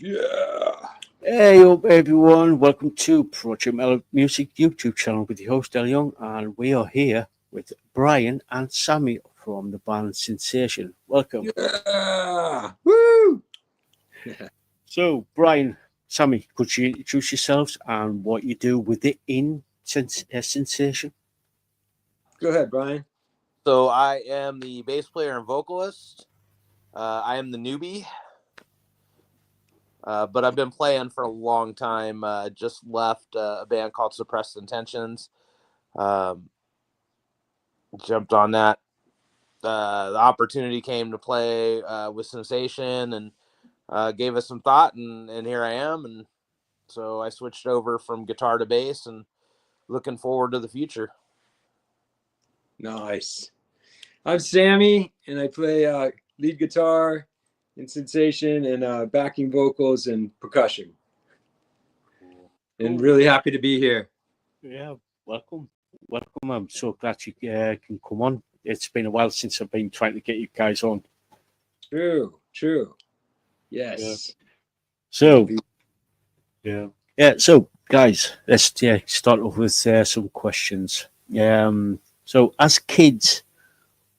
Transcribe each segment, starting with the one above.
Yeah. Hey up everyone, welcome to Project Mellow Music YouTube channel with your host Del Young, and we are here with Brian and Sammy from the band Sinsation. Welcome. Yeah. Woo. So Brian, Sammy, could you introduce yourselves and what you do with it in Sinsation? Go ahead, Brian. So I am the bass player and vocalist. I am the newbie, but I've been playing for a long time. Just left a band called Suppressed Intentions. Um, Jumped on that. The opportunity came to play with Sinsation and gave us some thought, and here I am. And so I switched over from guitar to bass and looking forward to the future. Nice. I'm Sammy, and I play lead guitar in Sensation and backing vocals and percussion. And really happy to be here. Yeah, welcome. Welcome. I'm so glad you can come on. It's been a while since I've been trying to get you guys on. True. Yes. So, So, guys, let's start off with some questions. So, as kids,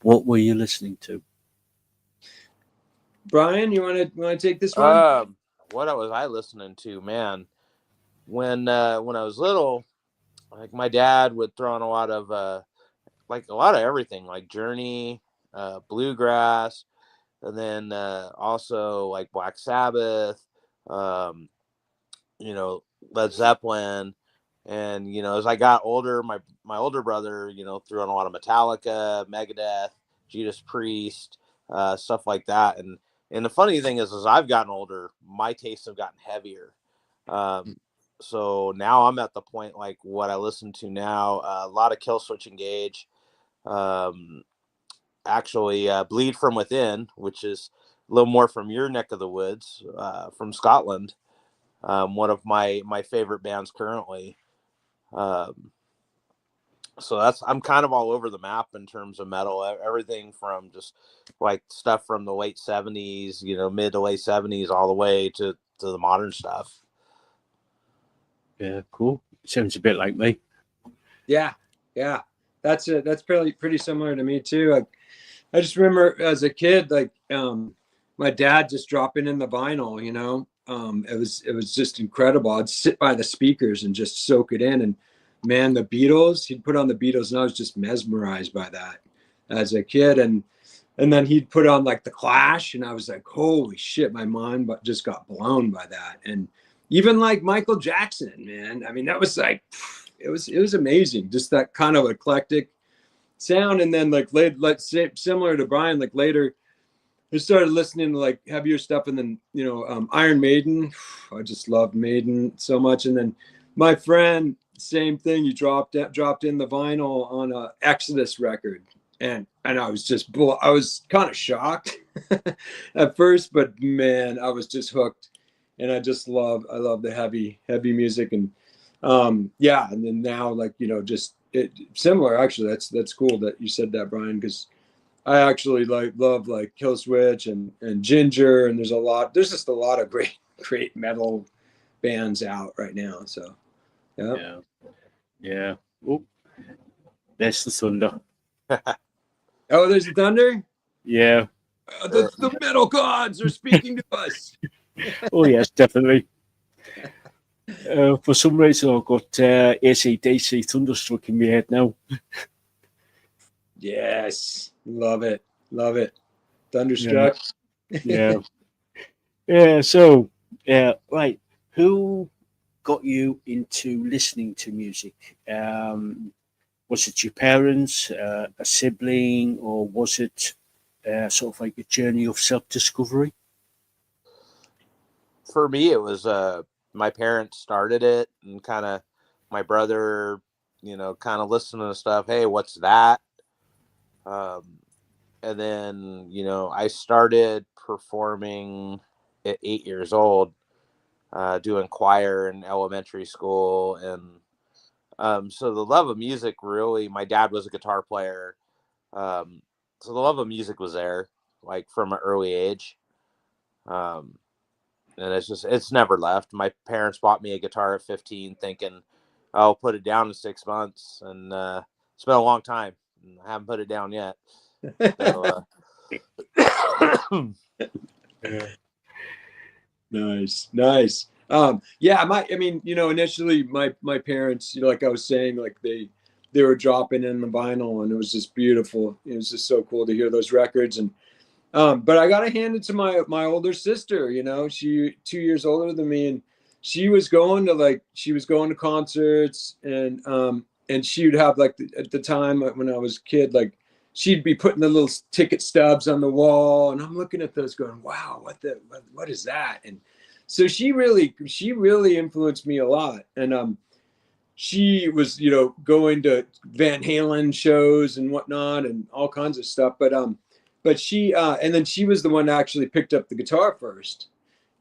what were you listening to? Brian, you want to take this one? What was I listening to, man? When I was little, like my dad would throw on a lot of everything, like Journey, bluegrass, and then also like Black Sabbath, um, Led Zeppelin. And as I got older, my older brother threw on a lot of Metallica, Megadeth, Judas Priest, stuff like that. And the funny thing is, as I've gotten older, my tastes have gotten heavier. So now I'm at the point, like what I listen to now, a lot of Killswitch Engage, actually Bleed From Within, which is a little more from your neck of the woods, from Scotland. One of my favorite bands currently. So I'm kind of all over the map in terms of metal. Everything from just like stuff from the late 70s, mid to late 70s, all the way to the modern stuff. Yeah, cool. Sounds a bit like me. Yeah. That's pretty similar to me too. I just remember as a kid, like my dad just dropping in the vinyl. It was just incredible. I'd sit by the speakers and just soak it in. And man, the Beatles, he'd put on the Beatles, and I was just mesmerized by that as a kid. And then he'd put on like the Clash, and I was like, holy shit, my mind just got blown by that. And even like Michael Jackson, man. I mean, that was like, it was amazing. Just that kind of eclectic sound. And then like let's say similar to Brian, like later I started listening to like heavier stuff. And then Iron Maiden, I just loved Maiden so much. And then my friend, same thing, you dropped in the vinyl on a Exodus record, and I was I was kind of shocked at first, but man, I was just hooked. And I love the heavy music. And and then now, like, just similar. Actually, that's cool that you said that, Brian, because I actually love like Killswitch and Ginger, and there's just a lot of great metal bands out right now. So yeah. Oh, there's the thunder. Oh, there's the thunder. Yeah, the metal gods are speaking to us. Oh yes, definitely. For some reason, I've got AC/DC Thunderstruck in my head now. Yes, love it. Thunderstruck. Yeah. Yeah. So, right, who got you into listening to music? Was it your parents, a sibling, or was it sort of like a journey of self-discovery? For me, it was my parents started it, and kind of my brother, kind of listening to stuff. Hey, what's that? And then, I started performing at 8 years old, doing choir in elementary school. And so the love of music, really, my dad was a guitar player. So the love of music was there, like from an early age. and it's never left. My parents bought me a guitar at 15, thinking I'll put it down in 6 months, and it's been a long time. I haven't put it down yet. So, Yeah. Nice. Yeah, initially my parents, like I was saying, like they were dropping in the vinyl, and it was just beautiful. It was just so cool to hear those records. And but I got to hand it to my older sister. She 2 years older than me, and she was going to concerts, and she would have at the time when I was a kid, like she'd be putting the little ticket stubs on the wall, and I'm looking at those going, wow, what is that? And so she really influenced me a lot. And she was going to Van Halen shows and whatnot and all kinds of stuff. But she and then she was the one that actually picked up the guitar first,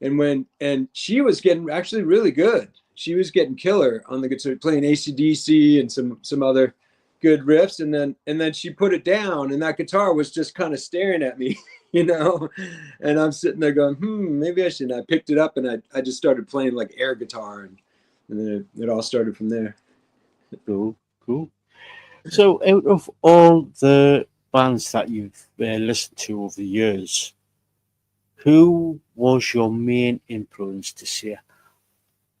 and she was getting actually really good. She was getting killer on the guitar, playing AC/DC and some other good riffs. And then she put it down, and that guitar was just kind of staring at me, And I'm sitting there going, maybe I should. And I picked it up, and I just started playing like air guitar, and then it all started from there. Cool. So, out of all the bands that you've listened to over the years, who was your main influence to say,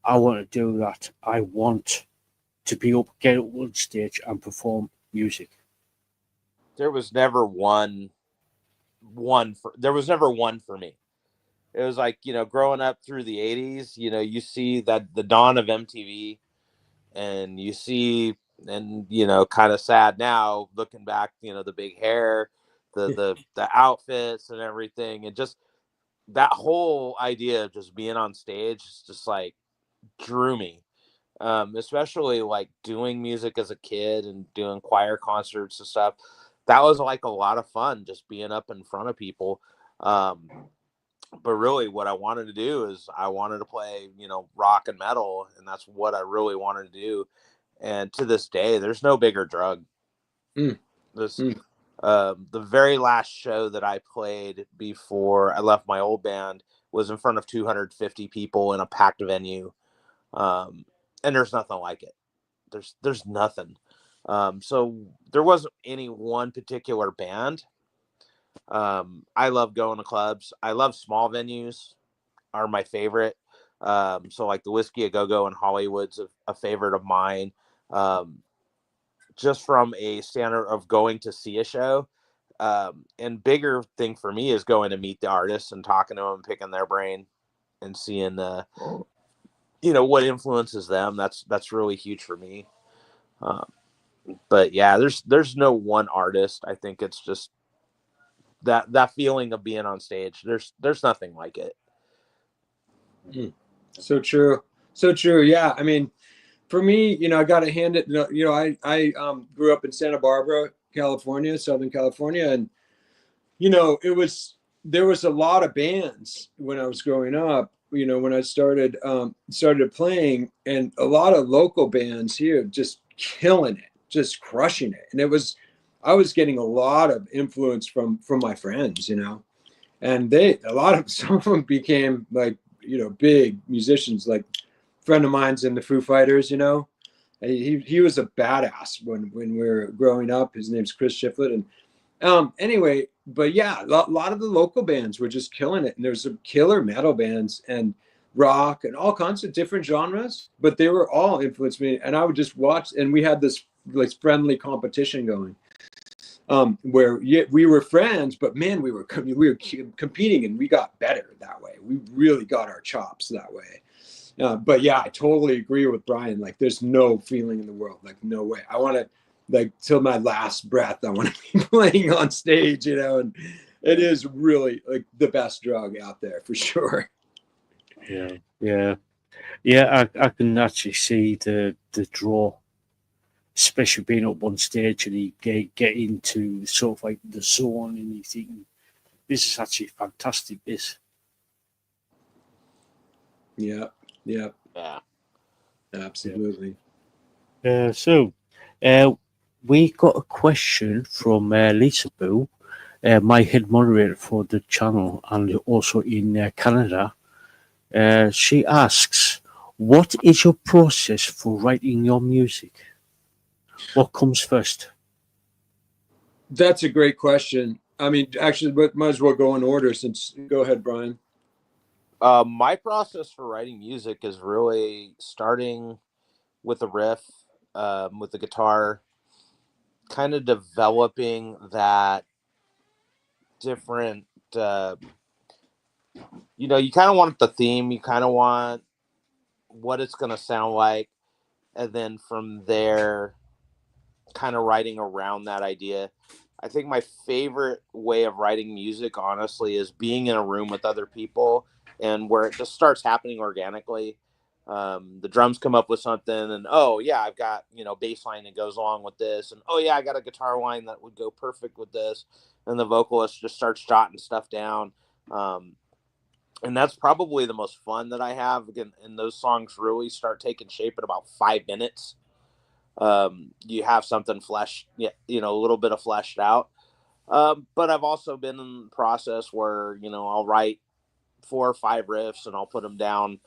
I want to do that? I want to get up on stage and perform music. there was never one for me. It was like, growing up through the 80s, you see that the dawn of MTV, and you see, and kind of sad now looking back, the big hair, the outfits and everything, and just that whole idea of just being on stage is just like drew me. Especially like doing music as a kid and doing choir concerts and stuff. That was like a lot of fun, just being up in front of people. But really what I wanted to do is I wanted to play, rock and metal, and that's what I really wanted to do. And to this day, there's no bigger drug. The very last show that I played before I left my old band was in front of 250 people in a packed venue. And there's nothing like it. There's nothing. So there wasn't any one particular band. I love going to clubs. I love small venues are my favorite. So like the Whiskey A Go-Go in Hollywood's a favorite of mine. Just from a standard of going to see a show. And bigger thing for me is going to meet the artists and talking to them, picking their brain and seeing, what influences them. That's really huge for me. But yeah, there's no one artist. I think it's just that feeling of being on stage. There's nothing like it. So true. Yeah. I mean, for me, I got to hand it, I grew up in Santa Barbara, California, Southern California. And, there was a lot of bands when I was growing up, when I started playing, and a lot of local bands here just killing it, just crushing it. And I was getting a lot of influence from my friends, and some of them became like, big musicians. Like a friend of mine's in the Foo Fighters, he was a badass when we were growing up. His name's Chris Shiflett. And anyway, but yeah, a lot of the local bands were just killing it. And there's some killer metal bands and rock and all kinds of different genres, but they were all influenced me. And I would just watch, and we had this like friendly competition going, where we were friends, but man, we were competing, and we got better that way. We really got our chops that way. But yeah, I totally agree with Brian. Like, there's no feeling in the world. Like, no way. I want to, like, till my last breath, I want to be playing on stage, and it is really like the best drug out there for sure. Yeah. I can actually see the draw, especially being up on stage and you get into sort of like the zone, and you think, this is actually fantastic. This. Yeah. Absolutely. So we got a question from Lisaboo, my head moderator for the channel, and also in Canada. She asks, what is your process for writing your music? What comes first? That's a great question. I mean, actually, but might as well go in order. Since go ahead, Brian. My process for writing music is really starting with a riff, with the guitar, kind of developing that different. You kind of want the theme. You kind of want what it's going to sound like, and then from there, kind of writing around that idea. I think my favorite way of writing music, honestly, is being in a room with other people and where it just starts happening organically. The drums come up with something, and oh yeah, I've got bass line that goes along with this, and oh yeah, I got a guitar line that would go perfect with this, and the vocalist just starts jotting stuff down. And that's probably the most fun that I have. Again, and those songs really start taking shape in about 5 minutes. You have something fleshed, a little bit of fleshed out. But I've also been in the process where, I'll write 4 or 5 riffs and I'll put them down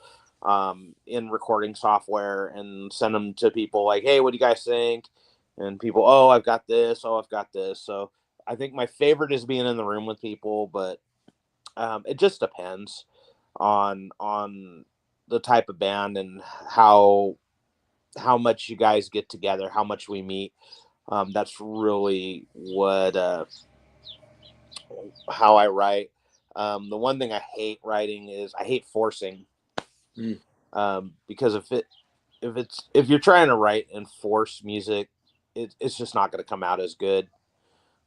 in recording software and send them to people like, hey, what do you guys think? And people, oh, I've got this. Oh, I've got this. So I think my favorite is being in the room with people, but it just depends on the type of band and how much you guys get together, how much we meet. That's really what how I write. The one thing I hate writing is I hate forcing. Because if you're trying to write and force music, it's just not going to come out as good.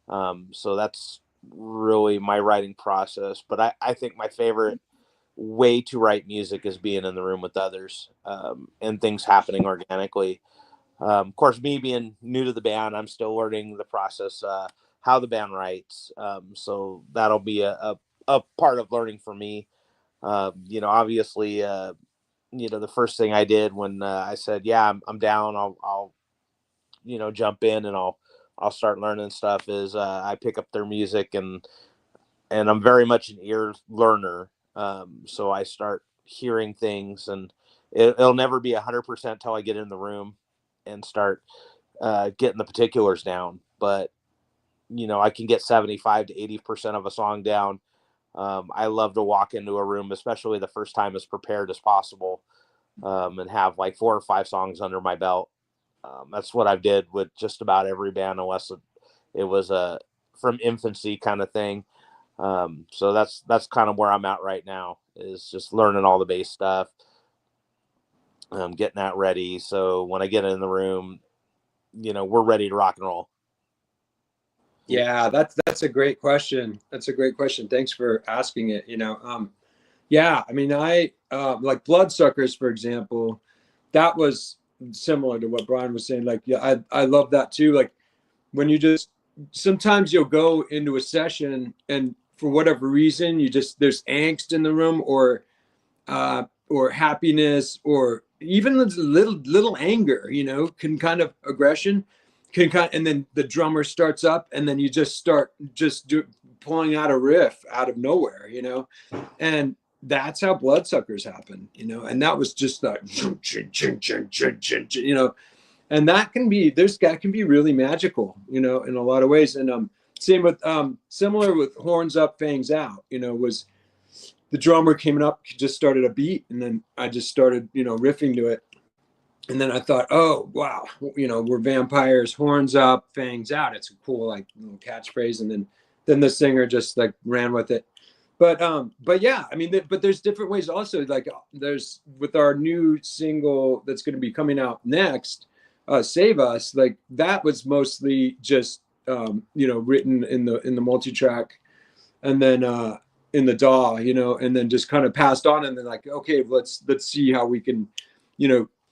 So that's really my writing process. But I think my favorite way to write music is being in the room with others, and things happening organically. Of course, me being new to the band, I'm still learning the process, how the band writes. So that'll be a part of learning for me. Obviously, the first thing I did when I said, yeah, I'm down, I'll jump in and I'll start learning stuff is I pick up their music and I'm very much an ear learner. So I start hearing things and it'll never be 100% till I get in the room and start getting the particulars down. But, I can get 75 to 80% of a song down. I love to walk into a room, especially the first time, as prepared as possible, and have like 4 or 5 songs under my belt. That's what I did with just about every band, unless it was a from infancy kind of thing. So that's kind of where I'm at right now, is just learning all the bass stuff, getting that ready. So when I get in the room, we're ready to rock and roll. Yeah, that's a great question. That's a great question. Thanks for asking it. Yeah, I mean, I like Bloodsuckers, for example. That was similar to what Brian was saying. Like, yeah, I love that too. Like when you just sometimes you'll go into a session and for whatever reason there's angst in the room or happiness or even little anger, can kind of aggression can kind and then the drummer starts up and then you just start pulling out a riff out of nowhere, and that's how Bloodsuckers happen, and that was just like, and that can be really magical, in a lot of ways. And same with similar with Horns Up, Fangs Out, was the drummer came up, just started a beat, and then I just started, riffing to it. And then I thought, oh wow, we're vampires, horns up, fangs out. It's a cool like little catchphrase. And then the singer just like ran with it. But yeah, I mean, but there's different ways also. Like there's with our new single that's going to be coming out next, Save Us. Like that was mostly just written in the multi-track, and then in the DAW, and then just kind of passed on, and then like, okay, let's see how we can,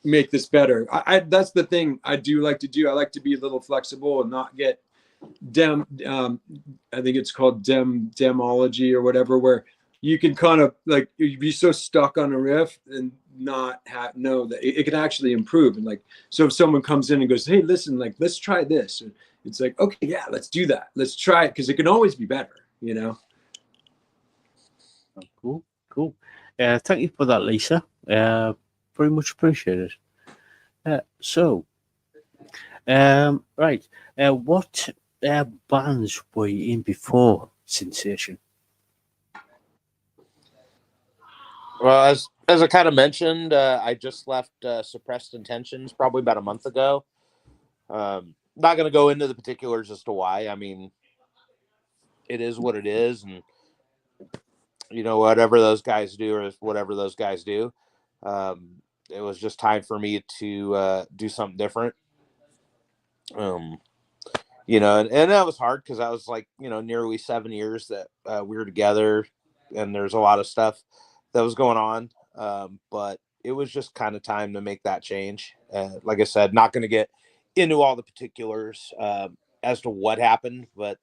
make this better. I that's the thing I do like to do. I like to be a little flexible and not get I think it's called demology or whatever, where you can kind of like you be so stuck on a riff and not know that it can actually improve. And like, so if someone comes in and goes, hey, listen, like, let's try this. It's like, okay, yeah, let's do that. Let's try it. 'Cause it can always be better, Cool. Thank you for that, Lisa. Very much appreciated. Right. What bands were you in before Sinsation? Well, as I kind of mentioned, I just left Suppressed Intentions probably about a month ago. Not going to go into the particulars as to why. I mean, it is what it is, and whatever those guys do or whatever those guys do. It was just time for me to do something different. And that was hard because I was like, nearly 7 years that we were together, and there's a lot of stuff that was going on. But it was just kind of time to make that change. Like I said, not going to get into all the particulars as to what happened, but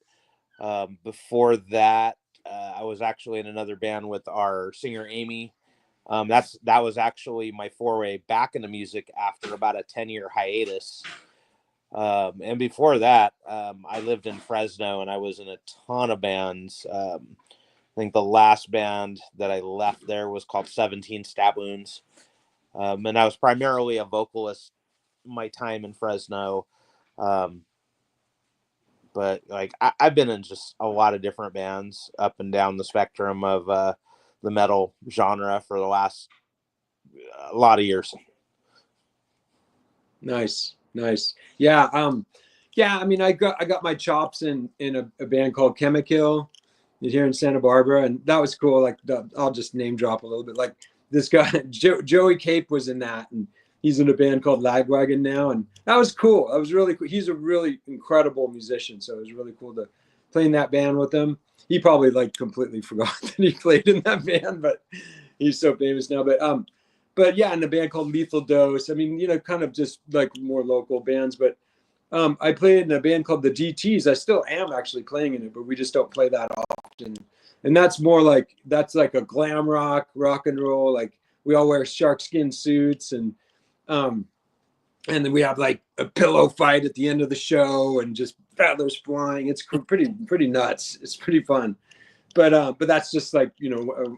before that, I was actually in another band with our singer Amy. That was actually my foray back into music after about a 10-year hiatus. And before that, I lived in Fresno and I was in a ton of bands. I think the last band that I left there was called 17 Stab Wounds. And I was primarily a vocalist my time in Fresno. But like I've been in just a lot of different bands up and down the spectrum of the metal genre for the last a lot of years. Nice. Yeah. Yeah. I mean, I got my chops in a band called Chemical here in Santa Barbara, and that was cool. Like, I'll just name drop a little bit. Like this guy, Joey Cape, was in that, and he's in a band called Lagwagon now, and that was cool. That was really cool. He's a really incredible musician, so it was really cool to play in that band with him. He probably like completely forgot that he played in that band, but he's so famous now. But yeah, in a band called Lethal Dose. I mean, kind of just like more local bands. But I played in a band called the DTs. I still am actually playing in it, but we just don't play that often. And that's like a glam rock and roll. Like we all wear shark skin suits, and then we have like a pillow fight at the end of the show and just feathers flying. It's pretty nuts. It's pretty fun. But that's just like,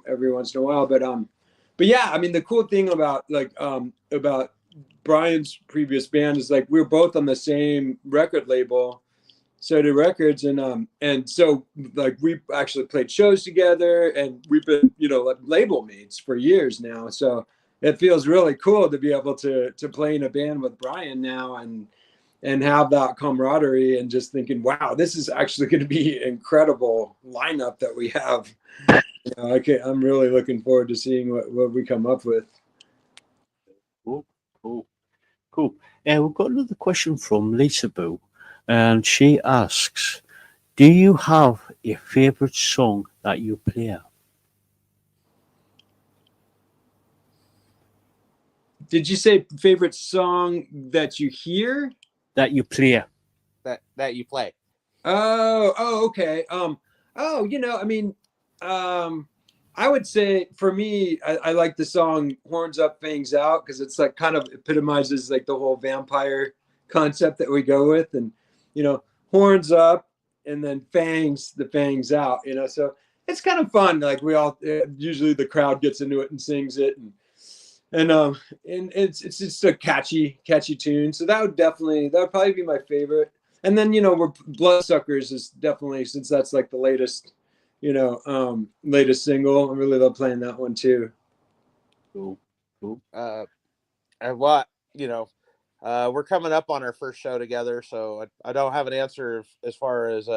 every once in a while. But yeah, I mean, the cool thing about about Brian's previous band is like we're both on the same record label, Soda Records, and so like we actually played shows together, and we've been like label mates for years now. So it feels really cool to be able to play in a band with Brian now and have that camaraderie, and just thinking, wow, this is actually going to be an incredible lineup that we have. I'm really looking forward to seeing what we come up with. Cool. We've got another question from Lisaboo, and she asks, do you have a favorite song that you play? Did you say favorite song that you hear? That you play. That you play. Oh, okay. I mean, I would say for me, I like the song Horns Up, Fangs Out, because it's like kind of epitomizes like the whole vampire concept that we go with. And, horns up and then the fangs out, so it's kind of fun. Like we all, usually the crowd gets into it and sings it. And it's just a catchy tune. So that would probably be my favorite. And then, we're Bloodsuckers is definitely, since that's like the latest single. I really love playing that one too. Cool. And what we're coming up on our first show together, so I don't have an answer as far as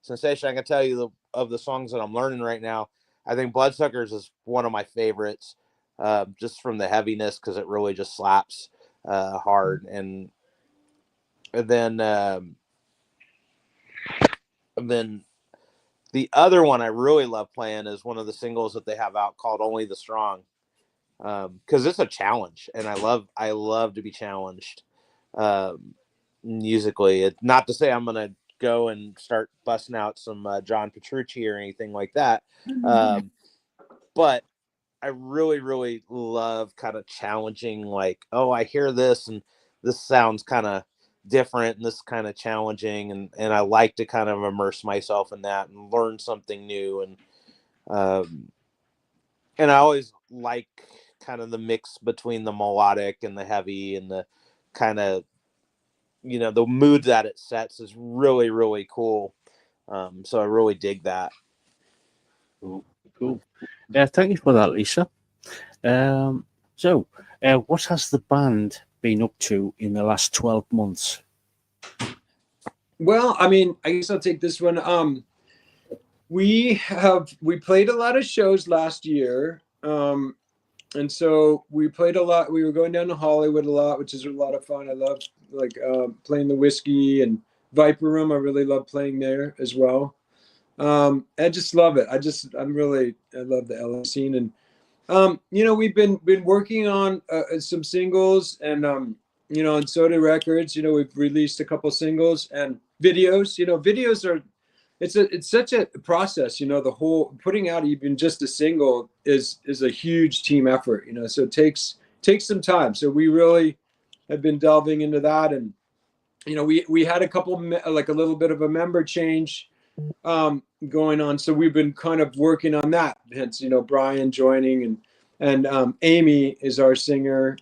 Sinsation. I can tell you of the songs that I'm learning right now. I think Bloodsuckers is one of my favorites, just from the heaviness, because it really just slaps hard. And then the other one I really love playing is one of the singles that they have out called Only the Strong, because it's a challenge, and I love to be challenged musically. Not to say I'm gonna go and start busting out some John Petrucci or anything like that, but I really, really love kind of challenging, like, oh, I hear this and this sounds kind of different and this kind of challenging, and I like to kind of immerse myself in that and learn something new. And And I always like kind of the mix between the melodic and the heavy, and the kind of, the mood that it sets is really, really cool. So I really dig that. Cool. Cool. Thank you for that, Lisa. So, what has the band been up to in the last 12 months? Well, I mean, I guess I'll take this one. We played a lot of shows last year. And so we played a lot. We were going down to Hollywood a lot, which is a lot of fun. I love playing the Whiskey and Viper Room. I really love playing there as well. I just love it. I love the LA scene. And we've been working on some singles, and on Soda Records, we've released a couple singles and videos. Videos are it's such a process. The whole putting out even just a single is a huge team effort. So it takes some time. So we really have been delving into that, and we had a couple like a little bit of a member change going on. So we've been kind of working on that. Hence, Brian joining, and Amy is our singer.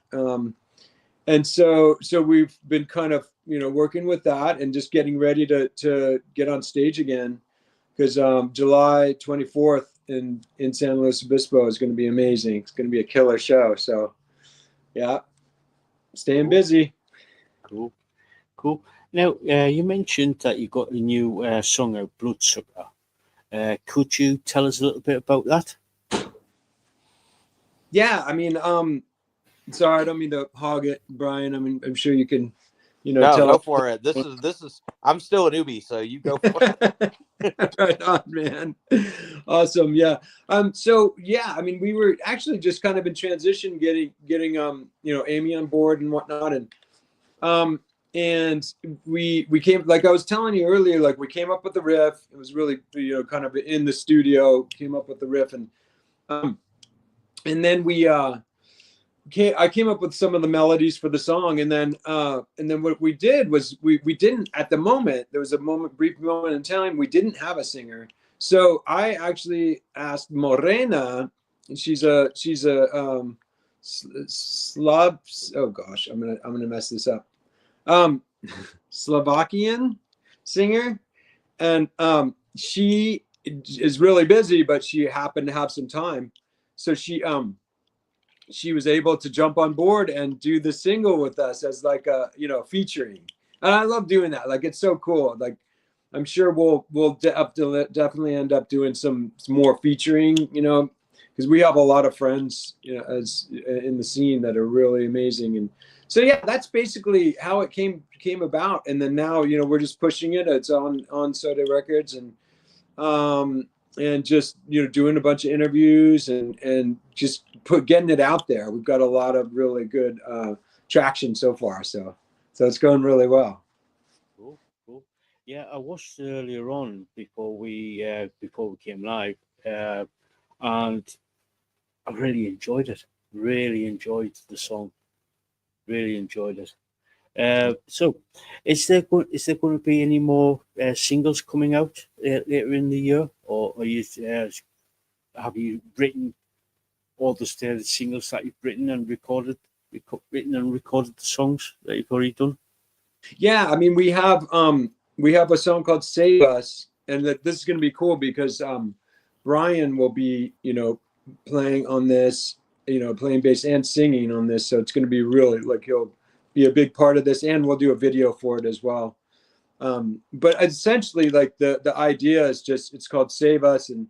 And so we've been kind of, working with that and just getting ready to get on stage again, because July 24th in San Luis Obispo is going to be amazing. It's going to be a killer show. So yeah, staying busy. Cool. Now, you mentioned that you got a new song out, Bloodsucker. Could you tell us a little bit about that? Yeah, I mean, sorry, I don't mean to hog it, Brian. I mean, I'm sure you can, No, tell go for it. This is. I'm still a newbie, so you go for it. Right on, man. Awesome. Yeah. So yeah, I mean, we were actually just kind of in transition, getting Amy on board and whatnot, and we came, like I was telling you earlier, like we came up with the riff. It was really kind of in the studio, came up with the riff, and then I came up with some of the melodies for the song, and then what we did was we didn't, at the moment, there was a brief moment in time, we didn't have a singer. So I actually asked Morena, and she's a Slav. Oh gosh, I'm gonna mess this up. Slovakian singer, and she is really busy, but she happened to have some time, so she was able to jump on board and do the single with us as like a featuring. And I love doing that. Like, it's so cool. Like, I'm sure we'll definitely end up doing some more featuring, because we have a lot of friends as in the scene that are really amazing. And so yeah, that's basically how it came about. And then now we're just pushing it. It's on Soda Records, and just doing a bunch of interviews and just getting it out there. We've got a lot of really good traction so far, so it's going really well. Cool. Yeah, I watched earlier on before we came live, and I really enjoyed it. Really enjoyed the song. Really enjoyed it. So, is there going to be any more singles coming out later in the year, or are you have you written all the singles that you've written and recorded the songs that you've already done? Yeah, I mean, we have a song called "Save Us," and this is going to be cool because Brian will be playing on this, playing bass and singing on this, so it's going to be really, like, he'll be a big part of this, and we'll do a video for it as well. But essentially, like, the idea is just, it's called "Save Us," and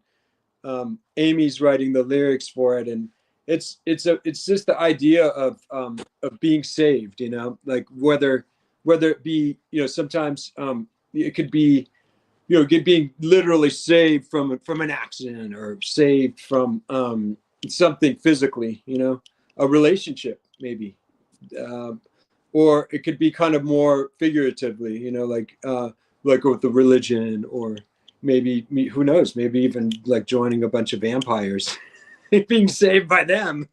Amy's writing the lyrics for it, and it's just the idea of being saved, like whether it be sometimes it could be being literally saved from an accident, or saved from something physically, a relationship maybe, or it could be kind of more figuratively, like with the religion, or maybe, who knows, maybe even like joining a bunch of vampires, being saved by them.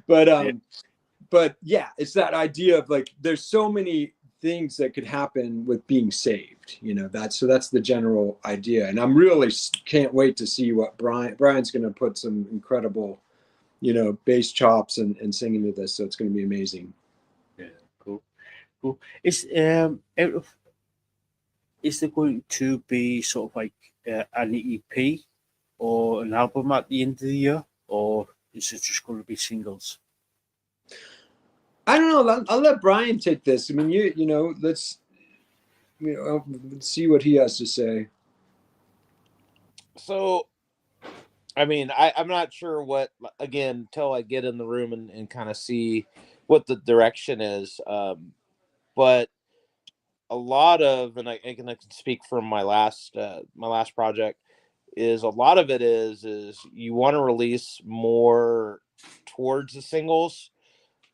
But yeah, it's that idea of, like, there's so many things that could happen with being saved. That's the general idea. And I'm really can't wait to see what Brian's going to put some incredible, bass chops and singing to this. So it's going to be amazing. Yeah, cool. Is there going to be sort of like an EP or an album at the end of the year, or is it just going to be singles? I don't know. I'll let Brian take this. I mean, let's see what he has to say. So, I mean, I'm not sure what, again, till I get in the room and kind of see what the direction is. But a lot of, and I can speak from my last project, is a lot of it is you want to release more towards the singles,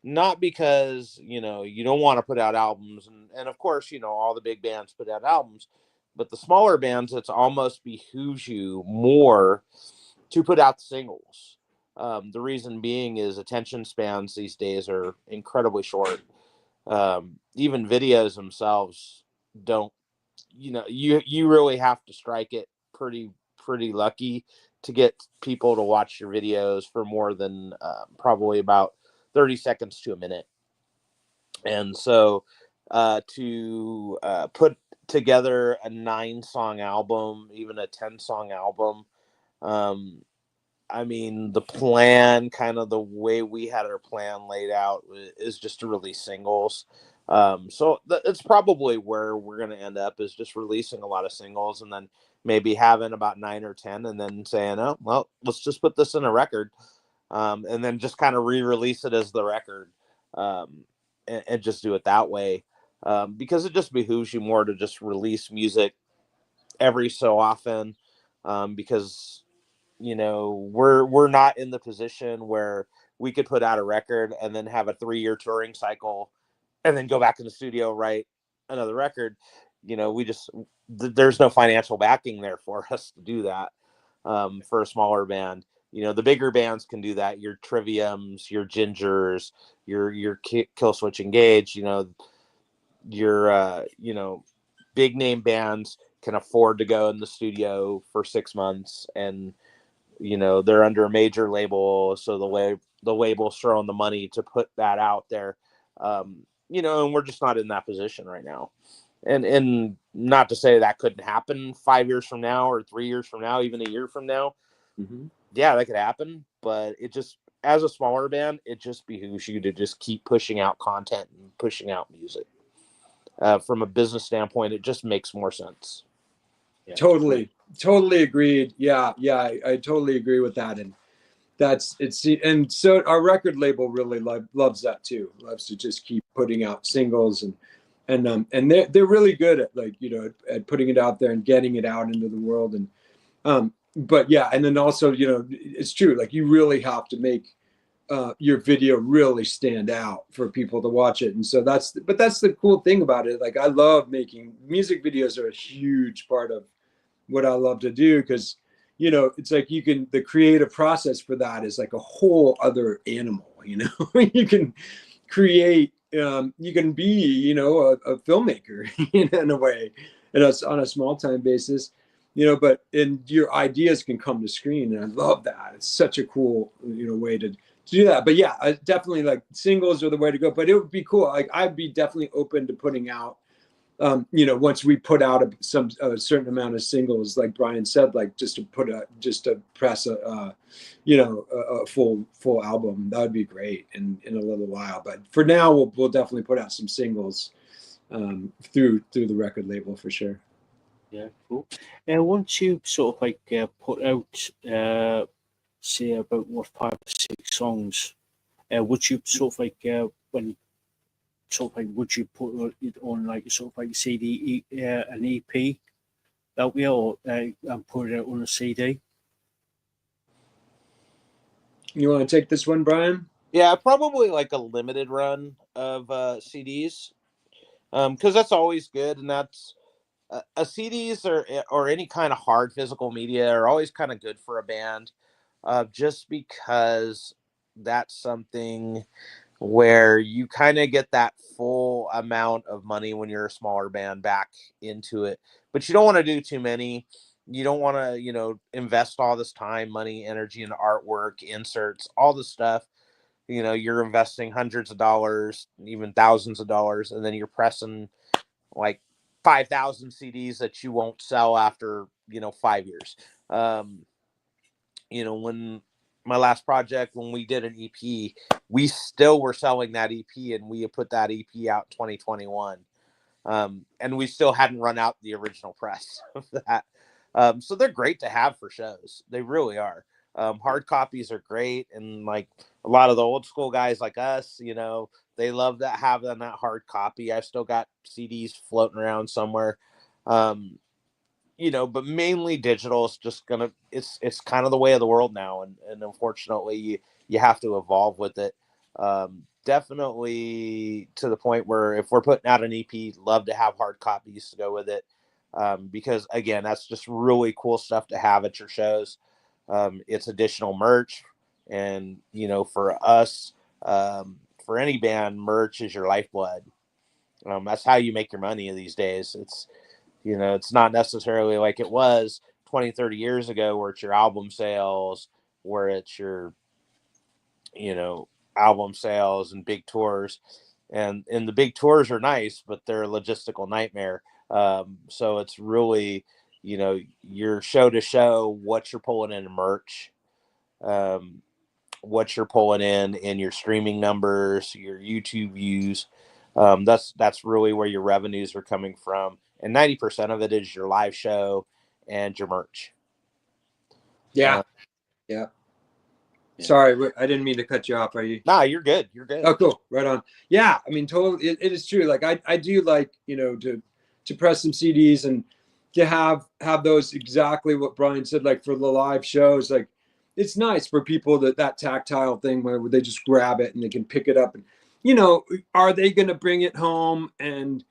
not because you don't want to put out albums, and of course all the big bands put out albums, but the smaller bands, it's almost behooves you more to put out the singles. The reason being is attention spans these days are incredibly short. Even videos themselves don't, you really have to strike it pretty lucky to get people to watch your videos for more than probably about 30 seconds to a minute. And so to put together a 9-song album, even a 10-song album, I mean, the plan, kind of the way we had our plan laid out, is just to release singles. So it's probably where we're going to end up, is just releasing a lot of singles and then maybe having about 9 or 10 and then saying, oh, well, let's just put this in a record, and then just kind of re-release it as the record, and just do it that way, because it just behooves you more to just release music every so often, because we're not in the position where we could put out a record and then have a 3-year touring cycle and then go back in the studio, write another record. There's no financial backing there for us to do that. For a smaller band, the bigger bands can do that. Your Triviums, your Gingers, your Killswitch Engage, your big name bands can afford to go in the studio for 6 months, and they're under a major label, so the label's throwing the money to put that out there, and we're just not in that position right now. And not to say that couldn't happen 5 years from now or 3 years from now, even a year from now. Mm-hmm. Yeah, that could happen, but it just, as a smaller band, it just behooves you to just keep pushing out content and pushing out music. From a business standpoint, it just makes more sense. Yeah. Totally agreed. Yeah, I totally agree with that. And and so our record label really loves that too. Loves to just keep putting out singles, and they're really good at at putting it out there and getting it out into the world. And but yeah, and then also it's true, like you really have to make your video really stand out for people to watch it. And so that's the cool thing about it. Like I love making music videos, are a huge part of what I love to do, because it's like the creative process for that is like a whole other animal. You can create, you can be a filmmaker in a way, and it's on a small time basis, but your ideas can come to screen, and I love that. It's such a cool way to do that. But yeah, I definitely, like, singles are the way to go. But it would be cool, like I'd be definitely open to putting out once we put out a certain amount of singles, like Brian said, like just to press a full album, that would be great in a little while. But for now, we'll definitely put out some singles through the record label for sure. Yeah, cool. Once you sort of like put out, say about 5 or 6 songs, would you sort of like when sort of like, would you put it on like sort of like CD, an EP out there, or and put it out on a CD? You want to take this one, Brian? Yeah, probably like a limited run of CDs, because that's always good, and that's CDs or any kind of hard physical media are always kind of good for a band, just because that's something where you kind of get that full amount of money when you're a smaller band back into it, but you don't want to do too many. You don't want to, invest all this time, money, energy into artwork, inserts, all the stuff. You're investing hundreds of dollars, even thousands of dollars, and then you're pressing like 5,000 CDs that you won't sell after, 5 years. When my last project, when we did an EP, we still were selling that EP, and we had put that EP out 2021. And we still hadn't run out the original press of that. So they're great to have for shows. They really are. Hard copies are great. And like a lot of the old school guys like us, they love that, having that hard copy. I've still got CDs floating around somewhere. But mainly digital is just it's kind of the way of the world now. And unfortunately you have to evolve with it. Definitely to the point where if we're putting out an EP, love to have hard copies to go with it. Because again, that's just really cool stuff to have at your shows. It's additional merch, and for us, for any band, merch is your lifeblood. That's how you make your money these days. It's not necessarily like it was 20, 30 years ago, where it's your album sales, where it's your, album sales and big tours. And the big tours are nice, but they're a logistical nightmare. So it's really, your show to show, what you're pulling in merch, what you're pulling in your streaming numbers, your YouTube views. That's really where your revenues are coming from. And 90% of it is your live show and your merch. Yeah. Yeah. Sorry, I didn't mean to cut you off. Are you? Nah, you're good. You're good. Oh, cool. Right on. Yeah. I mean, totally. It is true. Like I do like, to press some CDs and to have those, exactly what Brian said, like for the live shows, like it's nice for people that tactile thing where they just grab it and they can pick it up. And, are they going to bring it home and,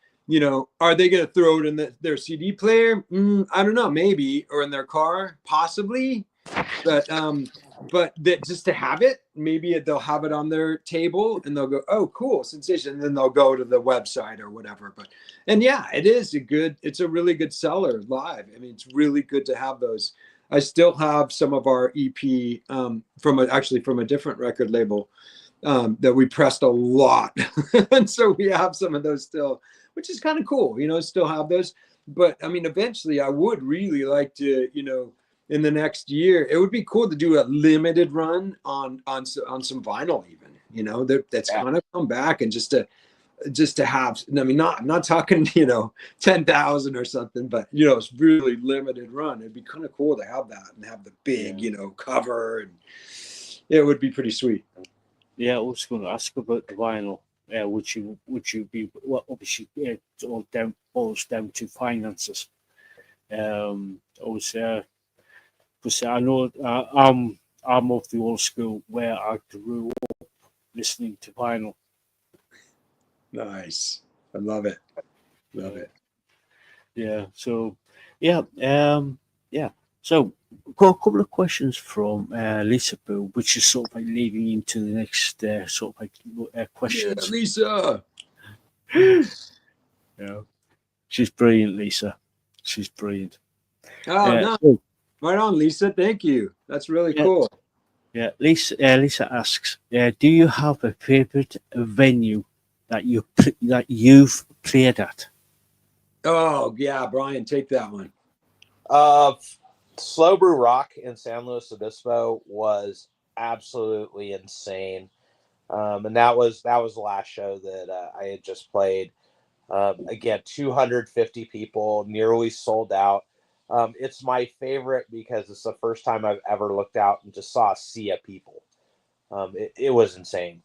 are they going to throw it in their CD player? I don't know, maybe, or in their car, possibly. But that just to have it, maybe they'll have it on their table and they'll go, oh, cool, Sinsation. And then they'll go to the website or whatever. And yeah, it's a really good seller live. I mean, it's really good to have those. I still have some of our EP from a different record label that we pressed a lot. And so we have some of those still, which is kind of cool, still have those. But I mean, eventually I would really like to, in the next year, it would be cool to do a limited run on some vinyl, even, that's kind of come back, and just to have, I mean, I'm not talking, 10,000 or something, but, it's really limited run. It'd be kind of cool to have that and have the big, cover, and it would be pretty sweet. Yeah, I was going to ask about the vinyl. Would you be, well, obviously it all boils down to finances. Because I know I'm of the old school where I grew up listening to vinyl. Nice. I love it. Love it. Yeah. So, yeah. So, got a couple of questions from Lisaboo, which is sort of like leading into the next sort of like questions. Yeah, Lisa. Yeah. She's brilliant, Lisa. She's brilliant. Oh, no. So, right on, Lisa. Thank you. That's really cool. Yeah, Lisa asks, do you have a favorite venue that you've played at? Oh yeah, Brian, take that one. Slow Brew Rock in San Luis Obispo was absolutely insane. And that was the last show that I had just played. Again, 250 people, nearly sold out. It's my favorite because it's the first time I've ever looked out and just saw a sea of people. It was insane.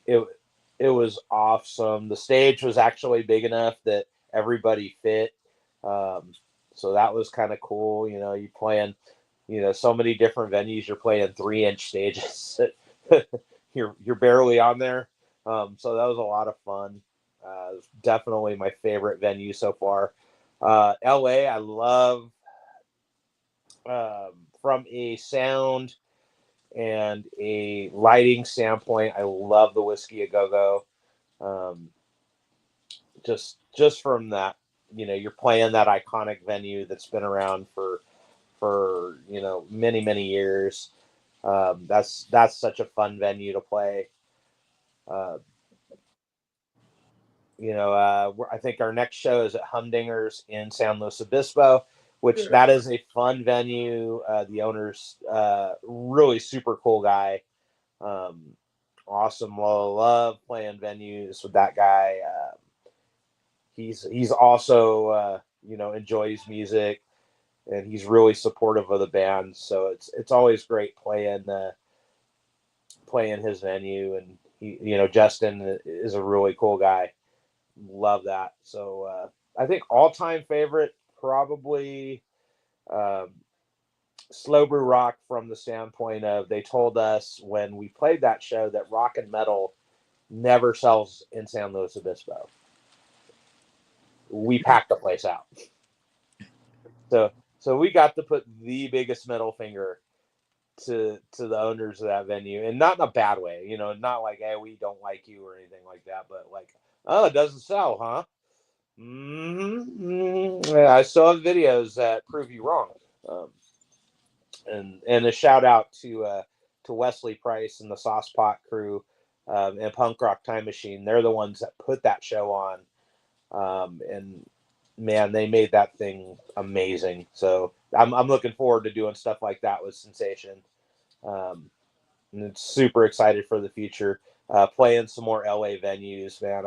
It was awesome. The stage was actually big enough that everybody fit. So that was kind of cool. You playing, so many different venues. You're playing 3-inch stages. You're barely on there. So that was a lot of fun. Definitely my favorite venue so far. LA, I love from a sound and a lighting standpoint, I love the Whiskey a Go Go. Just from that, you're playing that iconic venue that's been around for many years. That's such a fun venue to play. I think our next show is at Humdinger's in San Luis Obispo, which that is a fun venue. The owner's really super cool guy. Awesome. Love playing venues with that guy. He's also enjoys music, and he's really supportive of the band. So it's always great playing his venue, and Justin is a really cool guy. Love that. So I think all-time favorite probably Slow Brew Rock, from the standpoint of they told us when we played that show that rock and metal never sells in San Luis Obispo. We packed the place out. So we got to put the biggest middle finger to the owners of that venue, and not in a bad way, not like, hey, we don't like you or anything like that, but like, oh, it doesn't sell, huh? Yeah, I still have videos that prove you wrong. And a shout out to Wesley Price and the Sauce Pot crew, and Punk Rock Time Machine. They're the ones that put that show on, and man, they made that thing amazing. So I'm looking forward to doing stuff like that with Sinsation. And it's super excited for the future. Playing some more LA venues, man.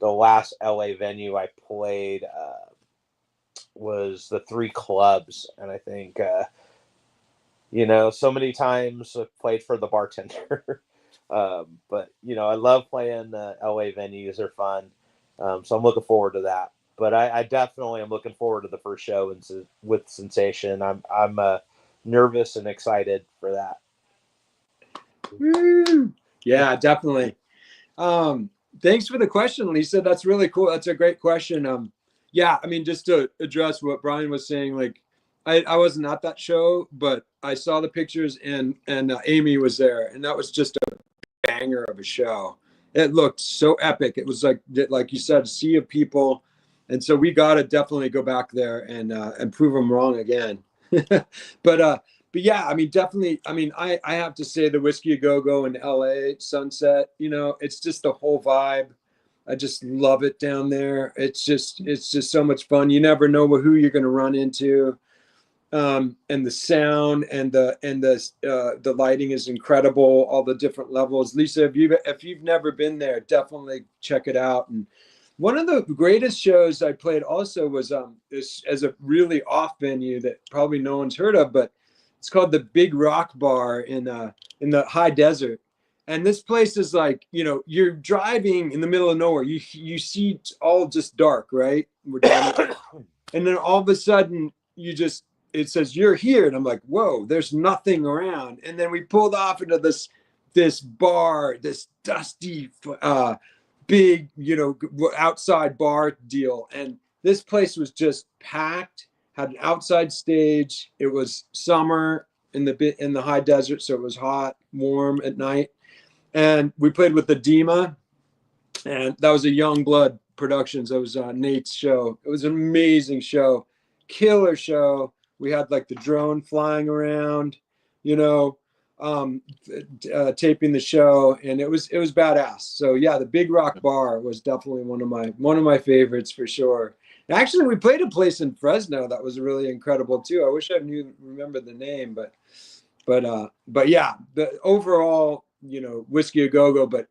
The last LA venue I played was the 3 Clubs, and I think so many times I've played for the bartender. But I love playing LA venues. They're fun. So I'm looking forward to that. But I definitely am looking forward to the first show with Sinsation. I'm nervous and excited for that. Woo! Yeah, definitely. Thanks for the question, Lisa. That's really cool. That's a great question. Yeah, I mean, just to address what Brian was saying, like, I wasn't at that show, but I saw the pictures, and Amy was there, and that was just a banger of a show. It looked so epic. It was like you said, a sea of people, and so we got to definitely go back there and prove them wrong again. But yeah, I mean, definitely. I mean, I have to say the Whiskey a Go Go in LA Sunset. It's just the whole vibe. I just love it down there. It's just so much fun. You never know who you're going to run into. And the sound and the lighting is incredible. All the different levels. Lisa, if you've never been there, definitely check it out. And one of the greatest shows I played also was this as a really off venue that probably no one's heard of, but it's called the Big Rock Bar in the high desert. And this place is like, you're driving in the middle of nowhere. You see all just dark, right? And then all of a sudden it says you're here, and I'm like, whoa, there's nothing around. And then we pulled off into this bar, this dusty big outside bar deal, and this place was just packed, had an outside stage. It was summer in the high desert, so it was hot, warm at night. And we played with the Dima, and that was a Young Blood Productions. That was Nate's show. It was an amazing show, killer show. We had like the drone flying around, taping the show, and it was badass. So yeah, the Big Rock Bar was definitely one of my favorites for sure. And actually, we played a place in Fresno that was really incredible too. I wish I remember the name, but yeah, the overall, Whiskey a Go Go. But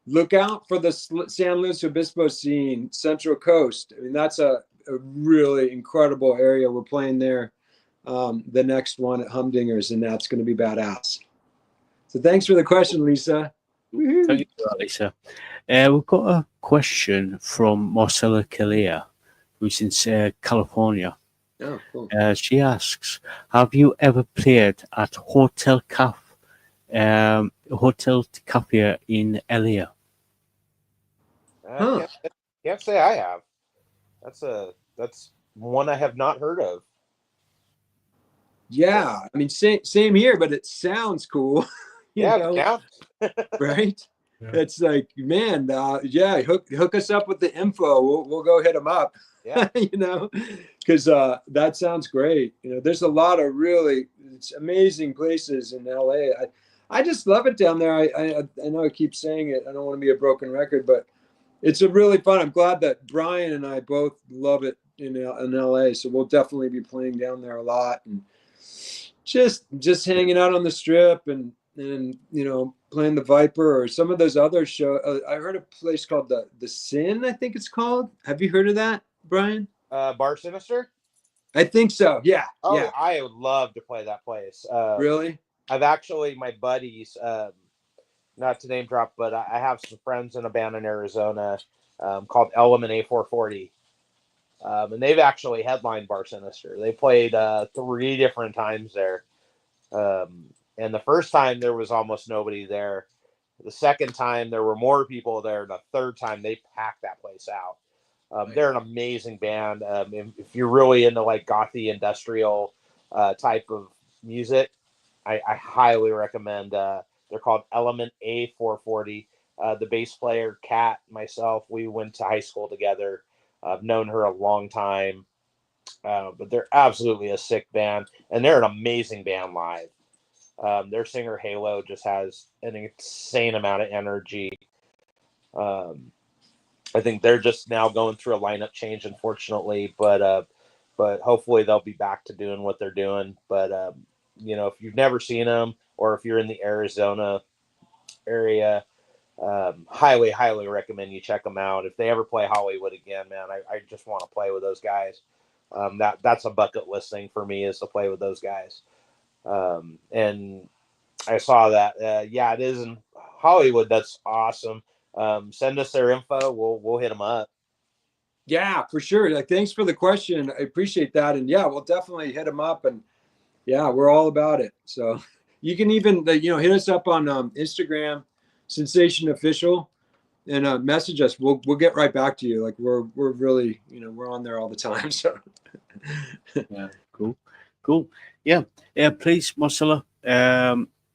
look out for the San Luis Obispo scene, Central Coast. I mean, that's a really incredible area. We're playing there. The next one at Humdinger's, and that's going to be badass. So thanks for the question, Lisa. Thank you for that, Lisa. We've got a question from Marcella Kalia, who's in California. Oh, cool. She asks, have you ever played at Hotel Cafe in Elia? Can't say I have. That's one I have not heard of. Yeah, I mean, same here, but it sounds cool, you Yeah, know, down. right? Yeah. It's like, man, yeah, hook us up with the info. We'll go hit them up, Yeah. you know, because that sounds great. You know, there's a lot of really it's amazing places in LA. I just love it down there. I know I keep saying it. I don't want to be a broken record, but it's a really fun. I'm glad that Brian and I both love it in LA. So we'll definitely be playing down there a lot and just hanging out on the strip and you know playing the Viper or some of those other shows. I heard a place called the Sin. I think it's called. Have you heard of that, Brian? Bar Sinister. I think so. Yeah, Oh, yeah. I would love to play that place. Really? I've actually my buddies. Not to name drop, but I have some friends in a band in Arizona called Ell and A440. And they've actually headlined Bar Sinister. They played 3 different times there. And the first time there was almost nobody there. The second time there were more people there. The third time they packed that place out. They're an amazing band. If you're really into like gothy industrial type of music, I highly recommend. They're called Element A440. The bass player, Kat, myself, we went to high school together. I've known her a long time, but they're absolutely a sick band, and they're an amazing band live. Their singer Halo just has an insane amount of energy. Um, I think they're just now going through a lineup change, unfortunately, but hopefully they'll be back to doing what they're doing. But you know, if you've never seen them, or if you're in the Arizona area, highly recommend you check them out. If they ever play Hollywood again, man, I just want to play with those guys. That's a bucket list thing for me is to play with those guys. And I saw that. Yeah, it is in Hollywood. That's awesome. Send us their info. We'll hit them up. Yeah, for sure. Like, thanks for the question. I appreciate that. And yeah, we'll definitely hit them up. And yeah, we're all about it. So you can even you know hit us up on Instagram, Sinsation Official, and message us. We'll get right back to you. Like we're really we're on there all the time. So Yeah, cool. Yeah, please, Marcella,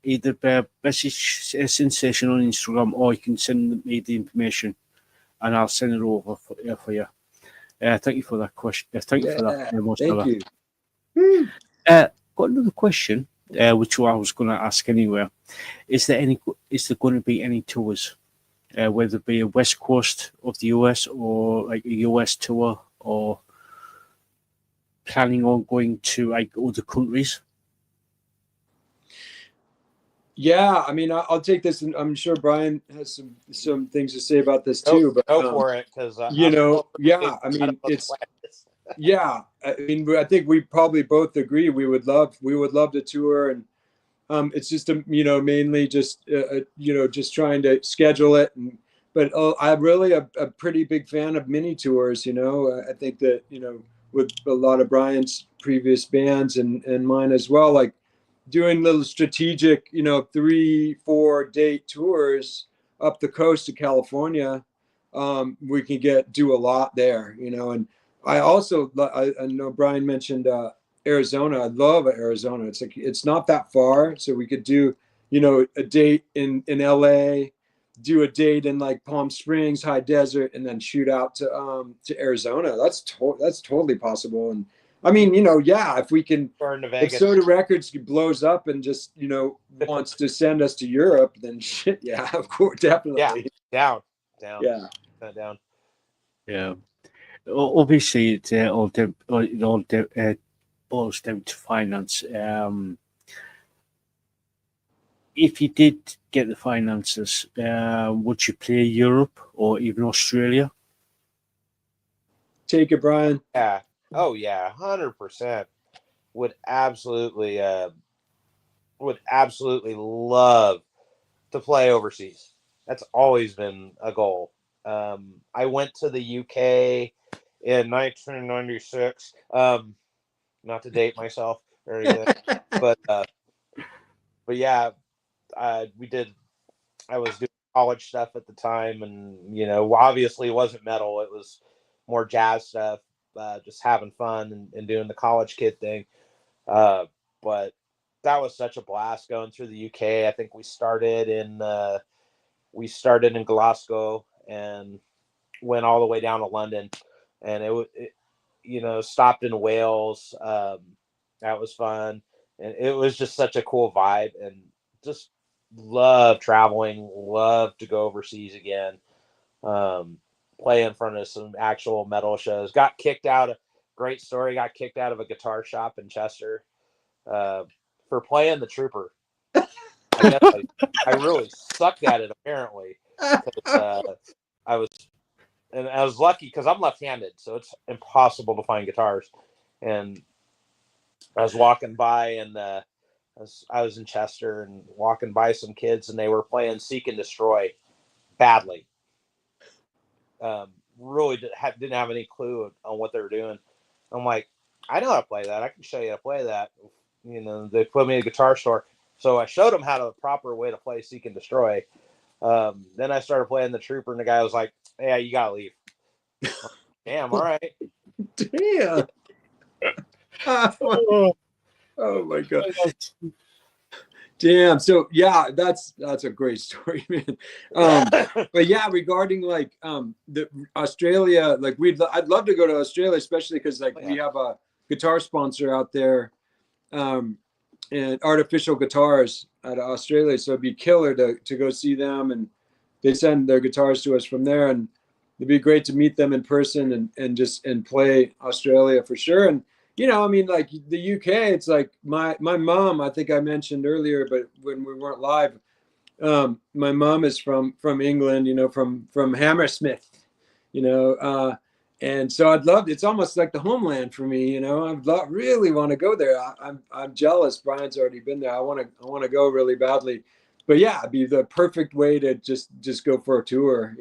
either message Sensation on Instagram or you can send me the information and I'll send it over for you. Thank you for that question. Thank you for that, yeah, thank Marcella. you. Got another question, which I was going to ask anyway. Is there going to be any tours, whether it be a west coast of the US or like a US tour, or planning on going to like other countries? Yeah, I mean, I'll take this, and I'm sure Brian has some things to say about this too. But Go for it, because yeah, I mean, it's yeah. I mean, I think we probably both agree we would love to tour, and it's just mainly just just trying to schedule it, but I'm really a pretty big fan of mini tours. I think that with a lot of Brian's previous bands and mine as well, like doing little strategic 3-4 date tours up the coast of California. We can do a lot there, and I know Brian mentioned Arizona. I love Arizona. It's not that far, so we could do a date in LA, do a date in like Palm Springs, high desert, and then shoot out to Arizona. That's totally possible. And I mean, yeah, if we can, Burn to if Vegas. Soda Records blows up and just wants to send us to Europe, then shit, yeah, of course, definitely. Down. Yeah. Down. Yeah. Obviously, it all boils down to finance. If you did get the finances, would you play Europe or even Australia? Take it, Brian. Yeah. Oh yeah, 100%. Would absolutely love to play overseas. That's always been a goal. I went to the UK in 1996. Not to date myself or anything, but yeah, we did. I was doing college stuff at the time, and obviously it wasn't metal. It was more jazz stuff, just having fun and doing the college kid thing. but that was such a blast going through the UK. I think we started in Glasgow and went all the way down to London, and it stopped in Wales. That was fun, and it was just such a cool vibe, and just love traveling, love to go overseas again. Play in front of some actual metal shows. Got kicked out. Great story. Got kicked out of a guitar shop in Chester for playing the Trooper. I guess I really sucked at it apparently. I was lucky because I'm left-handed, so it's impossible to find guitars. And I was walking by, and I was in Chester and walking by some kids, and they were playing Seek and Destroy badly. Really didn't have any clue on what they were doing. I'm like, I know how to play that. I can show you how to play that. They put me in a guitar store. So I showed them how the proper way to play Seek and Destroy. Then I started playing the Trooper, and the guy was like, "Yeah, you gotta leave." Damn, all right. Damn. Oh my God. Damn. So yeah, that's a great story, man. But yeah, regarding like the Australia, like I'd love to go to Australia, especially because we have a guitar sponsor out there, and Artificial Guitars out of Australia. So it'd be killer to go see them, and they send their guitars to us from there, and it'd be great to meet them in person and play Australia for sure. And I mean, like the UK, it's like my mom, I think I mentioned earlier, but when we weren't live, my mom is from England, from Hammersmith, and so it's almost like the homeland for me, I really want to go there. I'm jealous. Brian's already been there. I want to go really badly, but yeah, it'd be the perfect way to just go for a tour,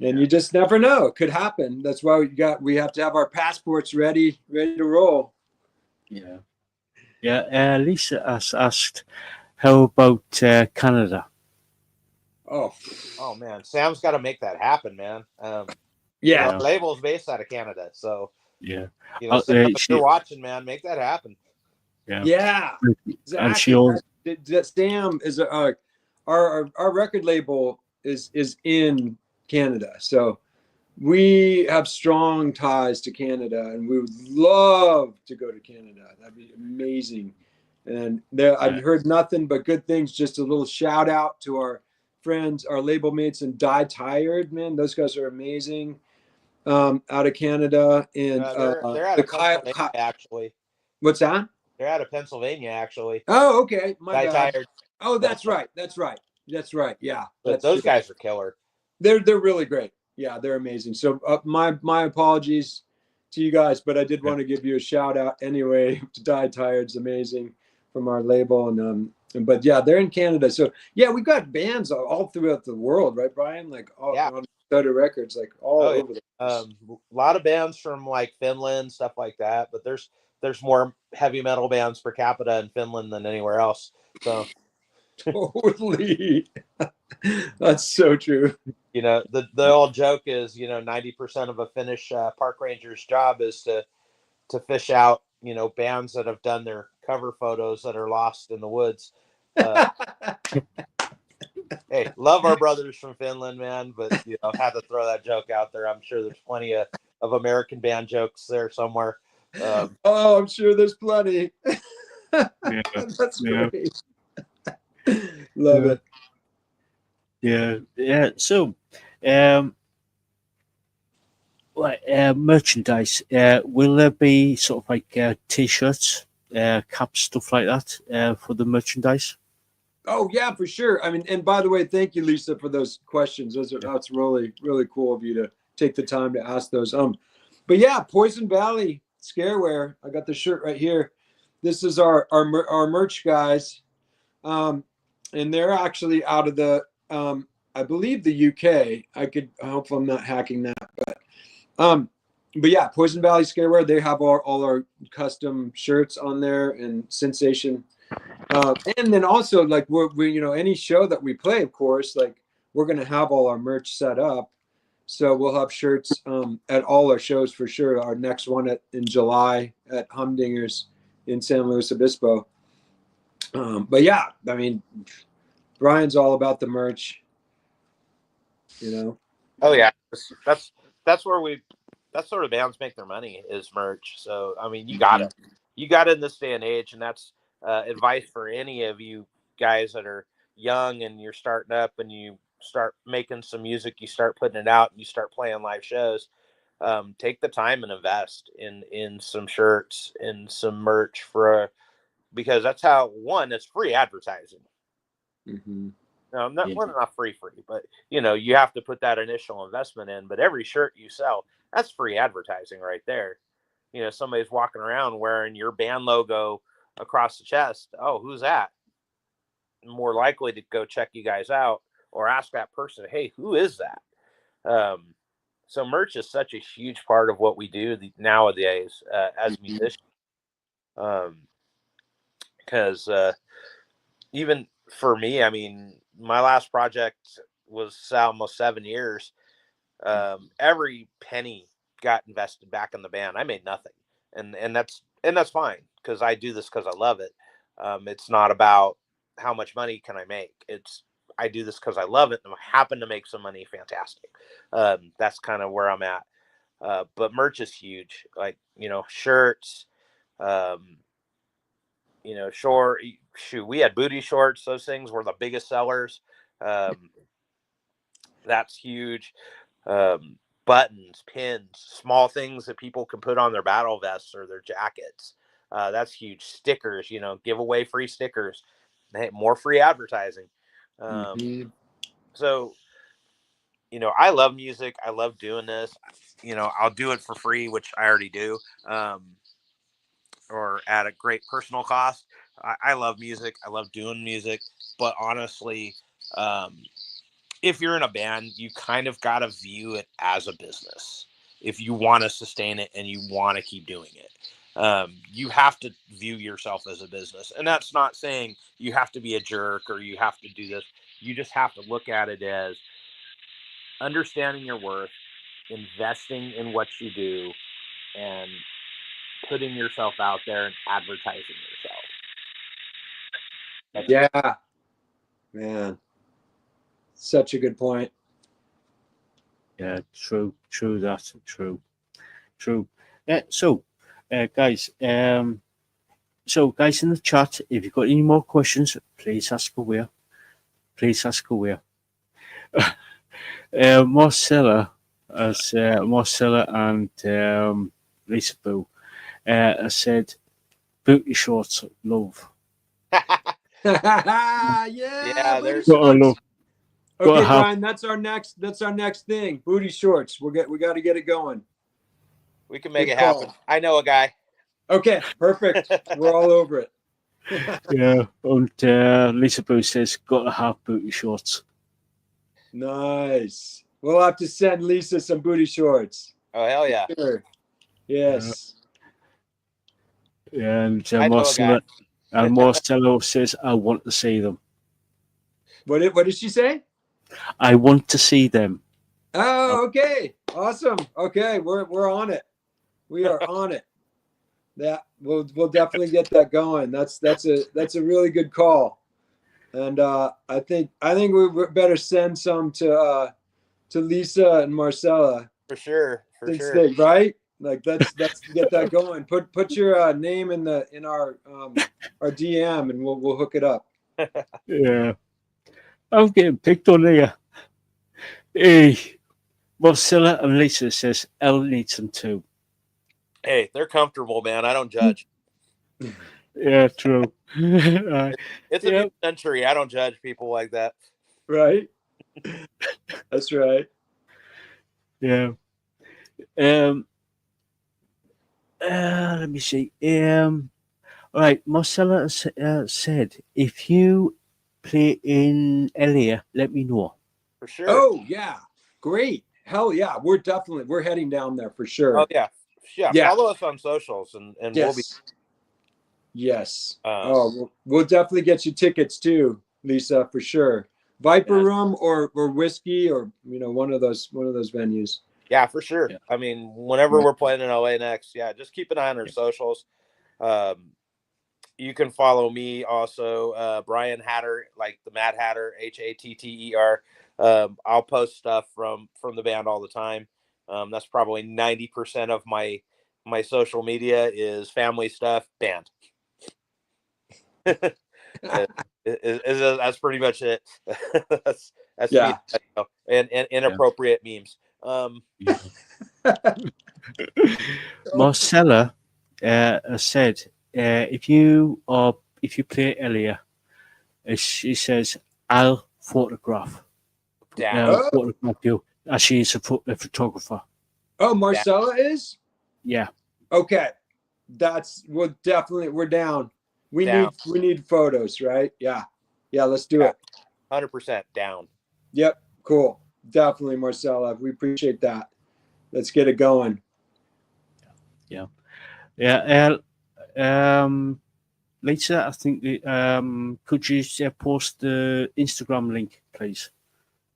And you just never know. It could happen. That's why we have to have our passports ready to roll. Yeah. Yeah. Lisa has asked, how about Canada? Oh man, Sam's got to make that happen, man. Yeah. The label's based out of Canada, so yeah. Sam, if you're watching, man, make that happen. Yeah. Exactly. And she Sam is our record label is in Canada, so we have strong ties to Canada, and we would love to go to Canada. That'd be amazing. And I've heard nothing but good things. Just a little shout out to our friends, our label mates, and Die Tired, man. Those guys are amazing. Out of Canada, and they're out of Pennsylvania, actually. What's that? They're out of Pennsylvania, actually. Oh, okay. My Die bad. Tired. Oh, that's right. Yeah, but those guys are killer. They're really great. Yeah, they're amazing. So my apologies to you guys, but I did want to give you a shout out anyway. To Die Tired's amazing from our label, but yeah, they're in Canada. So yeah, we've got bands all throughout the world, right, Brian? Like on Stutter Records, like all over the place. A lot of bands from like Finland, stuff like that. But there's more heavy metal bands per capita in Finland than anywhere else. So totally. That's so true. The old joke is 90% of a Finnish park ranger's job is to fish out bands that have done their cover photos that are lost in the woods. Hey, love our brothers from Finland, man, but I've had to throw that joke out there. I'm sure there's plenty of American band jokes there somewhere. I'm sure there's plenty. That's great. Love it. Yeah. So, merchandise. Will there be sort of like t-shirts, caps, stuff like that for the merchandise? Oh yeah, for sure. I mean, and by the way, thank you, Lisa, for those questions. That's really, really cool of you to take the time to ask those. But yeah, Poison Valley Scareware. I got the shirt right here. This is our merch guys, and they're actually out of the I believe the UK. I hope I'm not hacking that, but yeah, Poison Valley Scareware. They have all our custom shirts on there, and Sinsation. And then also like we any show that we play, of course, like we're going to have all our merch set up. So we'll have shirts at all our shows for sure. Our next one in July at Humdinger's in San Luis Obispo. But yeah, I mean, Brian's all about the merch, you know. Oh yeah, that's where that's sort of bands make their money is merch. So I mean, you got it. You got it in this day and age, and that's advice for any of you guys that are young and you're starting up and you start making some music, you start putting it out, and you start playing live shows. Take the time and invest in some shirts and some merch because that's how it's free advertising. Mm-hmm. No, not free, but you have to put that initial investment in. But every shirt you sell, that's free advertising right there. Somebody's walking around wearing your band logo across the chest. Oh, who's that? More likely to go check you guys out or ask that person, hey, who is that? So merch is such a huge part of what we do nowadays as musicians. Because even for me, I mean, my last project was almost 7 years. Every penny got invested back in the band. I made nothing, and that's fine because I do this because I love it. It's not about how much money can I make. I do this because I love it and I happen to make some money. Fantastic. That's kind of where I'm at. But merch is huge. Like, shirts, we had booty shorts. Those things were the biggest sellers. That's huge. Buttons, pins, small things that people can put on their battle vests or their jackets. That's huge. Stickers, give away free stickers. Hey, more free advertising. So, I love music. I love doing this. I'll do it for free, which I already do, or at a great personal cost. I love music. I love doing music. But honestly, if you're in a band, you kind of got to view it as a business. If you want to sustain it and you want to keep doing it, you have to view yourself as a business. And that's not saying you have to be a jerk or you have to do this. You just have to look at it as understanding your worth, investing in what you do, and putting yourself out there and advertising yourself. Yeah, man. Such a good point. Yeah, true. That's true. Yeah, so, guys, guys in the chat, if you've got any more questions, please ask away. Marcella and Lisaboo said, "Booty shorts, love." Yeah, there's love. Okay, Brian, that's our next thing. Booty shorts. We got to get it going. We can make it happen. I know a guy. Okay, perfect. We're all over it. Yeah, and Lisaboo says, "Gotta have booty shorts." Nice. We'll have to send Lisa some booty shorts. Oh, hell yeah. Sure. Yes. Yeah, and Marcelo says, "I want to see them." What did she say? I want to see them. Oh, okay. Awesome. Okay, we're on it. We are on it. That we'll definitely get that going. That's a really good call. And I think we better send some to Lisa and Marcella. For sure. Right? Like let's get that going. Put your name in our DM and we'll hook it up. Yeah, I'm getting picked on here. Hey, Marcella and Lisa says Ell needs them too. Hey, they're comfortable, man. I don't judge. Yeah, true. It's a new century. I don't judge people like that. Right. That's right. Yeah. Let me see. All right. Marcella said, if you play in Elia, let me know. For sure. Oh yeah, great. Hell yeah, we're heading down there for sure. Oh yeah. Follow us on socials and yes. we'll be. Yes. We'll definitely get you tickets too, Lisa, for sure. Viper Room or Whiskey or one of those venues. Yeah, for sure. Yeah. I mean, whenever we're playing in LA next, just keep an eye on our socials. you can follow me also, Brian Hatter, like the Mad Hatter, Hatter. I'll post stuff from the band all the time. That's probably 90% of my social media is family stuff, band. That's pretty much it. that's Yeah. me, and inappropriate memes. Marcella said, if you play Elia, she says, I'll photograph Down. photograph you, as she is a photographer. Oh, Marcella is? Yeah. Okay. We're down. We Down. need photos, right? Yeah. Yeah, let's do it. 100% down. Yep. Cool. Definitely, Marcella. We appreciate that. Let's get it going. Yeah. Yeah. Lisa, I think could you post the Instagram link, please,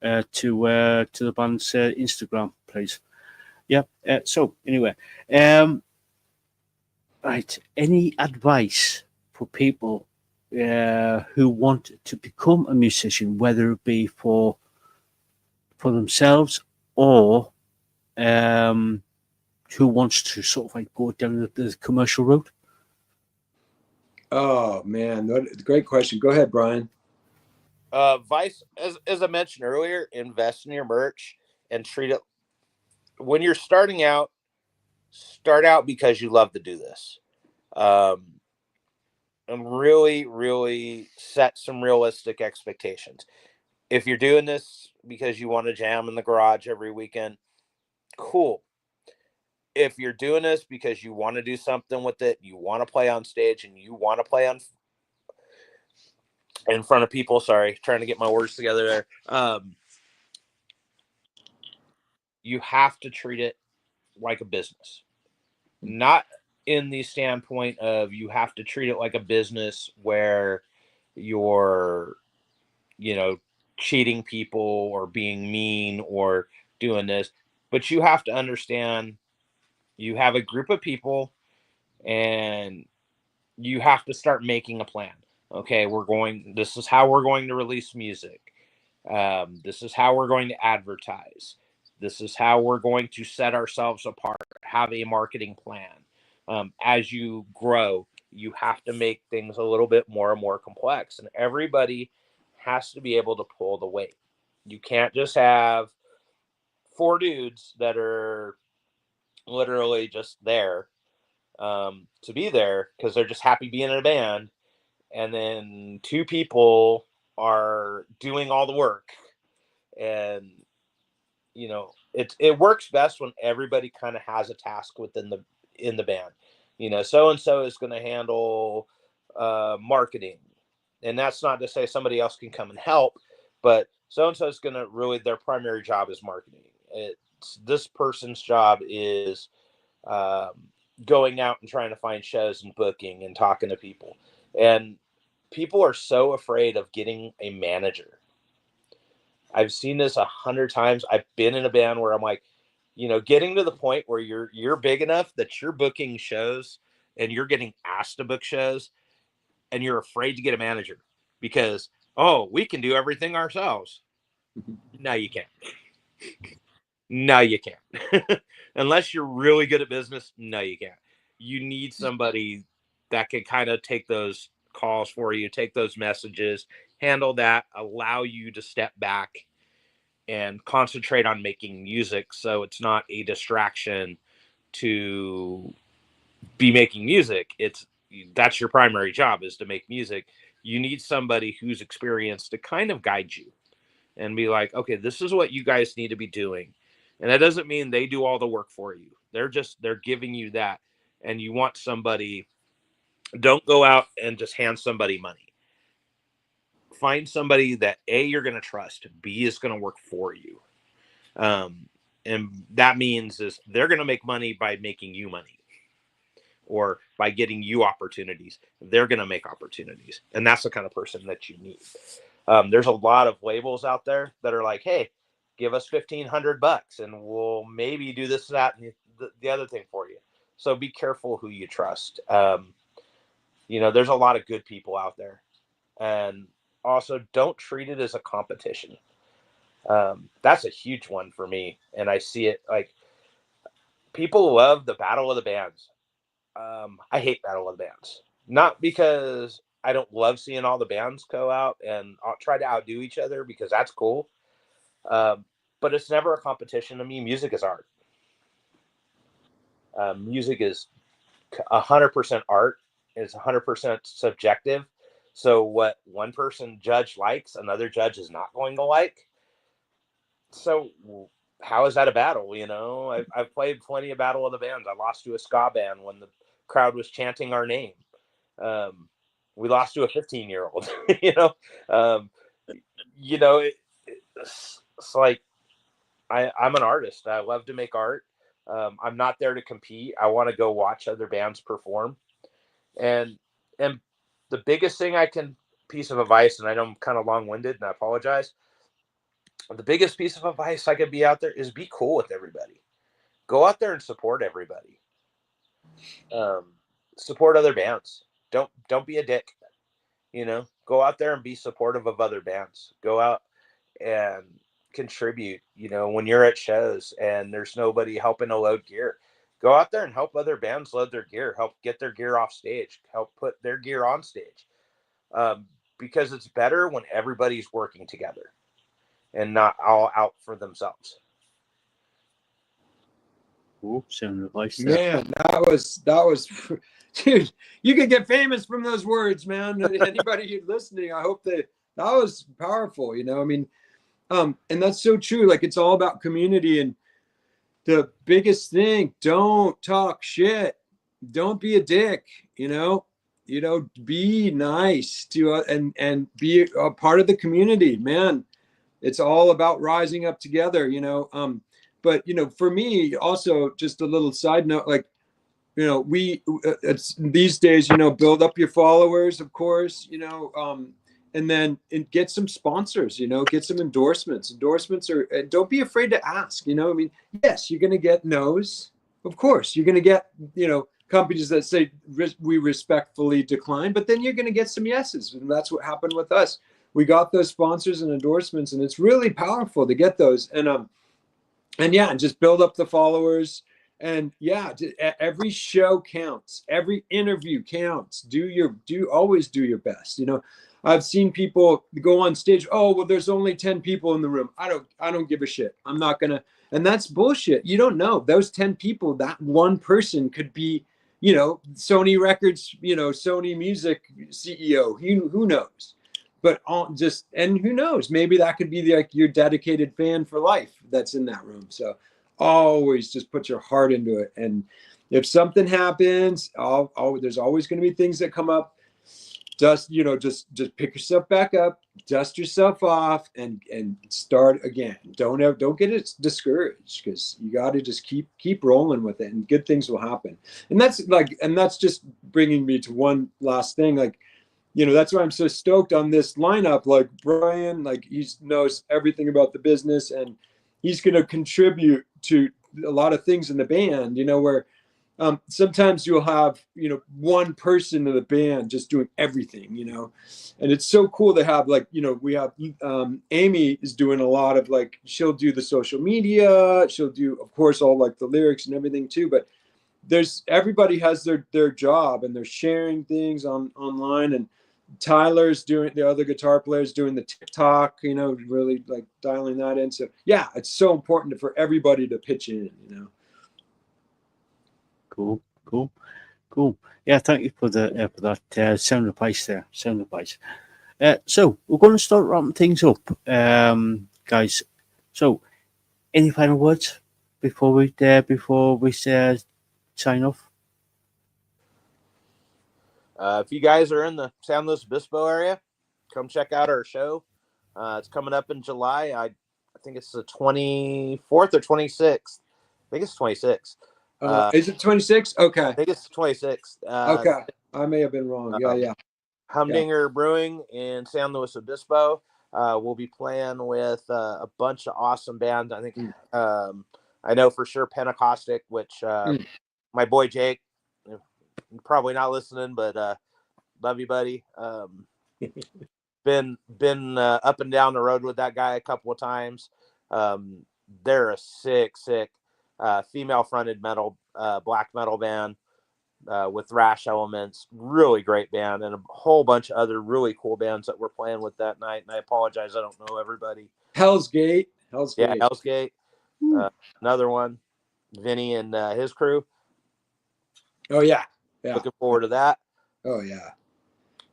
to the band's Instagram, please? Yeah. So anyway, right. Any advice for people who want to become a musician, whether it be for themselves or who wants to sort of like go down the commercial route? Oh man, great question. Go ahead, Brian. Vice, as I mentioned earlier, invest in your merch and treat it when you're starting out. Start out because you love to do this, and really, really set some realistic expectations. If you're doing this because you want to jam in the garage every weekend, cool. If you're doing this because you want to do something with it, you want to play on stage, and you want to play in front of people. Sorry, trying to get my words together there. You have to treat it like a business, not in the standpoint of you have to treat it like a business where you're, cheating people or being mean or doing this, but you have to understand you have a group of people and you have to start making a plan. Okay, this is how we're going to release music. This is how we're going to advertise. This is how we're going to set ourselves apart, have a marketing plan. As you grow, you have to make things a little bit more and more complex, and everybody has to be able to pull the weight. You can't just have four dudes that are literally just there to be there because they're just happy being in a band, and then two people are doing all the work. And it works best when everybody kind of has a task in the band. So and so is going to handle marketing, and that's not to say somebody else can come and help, but so and so is going to really, their primary job is marketing. This person's job is going out and trying to find shows and booking and talking to people. And people are so afraid of getting a manager. I've seen this 100 times. I've been in a band where I'm like, getting to the point where you're big enough that you're booking shows and you're getting asked to book shows, and you're afraid to get a manager because, oh, we can do everything ourselves. No, you can't. No, you can't. Unless you're really good at business, no, you can't. You need somebody that can kind of take those calls for you, take those messages, handle that, allow you to step back and concentrate on making music so it's not a distraction to be making music. That's your primary job, is to make music. You need somebody who's experienced to kind of guide you and be like, okay, this is what you guys need to be doing. And that doesn't mean they do all the work for you. They're giving you that. And you want somebody, don't go out and just hand somebody money. Find somebody that A, you're going to trust, B, is going to work for you. And that means is they're going to make money by making you money or by getting you opportunities. They're going to make opportunities. And that's the kind of person that you need. There's a lot of labels out there that are like, hey, give us $1,500 and we'll maybe do this, that, and the other thing for you. So be careful who you trust. You know, there's a lot of good people out there. And also, don't treat it as a competition. That's a huge one for me. And I see it like people love the battle of the bands. I hate battle of the bands. Not because I don't love seeing all the bands go out and I'll try to outdo each other because that's cool. But it's never a competition to me. Music is art. Music is 100% art. It's 100% subjective. So what one person judge likes, another judge is not going to like. So how is that a battle? You know, I've played plenty of battle of the bands. I lost to a ska band when the crowd was chanting our name. We lost to a 15-year-old. Um, it's like I'm an artist. I love to make art. I'm not there to compete. I want to go watch other bands perform. And the biggest thing piece of advice, and I know I'm kind of long-winded, and I apologize. The biggest piece of advice I could be out there is be cool with everybody. Go out there and support everybody. Support other bands. Don't be a dick. You know, go out there and be supportive of other bands. Go out and contribute. You know, when you're at shows and there's nobody helping to load gear, go out there and help other bands load their gear. Help get their gear off stage. Help put their gear on stage. Because it's better when everybody's working together and not all out for themselves. Oh, sound advice there. Man, that was dude, you could get famous from those words, man. Anybody listening, I hope that was powerful, you know. I mean, and that's so true. Like, it's all about community. And the biggest thing, don't talk shit. Don't be a dick, you know. Be nice to and be a part of the community, man. It's all about rising up together, you know. But for me, also, just a little side note, like, it's these days, build up your followers, of course, and then get some sponsors, get some endorsements. Endorsements are, and don't be afraid to ask, I mean, yes, you're going to get no's. Of course, you're going to get, companies that say we respectfully decline, but then you're going to get some yeses. And that's what happened with us. We got those sponsors and endorsements, and it's really powerful to get those. And yeah, and just build up the followers. And yeah, every show counts. Every interview counts. Always do your best. I've seen people go on stage. Oh, well, there's only 10 people in the room. I don't give a shit. I'm not gonna. And that's bullshit. You don't know those 10 people. That one person could be, Sony Records, Sony Music CEO. Who knows? But and who knows? Maybe that could be like your dedicated fan for life that's in that room. So always just put your heart into it. And if something happens, there's always going to be things that come up. Just pick yourself back up, dust yourself off, and start again. Don't get it discouraged, because you got to just keep rolling with it, and good things will happen. And that's just bringing me to one last thing. Like, that's why I'm so stoked on this lineup. Like, Brian, like, he knows everything about the business, and he's going to contribute to a lot of things in the band, where sometimes you'll have, one person in the band just doing everything, and it's so cool to have, like, we have Amy is doing a lot of, like, she'll do the social media. She'll do, of course, all, like, the lyrics and everything too. But everybody has their job, and they're sharing things online. And Tyler's doing, the other guitar players doing the TikTok, really, like, dialing that in. So yeah, it's so important for everybody to pitch in, Cool. Yeah, thank you for that sound advice there. Sound advice. So we're going to start wrapping things up, guys. So, any final words before we sign off? If you guys are in the San Luis Obispo area, come check out our show. It's coming up in July. I think it's the 24th or 26th. I think it's 26th. Is it 26? Okay. I think it's 26th. Okay. I may have been wrong. Yeah. Humdinger Brewing in San Luis Obispo. We'll be playing with a bunch of awesome bands. I think I know for sure Pentecostic, which my boy Jake, probably not listening, but Love you, buddy. Been up and down the road with that guy a couple of times. They're a sick female fronted metal, black metal band with thrash elements. Really great band, and a whole bunch of other really cool bands that we're playing with that night. And I apologize, I don't know everybody. Hell's Gate. Yeah, Hell's Gate. Another one. Vinny and his crew. Oh yeah. Looking forward to that. Oh yeah.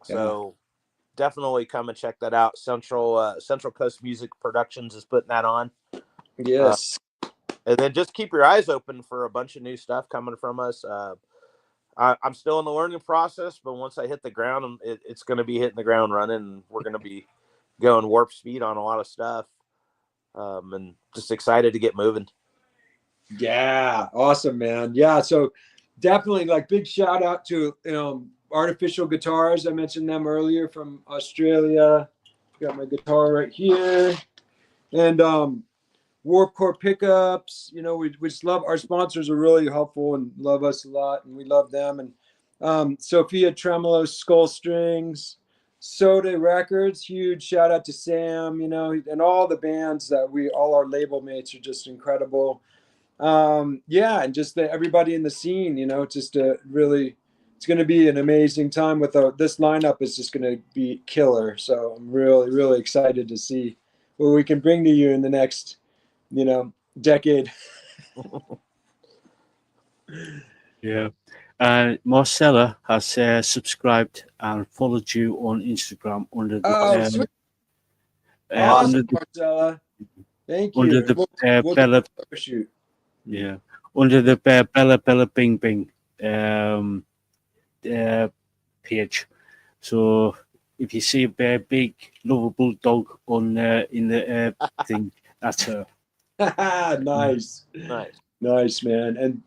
So definitely come and check that out. Central Coast Music Productions is putting that on. Yes. And then just keep your eyes open for a bunch of new stuff coming from us. I'm still in the learning process, but once I hit the ground, it's going to be hitting the ground running. And we're going to be going warp speed on a lot of stuff. And just excited to get moving. Yeah, awesome, man. Yeah, so definitely like big shout out to Artificial Guitars. I mentioned them earlier from Australia. Got my guitar right here. And Warp Core Pickups. We just love our sponsors are really helpful and love us a lot, and we love them. And Sophia Tremolo Skull Strings, Soda Records, huge shout out to Sam, and all the bands that all our label mates are just incredible. Yeah, and just everybody in the scene, just really, it's going to be an amazing time with this lineup is just going to be killer. So I'm really, really excited to see what we can bring to you in the next, decade. Yeah. Marcella has subscribed and followed you on Instagram under the Sweet. under Awesome, the Marcella. Thank you. under the We'll Bella shoot. yeah under the Bella Bing Bing page. So if you see a big lovable dog on in the thing, that's her. Nice, man. And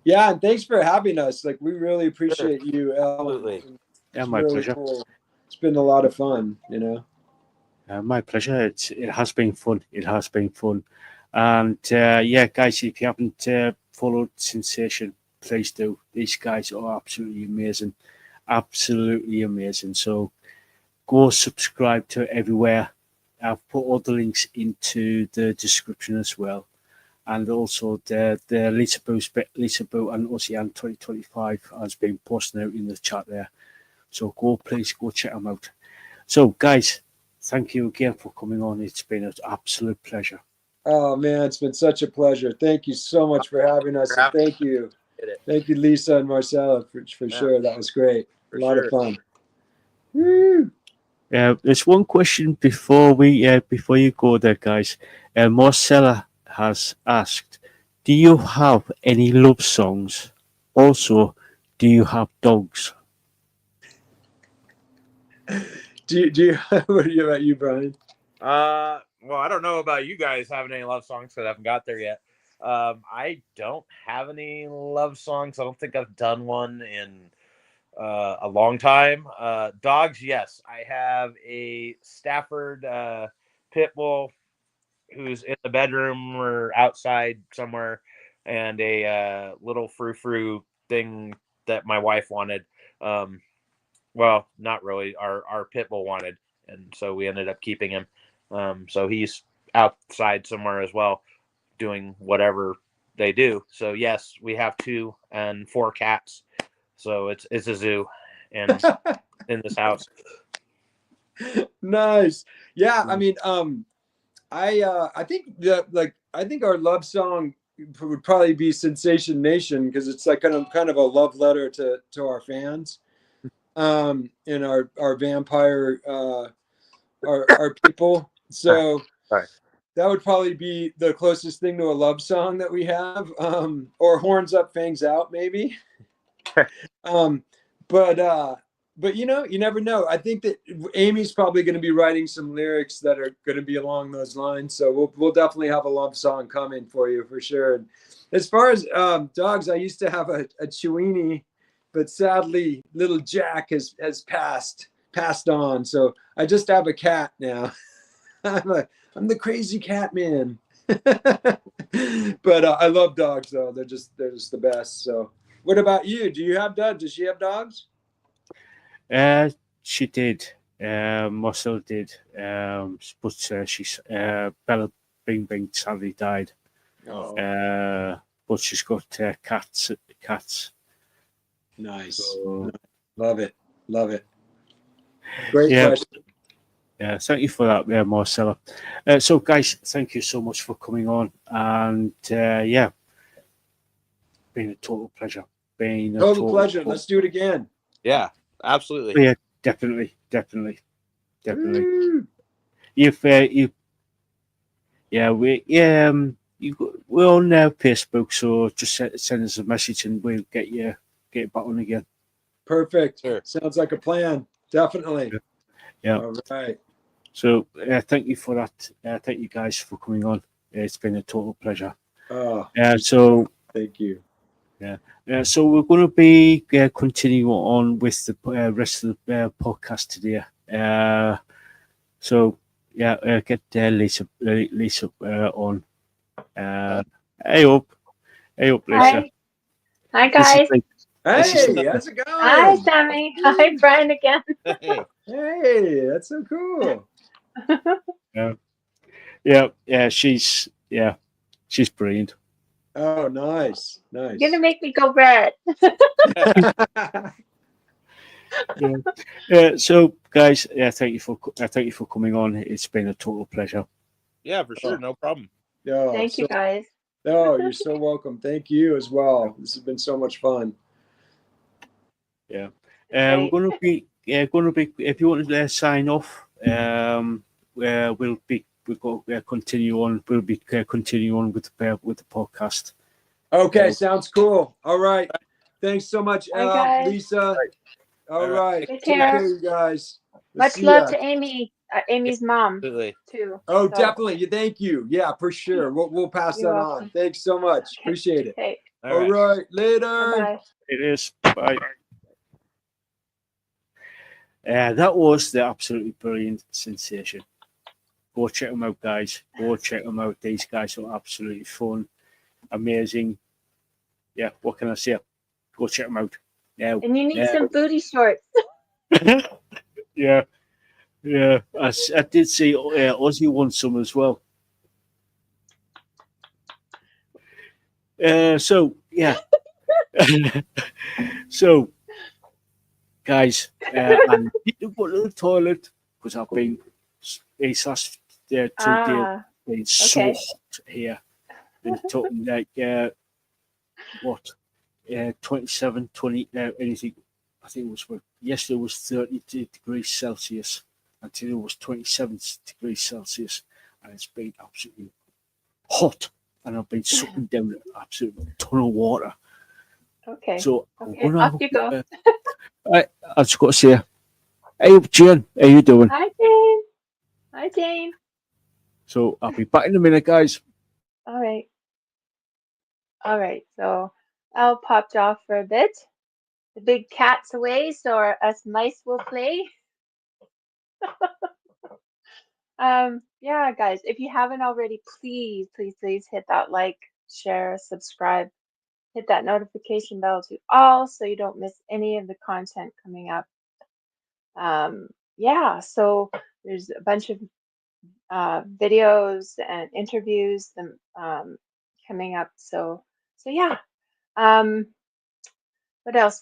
yeah, and thanks for having us. Like, we really appreciate you, Ell. Absolutely. Yeah, my pleasure. Cool. It's been a lot of fun, My pleasure. It has been fun. And yeah, guys, if you haven't followed Sinsation, please do. These guys are absolutely amazing. So go subscribe to everywhere. I've put all the links into the description as well. And also the Lisaboo and Ocean 2025 has been posted out in the chat there. So please go check them out. So guys, thank you again for coming on. It's been an absolute pleasure. Oh man, it's been such a pleasure. Thank you so much for having us. And thank you. Thank you, Lisa and Marcella, for sure. That was great. A lot of fun. Woo! There's one question before you go there, guys. Marcella has asked, do you have any love songs? Also, do you have dogs? Do you what about you, Brian? Well, I don't know about you guys having any love songs because I haven't got there yet. I don't have any love songs. I don't think I've done one in a long time. Dogs, yes. I have a Stafford pit bull who's in the bedroom or outside somewhere, and a little frou-frou thing that my wife wanted. Well, not really. Our pit bull wanted, and so we ended up keeping him. So he's outside somewhere as well, doing whatever they do. So yes, we have 2 and 4 cats. So it's a zoo, and in this house. Nice. Yeah, I mean, I think I think our love song would probably be "Sensation Nation" because it's like kind of a love letter to our fans, and our vampire our people. So Right. that would probably be the closest thing to a love song that we have, or "Horns Up, Fangs Out" maybe. But you never know. I think that Amy's probably going to be writing some lyrics that are going to be along those lines. So we'll definitely have a love song coming for you for sure. And as far as dogs, I used to have a Chiweenie, but sadly, little Jack has passed on. So I just have a cat now. I'm the crazy cat man. But I love dogs though. They're just the best. So what about you? Do you have dogs? Does she have dogs? She did. Marcel did. But she's Bella Bing Bing sadly died. Oh, But she's got cats. Cats. nice. So, Love it. Love it. Great yeah. question. Yeah, thank you for that, Marcella. So, guys, thank you so much for coming on, and yeah, been a total pleasure. Been a Total pleasure. Let's do it again. Yeah, absolutely. Yeah, definitely. Woo. If yeah, we're on Facebook, so just send us a message and we'll get back on again. Perfect. Sure. Sounds like a plan. Definitely. Yeah. All right. So thank you for that. Thank you guys for coming on. It's been a total pleasure. Oh, So thank you. so we're going to be continuing on with the rest of the podcast today. So yeah, get Lisa on. Hey up, Lisa. Hi. Hi, guys. This is Hey, how's it going? Hi, Sammy. Hi, Brian again. Hey, Hey, that's so cool. she's brilliant. Oh, nice. Nice. You're gonna make me go red. So guys, thank you for coming on. It's been a total pleasure. yeah, for sure, no problem. Oh, Thank you, guys. Oh, you're so welcome. Thank you as well. This has been so much fun. Yeah. Great. We're going to be if you want to sign off, we'll go continue on. We'll be continue on with the podcast. Okay, sounds cool. All right. Thanks so much, Bye, Elle, guys. Lisa. All right. Take Take care. care, you guys. We'll Much see love ya. to Amy. Amy's mom Absolutely. too. Oh, So, definitely. Thank you. Yeah, for sure. We'll pass You're that welcome. on. Thanks so much. Appreciate it. Okay. All right. Later. Bye-bye. It is. Bye. That was the absolutely brilliant Sinsation. Go check them out, guys. Go check them out. These guys are absolutely fun, amazing. Yeah, what can I say? Go check them out. Now, And you need some booty shorts. yeah. I did see Ozzy won some as well. So yeah. So, guys, I need to go to the toilet because I've been these last 2 days been so okay. hot here. Been talking like what 27, 20, anything. I think it was yesterday was 30 degrees Celsius, and today was 27 degrees Celsius, and it's been absolutely hot, and I've been sucking down an absolute ton of water. Okay. So Okay. Off you go. I just got to say, hey, Jane, how you doing? Hi, Jane. Hi, Jane. So I'll be back in a minute, guys. All right. All right. So Al popped off for a bit. The big cat's away, so us mice will play. Yeah, guys, if you haven't already, please hit that like, share, subscribe, hit that notification bell to all so you don't miss any of the content coming up. Yeah, so there's a bunch of videos and interviews coming up. So yeah. What else,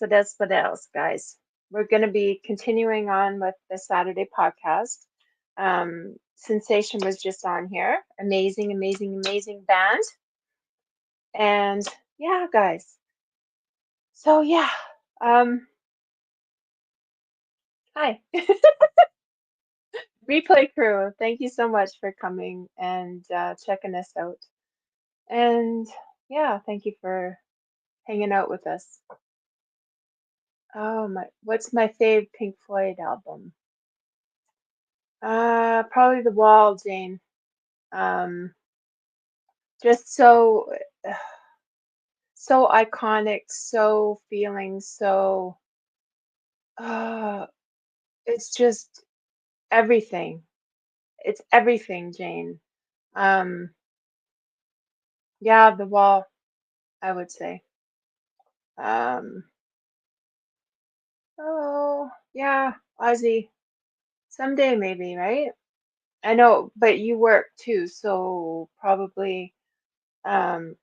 guys? We're going to be continuing on with the Saturday podcast. Sinsation was just on here. Amazing band. And yeah, guys. So yeah. Hi. Replay crew, thank you so much for coming and checking us out. And yeah, thank you for hanging out with us. Oh my, what's my fave Pink Floyd album? Probably The Wall, Jane. Just so iconic, so feeling, so it's just everything. It's everything, Jane. Yeah, The Wall, I would say. Oh, yeah, Ozzy. Someday maybe, right? I know, but you work too, so probably um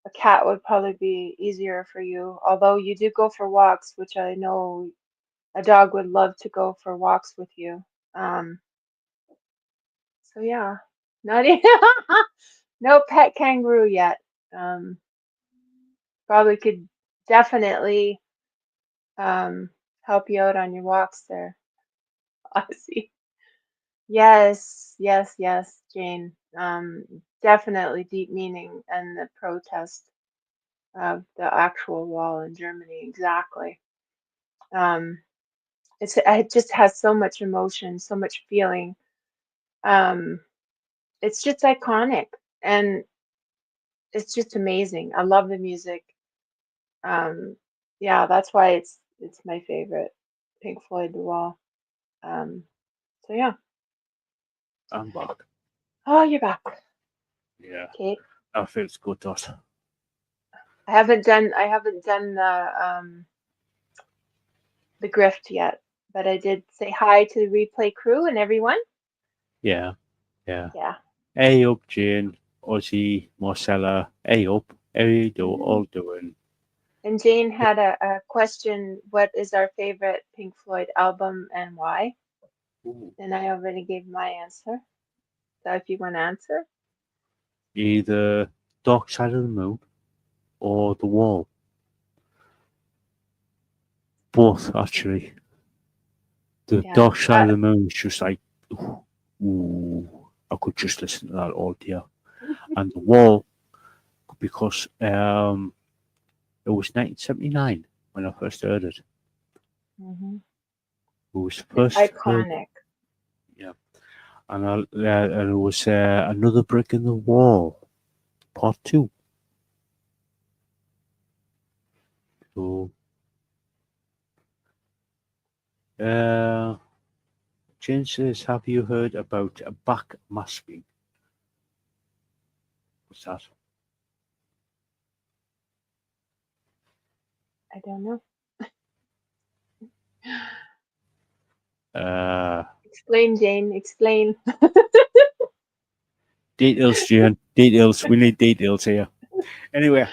a cat would probably be easier for you. Although you do go for walks, which I know a dog would love to go for walks with you. Um, so yeah, not no pet kangaroo yet. Um, Probably could definitely um help you out on your walks there, Ozzy. Yes, yes, yes, Jane. Definitely deep meaning and the protest of the actual wall in Germany. Exactly. Um, it just has so much emotion, so much feeling. Um, it's just iconic and it's just amazing. I love the music. Um, yeah, that's why it's my favorite. Pink Floyd, The Wall. Um, so yeah. I'm back. Oh, you're back. Yeah, Okay. that feels good. That. I haven't done the grift yet, but I did say hi to the replay crew and everyone. Yeah, yeah. Yeah. Hey up, Jane, Ozzy, Marcella. Hey up. How you Mhm. all doing? And Jane had a question, what is our favorite Pink Floyd album and why? Ooh. And I already gave my answer. So if you want to answer. Either Dark Side of the Moon or The Wall. Both, actually. The Yeah. Dark Side of the Moon is just like, ooh, I could just listen to that all day. And The Wall, because it was 1979 when I first heard it. Hmm. It was It's first heard, iconic. yeah. And it was Another Brick in the Wall, part two. So, uh, Jane says, have you heard about a backmasking? What's that? I don't know. Uh, Explain, Jane. Explain. Details, Jane. Details. We need details here. Anyway,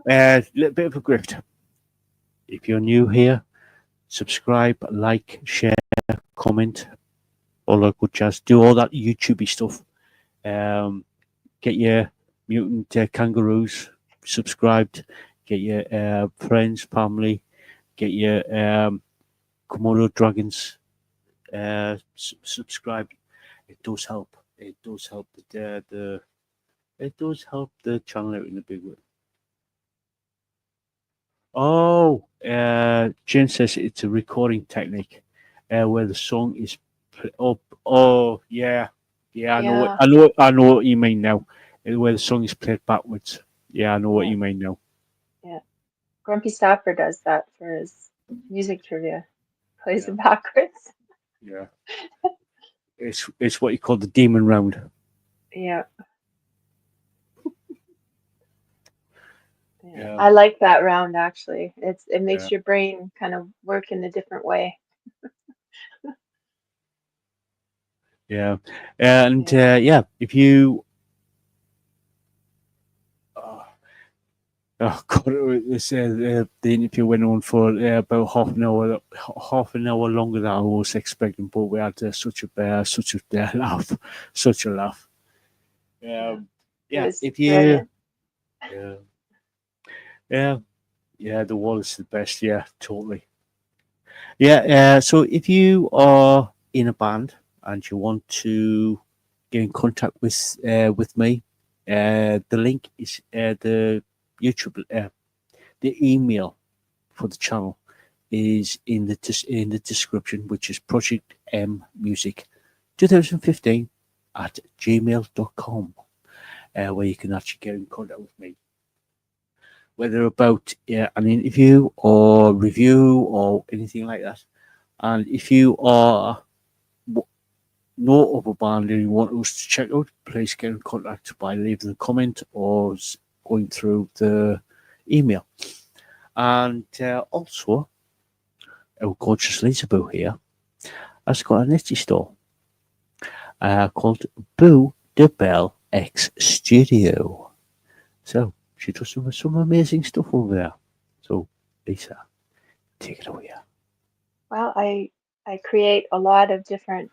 a little bit of a grift. If you're new here, subscribe, like, share, comment, all that good jazz. Do all that YouTubey stuff. Um, get your mutant kangaroos subscribed. Get your friends, family. Get your Komodo dragons subscribed. It does help. It does help the it does help the channel out in a big way. Oh, Jen says it's a recording technique where the song is up. Oh, yeah, yeah. Yeah. I know what you mean now. Where the song is played backwards. Yeah, I know what Yeah. you mean now. Yeah. Grumpy Stopper does that for his music trivia. Plays Yeah, it backwards. yeah. It's what you call the demon round. Yeah. Yeah. Yeah, I like that round actually. It yeah, makes your brain kind of work in a different way. yeah. And Yeah. yeah, if you uh, oh God, the interview went on for about half an hour longer than I was expecting. But we had such a laugh, such a laugh. Yeah. It Yeah, was if you, brilliant. yeah, yeah, yeah, the wall is the best. Yeah, totally. Yeah, so if you are in a band and you want to get in contact with me, the link is the YouTube, the email for the channel is in the description, which is Project M Music 2015 at gmail.com, where you can actually get in contact with me, whether about an interview or review or anything like that. And if you are know of a band and you want us to check out, please get in contact by leaving a comment or going through the email. And also, our gorgeous Lisaboo here, has got an Etsy store called Boo the Bell X Studio. So she does some amazing stuff over there. So Lisa, take it away. Well, I create a lot of different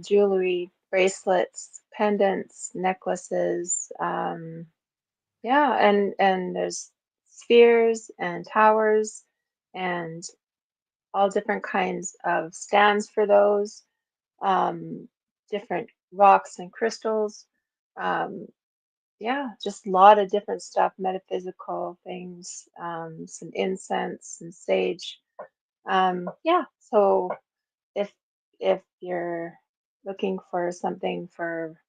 jewelry, bracelets, pendants, necklaces. Yeah, and there's spheres and towers and all different kinds of stands for those, different rocks and crystals. Um, yeah, just a lot of different stuff, metaphysical things, some incense and sage. Yeah, so if you're looking for something for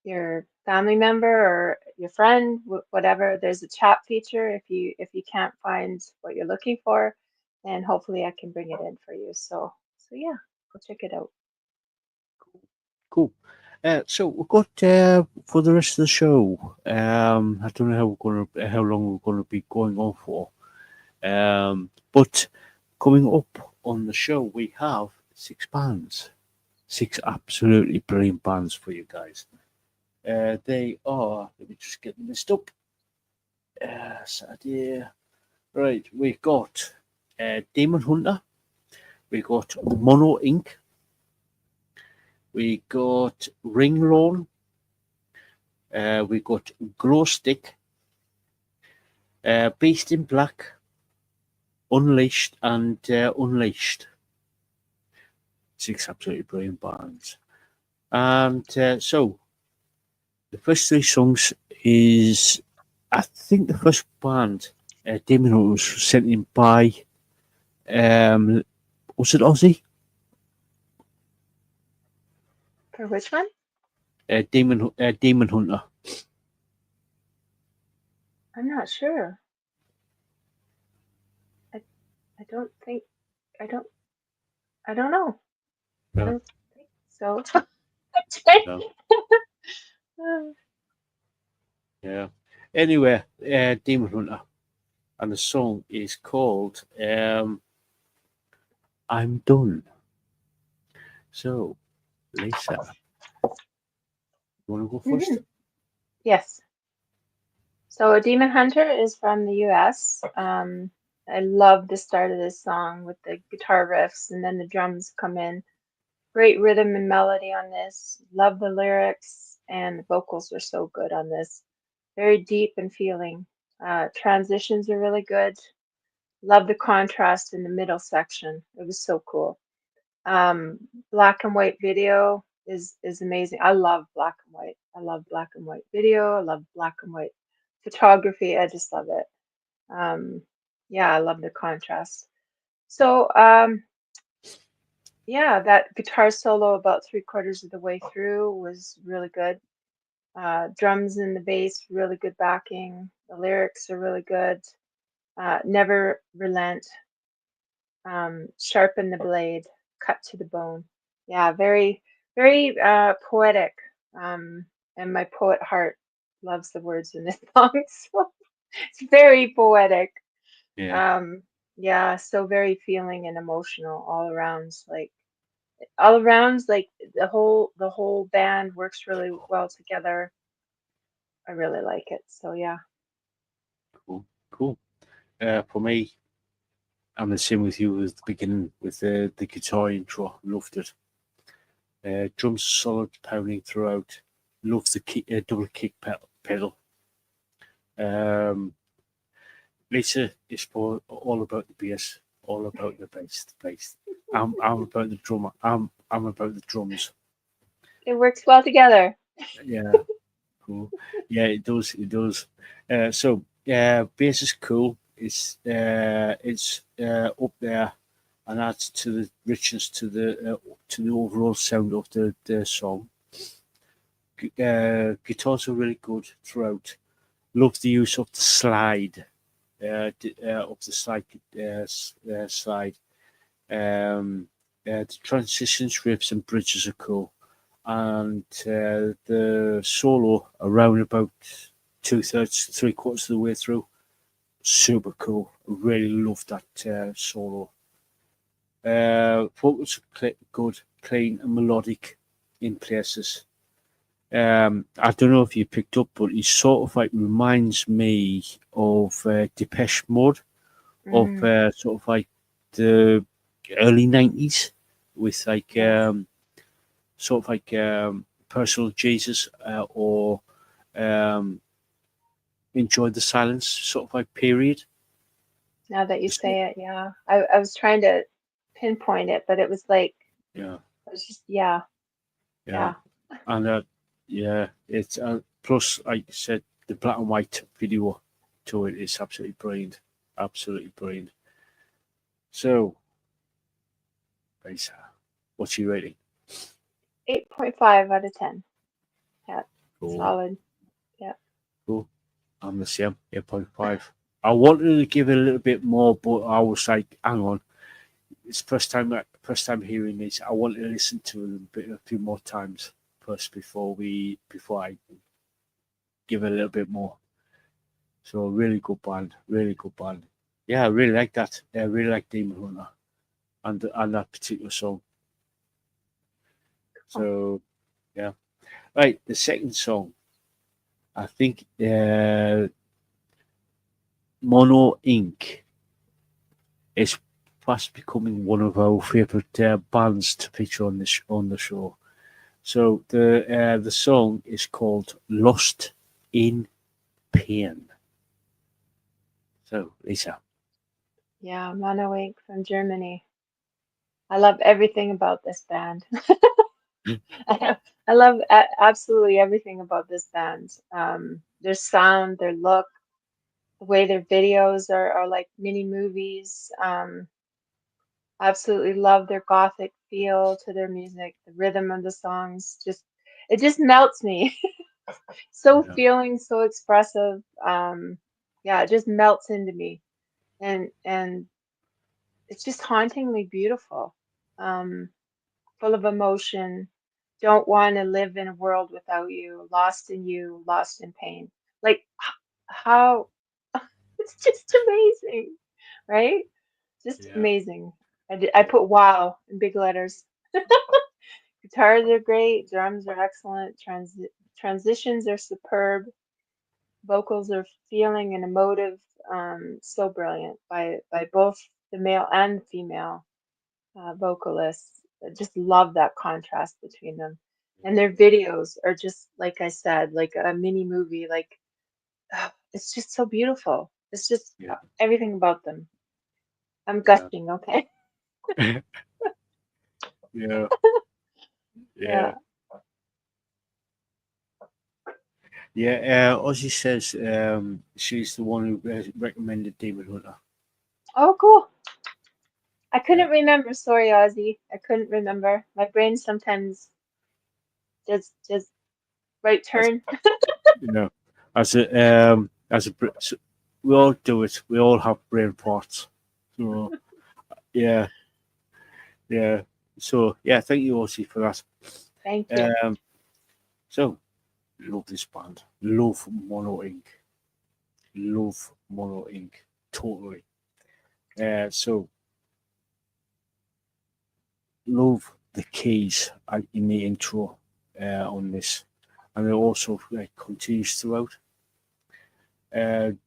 your family member or your friend, whatever, there's a chat feature. If you can't find what you're looking for, then hopefully I can bring it in for you. So yeah, go check it out. Cool. So we've got for the rest of the show. I don't know how long we're gonna be going on for. But coming up on the show, we have 6 bands, 6 absolutely brilliant bands for you guys. They are. Let me just get them list up. Saturday. Right, we got Demon Hunter. We got Mono Inc. We got Ringlorn. We got Glostik. Beast in Black. Unleashed and Unleashed. 6 absolutely brilliant bands. And so the first 3 songs is, I think the first band, Demon Hunter, was sent in by, was it Aussie? For which one? Demon Hunter. I'm not sure. I don't think I don't know. I No. don't think so. No. Yeah. Anyway, Demon Hunter, and the song is called "I'm Done." So, Lisa, you want to go first? Mhm. Yes. So Demon Hunter is from the US. I love the start of this song with the guitar riffs and then the drums come in. Great rhythm and melody on this. Love the lyrics and the vocals are so good on this. Very deep and feeling. Transitions are really good. Love the contrast in the middle section. It was so cool. Black and white video is amazing. I love black and white. I love black and white video. I love black and white photography. I just love it. Yeah, I love the contrast. So yeah, that guitar solo about 3/4 of the way through was really good. Drums and the bass, really good backing. The lyrics are really good. Never relent. Sharpen the blade, cut to the bone. Yeah, very, very poetic. And my poet heart loves the words in this song. So it's very poetic. Yeah. Yeah, so very feeling and emotional all around. Like all around, like the whole band works really well together. I really like it. So yeah. Cool. For me, I'm the same with you at the beginning with the guitar intro. Loved it. Drums solid, pounding throughout. Love the double kick pedal. Lisa is all about the bass, all about the bass. I'm about the drummer. I'm about the drums. It works well together. Yeah, cool. Yeah, it does. It does. So bass is cool. It's up there, and adds to the richness to the overall sound of the song. Guitars are really good throughout. Love the use of the slide. Of the slide. The transitions, riffs, and bridges are cool, and the solo around about 2/3, 3/4 of the way through, super cool. Really love that solo. vocals are good, clean and melodic in places. I don't know if you picked up, but he sort of like reminds me of Depeche Mode, of sort of like the early 90s, with like sort of like Personal Jesus or Enjoy the Silence sort of like period. Now that you say it, yeah. I was trying to pinpoint it, but it was like, Yeah. it was just, yeah. And it's plus, like I said, the black and white video to it is absolutely brilliant. Absolutely brilliant. So, Lisa, what's your rating? 8.5 out of 10. Yeah, Cool. solid. Yeah. Cool. I'm the same, 8.5. I wanted to give it a little bit more, but I was like, hang on. It's first time hearing this. I want to listen to it a few more times first before I give it a little bit more. So really good band, really good band. Yeah, I really like that. I really like Demon Hunter and that particular song. So yeah. Right, the second song, I think Mono Inc. is fast becoming one of our favorite bands to feature on the show. So the song is called "Lost in Pain." So Lisa, Yeah, Mono Inc. from Germany. I love everything about this band. I love absolutely everything about this band. Their sound, their look, the way their videos are like mini movies. Absolutely love their gothic feel to their music. The rhythm of the songs it just melts me. So Yeah. feeling, so expressive. Yeah, it just melts into me, and it's just hauntingly beautiful. Um, Full of emotion. Don't want to live in a world without you, lost in pain. Like how it's just amazing, right? Just Yeah. amazing. I put wow in big letters. Guitars are great, drums are excellent, transitions are superb, vocals are feeling and emotive, so brilliant by both the male and female vocalists. I just love that contrast between them. And their videos are just, like I said, like a mini movie. Like, it's just so beautiful. It's just Yeah. everything about them. I'm Yeah. gushing, okay? Yeah. Yeah. Yeah. Yeah. Ozzy says she's the one who recommended Demon Hunter. Oh, cool. I Yeah. couldn't remember. Sorry, Ozzy. I couldn't remember. My brain sometimes just right As turn. you know, we all do it. We all have brain parts. So yeah, yeah. So yeah, thank you, Ozzy, for that. Thank you. So love this band. Love Mono Inc. Love Mono Inc. Totally. So love the keys in the intro on this, and it also continues throughout.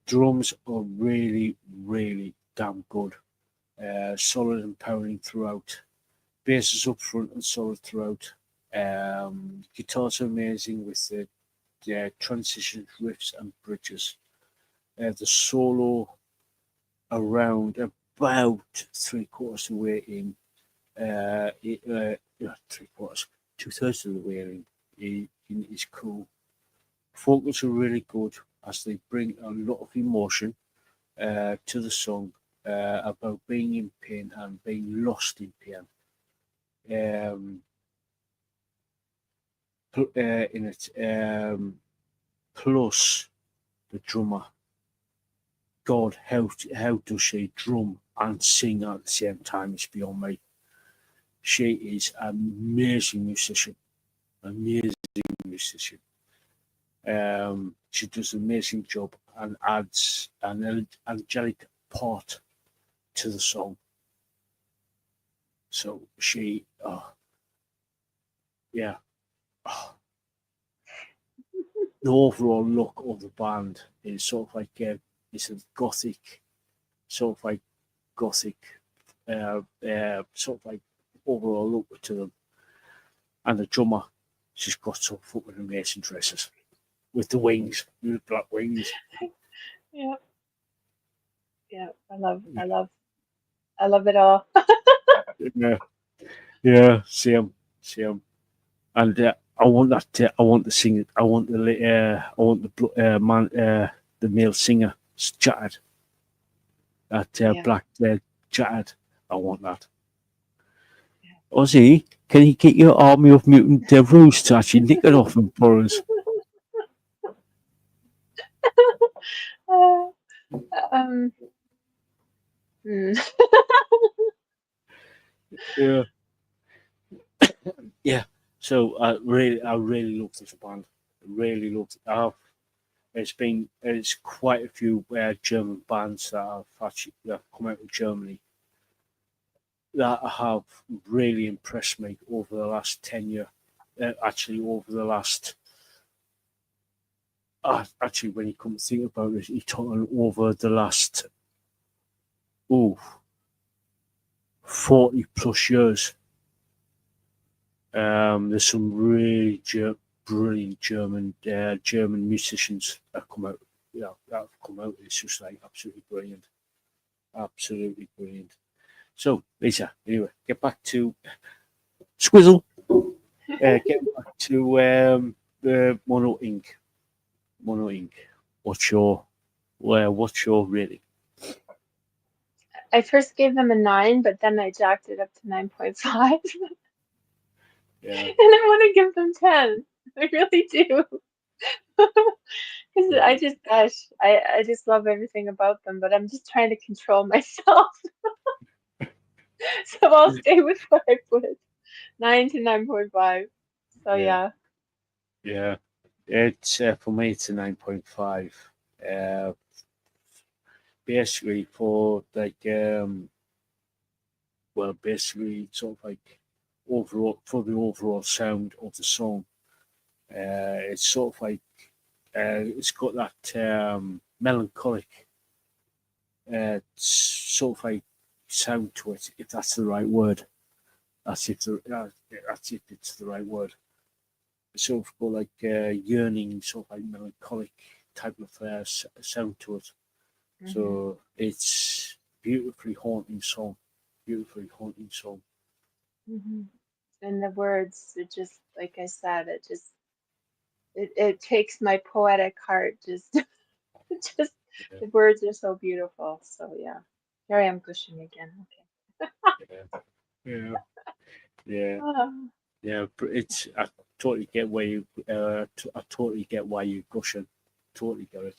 Drums are really, really damn good. Solid and powering throughout. Bass is up front and solid throughout. Guitars are amazing with the transitions, riffs, and bridges. The solo around about 3/4 of the way in, yeah, 3/4, 2/3 of the way in is cool. Vocals are really good as they bring a lot of emotion to the song about being in pain and being lost in pain. In it, plus the drummer. God, how does she drum and sing at the same time? It's beyond me. She is an amazing musician. Amazing musician. She does an amazing job and adds an angelic part to the song. So she, yeah, the overall look of the band is sort of like it's a gothic, sort of like gothic, sort of like overall look to them. And the drummer, she's got some fucking amazing dresses with the wings, with black wings. Yeah, yeah. I love it all. Yeah, yeah, same. And I want that. I want the singer. I want the male singer, chattered. That Yeah. black chattered. I want that. Ozzy, can you get your army of mutant devils to actually nick it off him for us? Uh, um. hmm. Yeah, yeah. So I really love this band. Really loved it. It's quite a few German bands that have come out of Germany that have really impressed me over the last 10 years. Actually, over the last actually, when you come to think about it, you're talking over the last 40 plus years. There's some really brilliant German musicians that come out. Yeah, that have come out. It's just like absolutely brilliant, absolutely brilliant. So, Lisa, anyway, get back to Squizzle. Get back to the Mono Inc. Mono Inc. What's your rating? I first gave them a 9, but then I jacked it up to 9.5. Yeah, And I want to give them 10. I really do. Because I just, gosh, I just love everything about them, but I'm just trying to control myself. So I'll stay with what I put, 9 to 9.5. So yeah, yeah. yeah. It's for me. It's a 9.5. Uh, Basically for like basically sort of like overall for the overall sound of the song. It's sort of like it's got that melancholic sort of like sound to it, if that's the right word. That's if it's the right word. It's sort of got like yearning, sort of like melancholic type of sound to it. So it's beautifully haunting song. Beautifully haunting song. hmm And the words, it just, like I said, it takes my poetic heart just, just, Yeah, the words are so beautiful. So yeah. Here I am gushing again. Okay. yeah, yeah, Ah. yeah. But it's I totally get why you. I totally get why you gushing. Totally get it.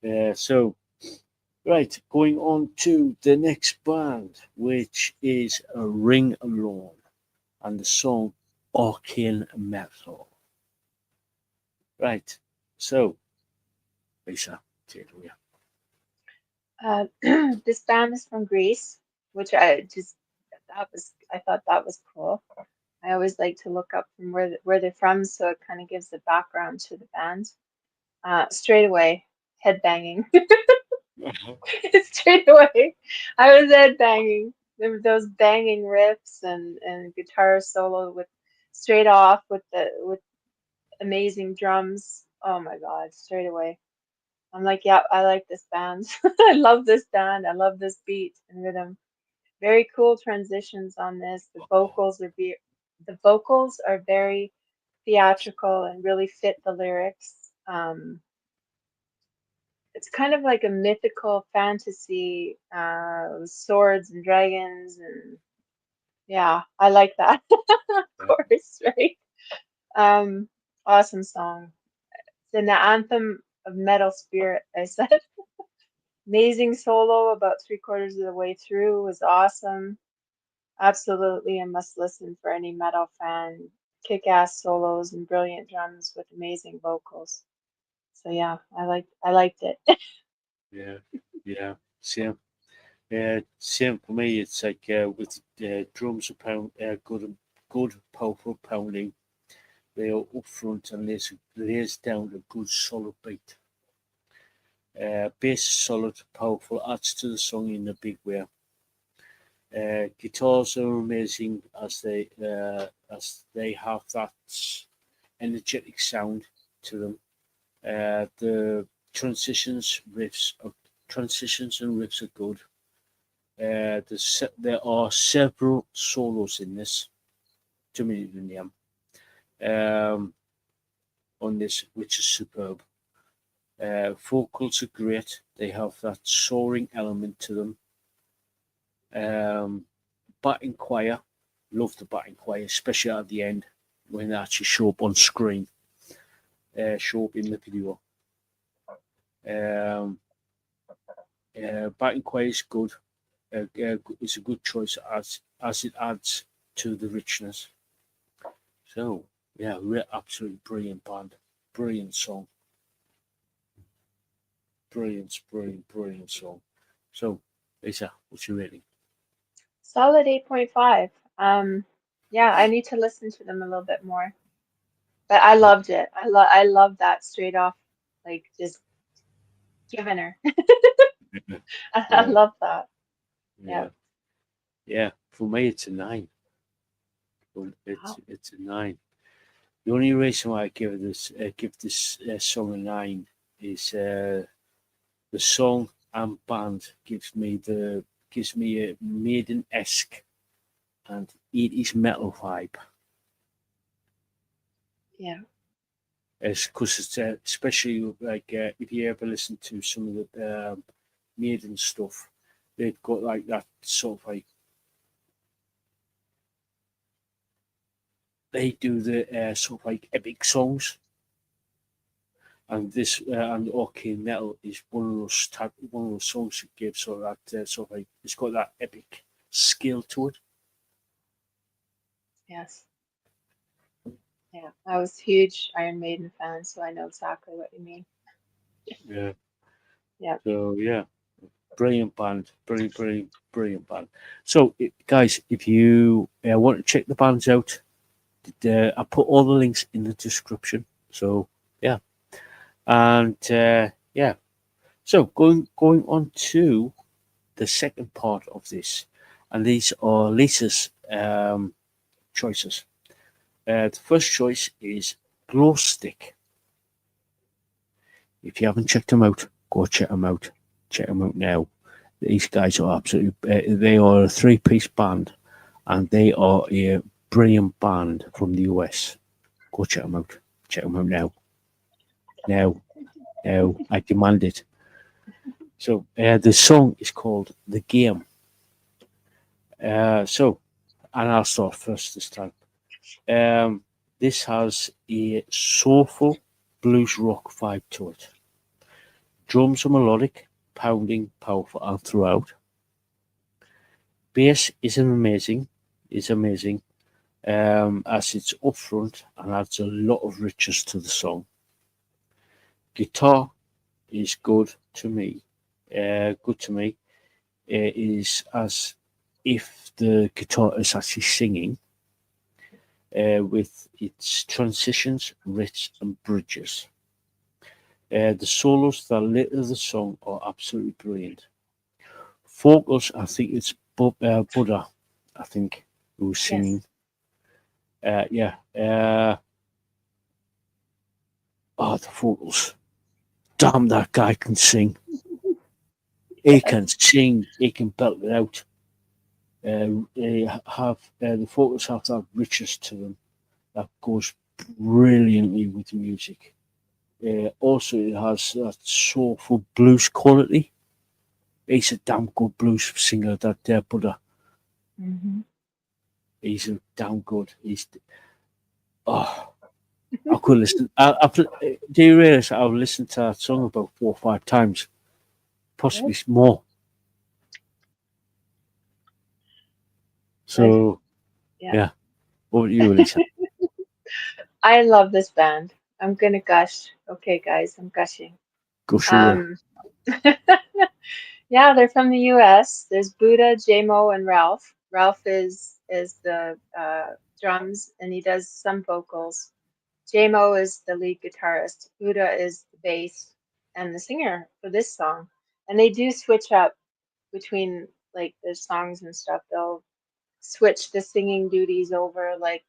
Yeah. So right, going on to the next band, which is a Ringlorn, and the song Arcane Metal. Right. So Lisa, take it away. This band is from Greece, which I thought that was cool. I always like to look up from where they're from, so it kind of gives the background to the band. Straight away, headbanging. Straight away, I was headbanging. There were those banging riffs and guitar solo with straight off with amazing drums. Oh my God, straight away. I'm like, yeah, I like this band. I love this band. I love this beat and rhythm. Very cool transitions on this. The vocals are very theatrical and really fit the lyrics. It's kind of like a mythical fantasy, swords and dragons, and yeah, I like that. Of course, right? Um, awesome song. It's an anthem of metal spirit, I said. Amazing solo about 3/4 of the way through was awesome. Absolutely a must listen for any metal fan. Kick ass solos and brilliant drums with amazing vocals. So yeah, I liked it. Yeah, yeah, same. Same for me. It's like with drums a pound, good, powerful pounding. They are up front and lays down a good solid beat. Bass is solid, powerful, adds to the song in a big way. Guitars are amazing as they have that energetic sound to them. The transitions and riffs are good. There are several solos in this, 2 minutes in on this, which is superb. Vocals are great. They have that soaring element to them. Batting choir, love the batting choir, especially at the end when they actually show up on screen, show up in the video. Batting choir is good. It's a good choice as it adds to the richness. So yeah, absolutely brilliant band, brilliant song, brilliant song. So Lisa, what's your rating? Solid 8.5. Yeah, I need to listen to them a little bit more. But I loved it. I love that straight off, like just giving her. I love that. Yeah. Yeah. For me, it's a 9. It's a 9. The only reason why I give this song a 9 is the song and band gives me a Maiden-esque and 80s metal vibe. Yeah. It's because it's especially like if you ever listen to some of the Maiden stuff, they've got like that sort of like they do the sort of like epic songs, and this and arcane metal is one of those songs that gives sort of that sort of like it's got that epic skill to it. Yes. Yeah. I was a huge Iron Maiden fan, so I know exactly what you mean. Yeah. Yeah. So yeah, brilliant band, brilliant band. So guys, if you want to check the bands out, I put all the links in the description. So yeah, and yeah, so going on to the second part of this, and these are Lisa's choices. The first choice is Glostik. If you haven't checked them out, go check them out. Check them out now. These guys are absolutely. They are a 3-piece band, and they are a brilliant band from the US. Go check them out. Check them out now. Now, I demand it. So the song is called "The Game." So, and I'll start first this time. This has a soulful blues rock vibe to it. Drums are melodic, pounding, powerful, and throughout. Bass is amazing, as it's upfront and adds a lot of richness to the song. Guitar is good to me. It is as if the guitar is actually singing with its transitions, riffs, and bridges. The solos that lit the song are absolutely brilliant. Vocals, I think it's Buddha, I think, who's singing. Yes. The vocals. Damn, that guy can sing. He can sing. He can belt it out. They have the vocals have that richness to them that goes brilliantly with the music. Also, it has that soulful blues quality. He's a damn good blues singer, that Buddha. Mm-hmm. He's a damn good. I could listen. Do you realize I've listened to that song about 4 or 5 times, possibly more. So, yeah. What about you, Lisa? I love this band. I'm gonna gush. Okay, guys, I'm gushing. Go sure. Yeah, they're from the U.S. There's Buddha, JMO, and Ralph. Ralph is the drums, and he does some vocals. JMO is the lead guitarist. Buddha is the bass and the singer for this song. And they do switch up between like the songs and stuff. They'll switch the singing duties over. Like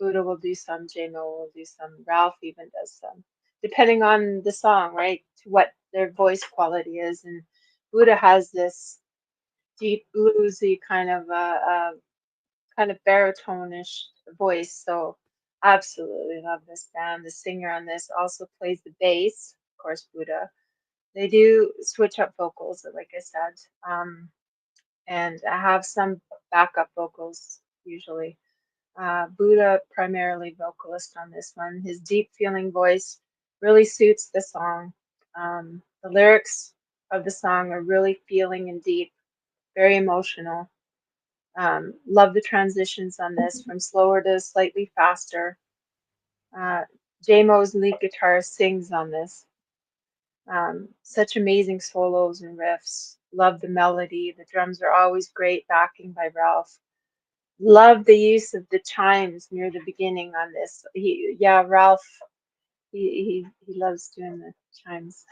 Buddha will do some, JMO will do some, Ralph even does some, depending on the song, right? To what their voice quality is. And Buddha has this deep bluesy kind of baritone-ish voice. So absolutely love this band. The singer on this also plays the bass, of course, Buddha. They do switch up vocals, like I said, and I have some backup vocals usually. Buddha primarily vocalist on this one. His deep feeling voice really suits the song. The lyrics of the song are really feeling and deep, very emotional. Love the transitions on this from slower to slightly faster. JMO's lead guitar sings on this. Such amazing solos and riffs. Love the melody. The drums are always great, backing by Ralph. Love the use of the chimes near the beginning on this. Ralph, he loves doing the chimes,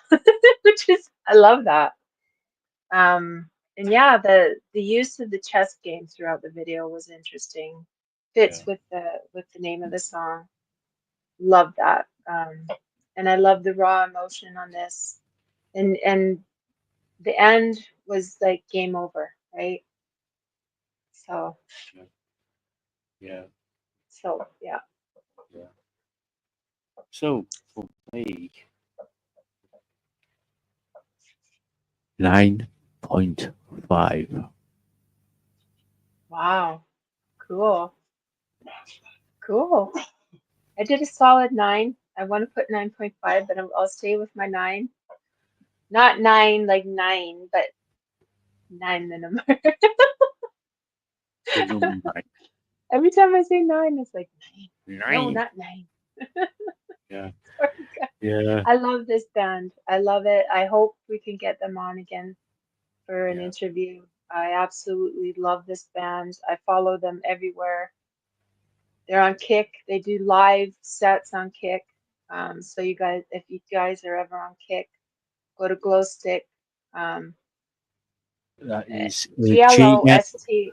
which is, I love that. And yeah, the use of the chess game throughout the video was interesting. Fits with the name of the song. Love that. And I love the raw emotion on this. And the end was like game over, right? So Yeah. so yeah. Yeah. So for me, 9.5. Wow. Cool. Cool. I did a solid 9. I want to put 9.5, but I'll stay with my 9. Not 9 like 9, but 9 the number. The number Every time I say 9, it's like 9. 9. No, not 9. Yeah. Sorry, guys. Yeah. I love this band. I love it. I hope we can get them on again for an interview. I absolutely love this band. I follow them everywhere. They're on Kick. They do live sets on Kick. So you guys, if you guys are ever on Kick, go to Glostik. That is Glostik.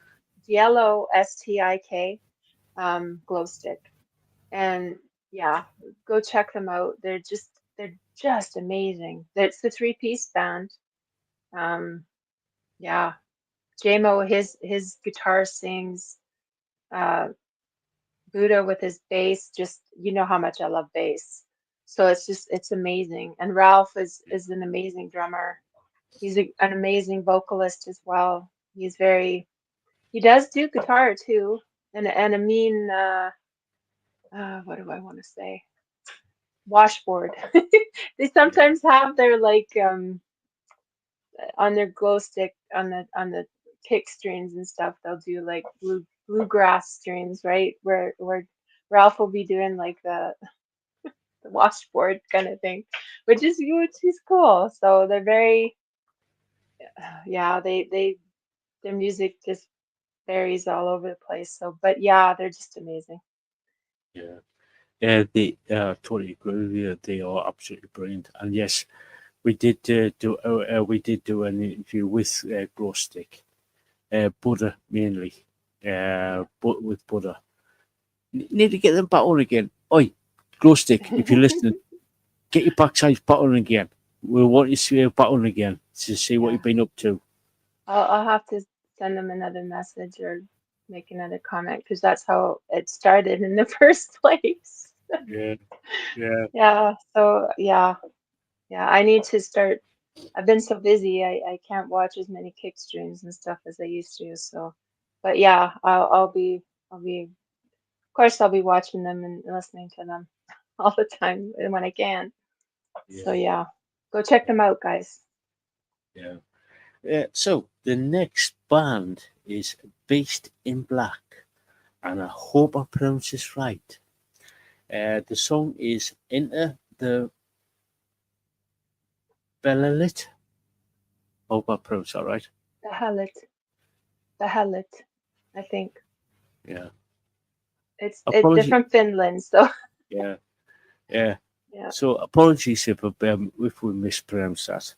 Glostik. And yeah, go check them out. They're just amazing. It's the 3-piece band. Yeah, JMO, his guitar sings. Buddha with his bass, just you know how much I love bass. So it's amazing. And Ralph is an amazing drummer. He's an amazing vocalist as well. He does do guitar too, and a mean what do I want to say? Washboard. They sometimes have their like on their glow stick on the kick strings and stuff. They'll do like bluegrass strings, right? Where Ralph will be doing like the washboard kind of thing, which is cool. So they're very their music just varies all over the place. So, but yeah, they're just amazing. Yeah. Yeah, they totally agree with you. They are absolutely brilliant. And yes, we did do an interview with Glostik, Buddha mainly, but with Buddha. Need to get them back on again. Oi, Glostik, if you're listening, get your backside back on again. We want you to see you back on again to see what you've been up to. I'll have to send them another message or make another comment because that's how it started in the first place. Yeah. Yeah. So yeah. I need to start. I've been so busy. I can't watch as many kick streams and stuff as I used to. So, but yeah, I'll be. Of course, I'll be watching them and listening to them all the time when I can. So yeah, go check them out, guys. Yeah. So the next band is Beast in Black, and I hope I pronounce this right. The song is Enter the Belelit. Hope I pronounced that right. Belelit, I think. Yeah. They're from Finland, so Yeah. Yeah. yeah. So apologies if we mispronounced that.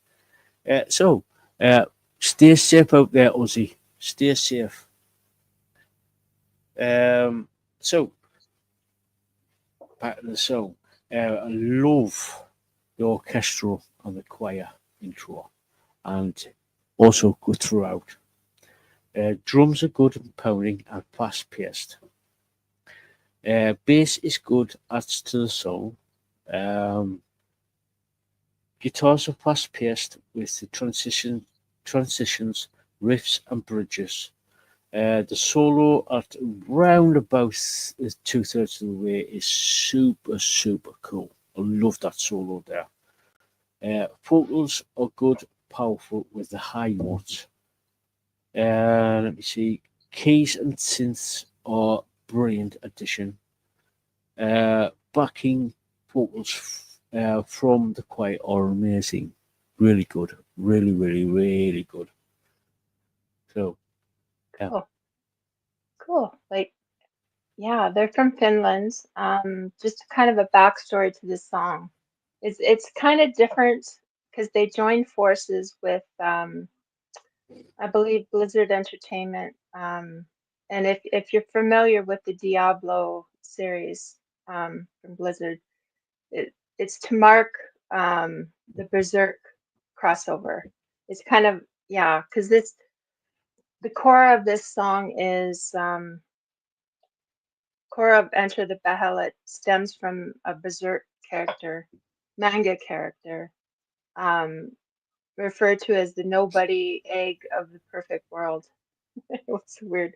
Stay safe out there, Ozzy. Stay safe. So back to the song. I love the orchestral and the choir intro, and also good throughout. Drums are good and pounding and fast paced. Bass is good, adds to the song. Guitars are fast paced with the transitions, riffs, and bridges. The solo at round about 2/3 of the way is super cool. I love that solo there. Vocals are good, powerful with the high notes. Let me see. Keys and synths are brilliant addition. Backing vocals from the choir are amazing. Really good. Really good. So, yeah. Cool. Like, yeah, they're from Finland. Just kind of a backstory to this song. It's kind of different because they joined forces with I believe Blizzard Entertainment. And if you're familiar with the Diablo series from Blizzard, it's to mark the Berserk crossover. It's kind of, yeah, because the core of this song is core of Enter the Behelit stems from a Berserk character, manga character, referred to as the nobody egg of the perfect world. What's weird.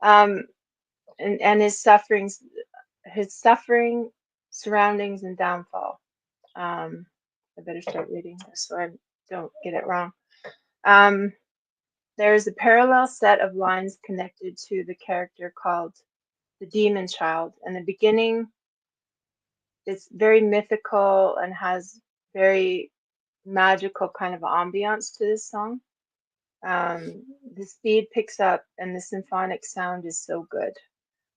And his suffering, surroundings, and downfall. I better start reading this so I don't get it wrong. There is a parallel set of lines connected to the character called the Demon Child. And the beginning is very mythical and has very magical kind of ambiance to this song. The speed picks up and the symphonic sound is so good.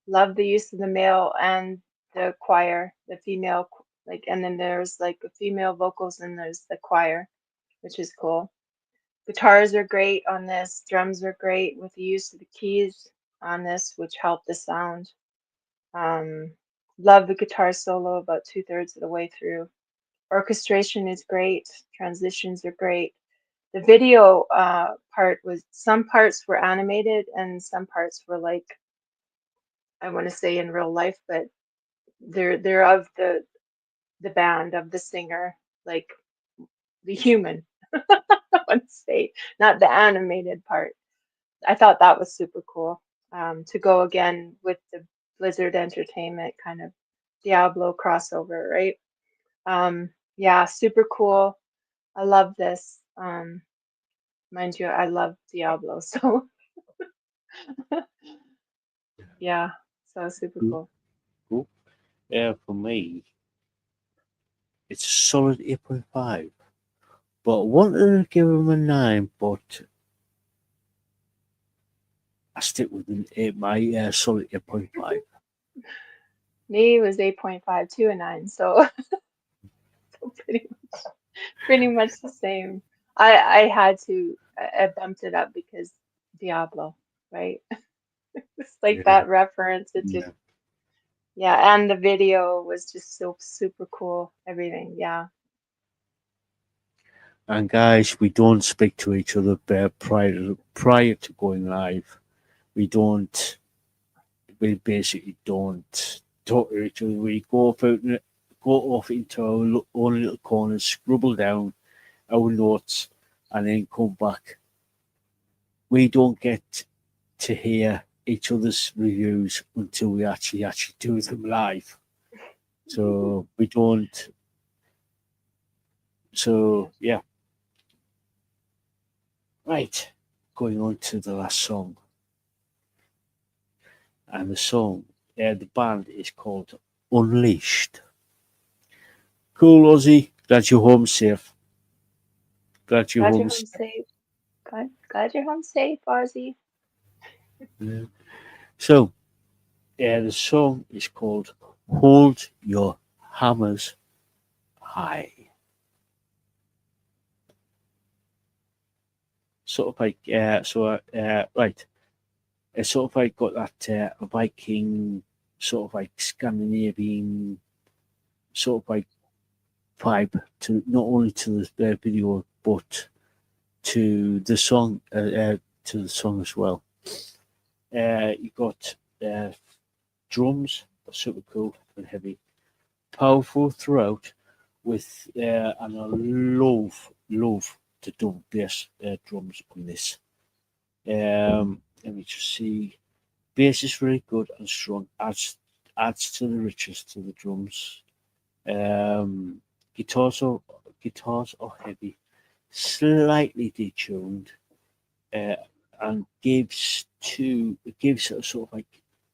Love the use of the male and the choir, the female, like, and then there's like the female vocals and there's the choir, which is cool. Guitars are great on this. Drums are great with the use of the keys on this, which help the sound. Love the guitar solo about 2/3 of the way through. Orchestration is great. Transitions are great. The video part was, some parts were animated and some parts were like, I want to say in real life, but they're of the band, of the singer, like the human. I want to say, not the animated part. I thought that was super cool. To go again with the Blizzard Entertainment kind of Diablo crossover, right? Yeah, super cool. I love this. Mind you, I love Diablo, so yeah, so super cool. Cool. For me, it's a solid 8.5. But I wanted to give him a 9, but I stick with an 8, my solid 8.5. Me was 8.5 to a 9, so, so pretty much the same. I had to, I bumped it up because Diablo, right? It's like Yeah. that reference. It just, Yeah. yeah, and the video was just so super cool. Everything, yeah. And guys, we don't speak to each other prior to going live. We basically don't talk to each other. We go off into our own little corners, scribble down our notes, and then come back. We don't get to hear each other's reviews until we actually do them live. So we don't. So yeah. Right. Going on to the last song. And the song, the band is called Unleashed. Cool, Ozzy. Glad you're home safe. Glad you're Glad home you're home safe. safe. Glad you're home safe, Ozzy. Yeah. So, the song is called "Hold Your Hammers High." Sort of like, right. It's sort of like got that Viking, sort of like Scandinavian, sort of like vibe to not only to the video but to the song, as well. You got drums, are super cool and heavy, powerful throughout, with and I love the double bass drums on this. Let me just see. Bass is really good and strong. Adds to the richness to the drums. Um, guitars are guitars are heavy, slightly detuned, uh, and gives a sort of like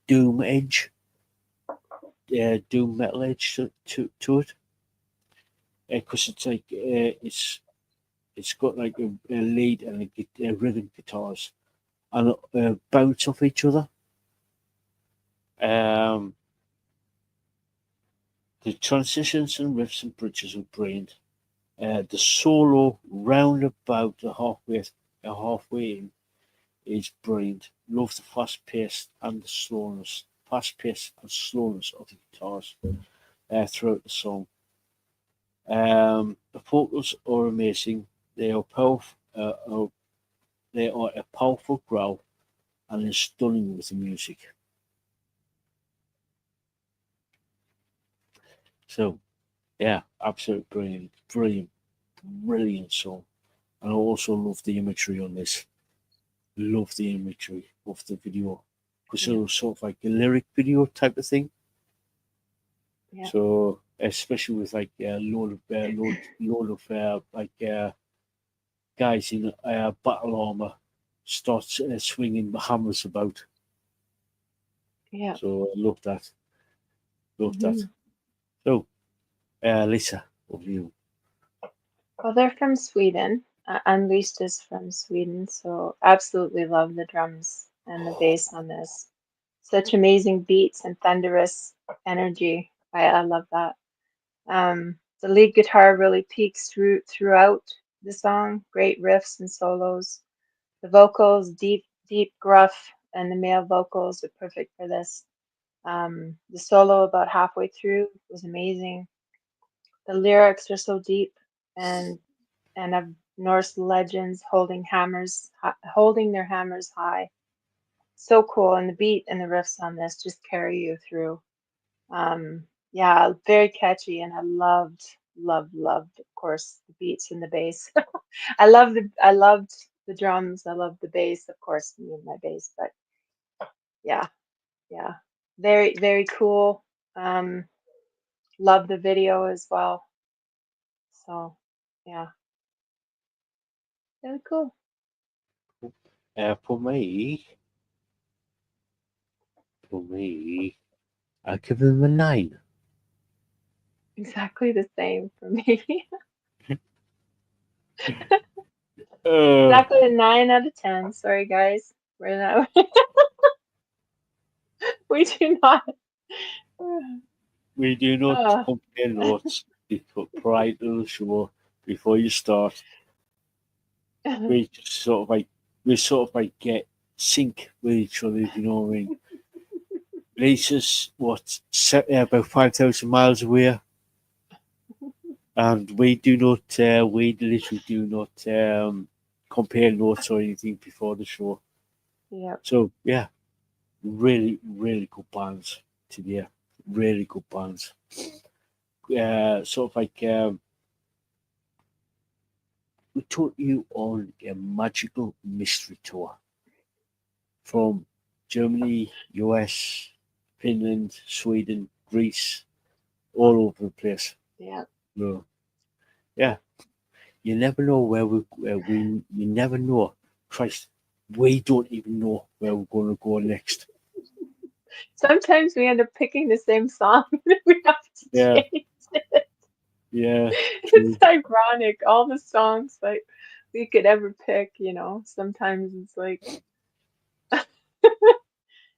doom edge, doom metal edge to it. Because it's like it's got like a lead and a rhythm guitars and bounce off each other. Um, the transitions and riffs and bridges are brilliant. The solo round about the halfway in is brilliant. Love the fast pace and slowness of the guitars throughout the song. The vocals are amazing. They are powerful. They are a powerful growl and is stunning with the music. So, yeah, absolute brilliant song. And I also love the imagery on this. Love the imagery of the video because it was sort of like a lyric video type of thing. Yeah. So, especially with like a load of guys in battle armor starts swinging the hammers about. Yeah. So, I love that. Love that. Mhm. So, Lisa, over to you. Well, they're from Sweden. Unleashed is from Sweden, so absolutely love the drums and the bass on this. Such amazing beats and thunderous energy. I love that. The lead guitar really peaks throughout the song. Great riffs and solos. The vocals, deep, gruff, and the male vocals are perfect for this. The solo about halfway through was amazing. The lyrics are so deep and of Norse legends holding their hammers high. So cool, and the beat and the riffs on this just carry you through. Yeah, very catchy, and I loved, of course, the beats and the bass. I loved the drums. I loved the bass, of course, me and my bass. But yeah, yeah, very cool. Love the video as well. So yeah, very cool. For me, I give him a 9. Exactly the same for me. Uh, Exactly a 9 out of 10. Sorry, guys. We're not. We do not. we do not Uh, compare notes prior to the show before you start. We just sort of like get sync with each other, if you know what I mean. Lisa's about 5,000 miles away, and we literally do not compare notes or anything before the show. yeah. So yeah, really good bands today. Really good bands. Sort of like we took you on a magical mystery tour from Germany, US, Finland, Sweden, Greece, all over the place. Yeah. No, yeah, you never know you never know. Christ, we don't even know where we're going to go next. Sometimes we end up picking the same song. We have to Yeah. change it. Yeah, It's true. ironic. All the songs, like we could ever pick, you know. Sometimes it's like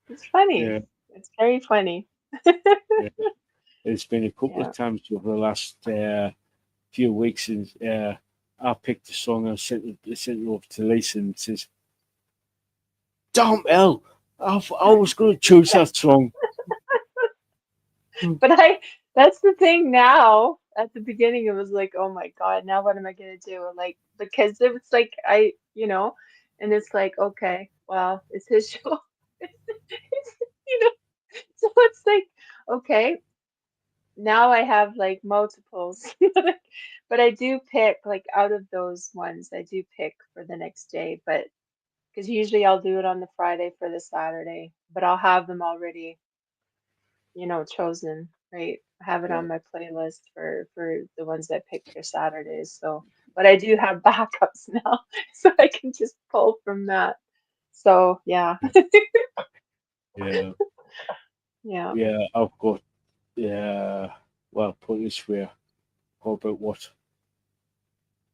it's funny. Yeah, It's very funny. yeah. It's been a couple Yeah. of times over the last few weeks since I picked a song and sent it over to Lisa and says, "Damn hell, I was going to choose that song." But that's the thing now. At the beginning, it was like, oh my God, now what am I gonna do? Like, because it was like you know, and it's like, okay, well, it's his show. You know, so it's like, okay, now I have like multiples. But I do pick like out of those ones, I do pick for the next day, but because usually I'll do it on the Friday for the Saturday, but I'll have them already, you know, chosen, right? I have it Yeah, on my playlist for the ones that pick for Saturdays. So, but I do have backups now, so I can just pull from that. So, yeah, yeah, yeah. yeah. I've got well, put it this way, got about what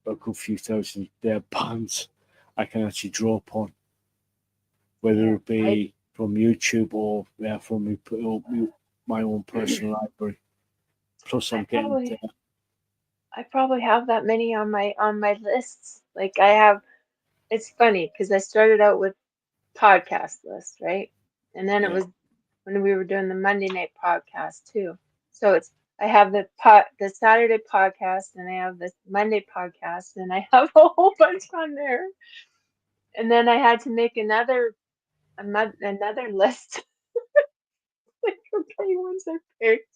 a good few thousand bands I can actually draw upon, whether Yeah, it be from YouTube or from my own personal library. Plus, I I'm getting probably I probably have that many on my lists. Like I have, it's funny because I started out with podcast list, right? And then it yeah, was when we were doing the Monday night podcast too. So it's I have the Saturday podcast and I have the Monday podcast and I have a whole bunch on there. And then I had to make another list. Like, okay, ones I picked.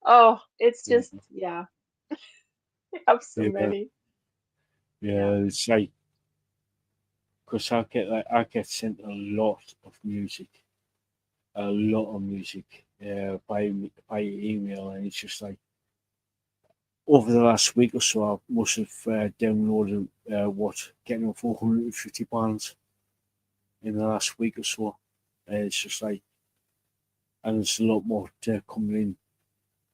Oh, it's yeah, just yeah, I have so yeah, many. Yeah. yeah. It's like because I get sent a lot of music, by email, and it's just like over the last week or so, I must have downloaded getting on 450 pounds in the last week or so. It's just like, and there's a lot more coming in,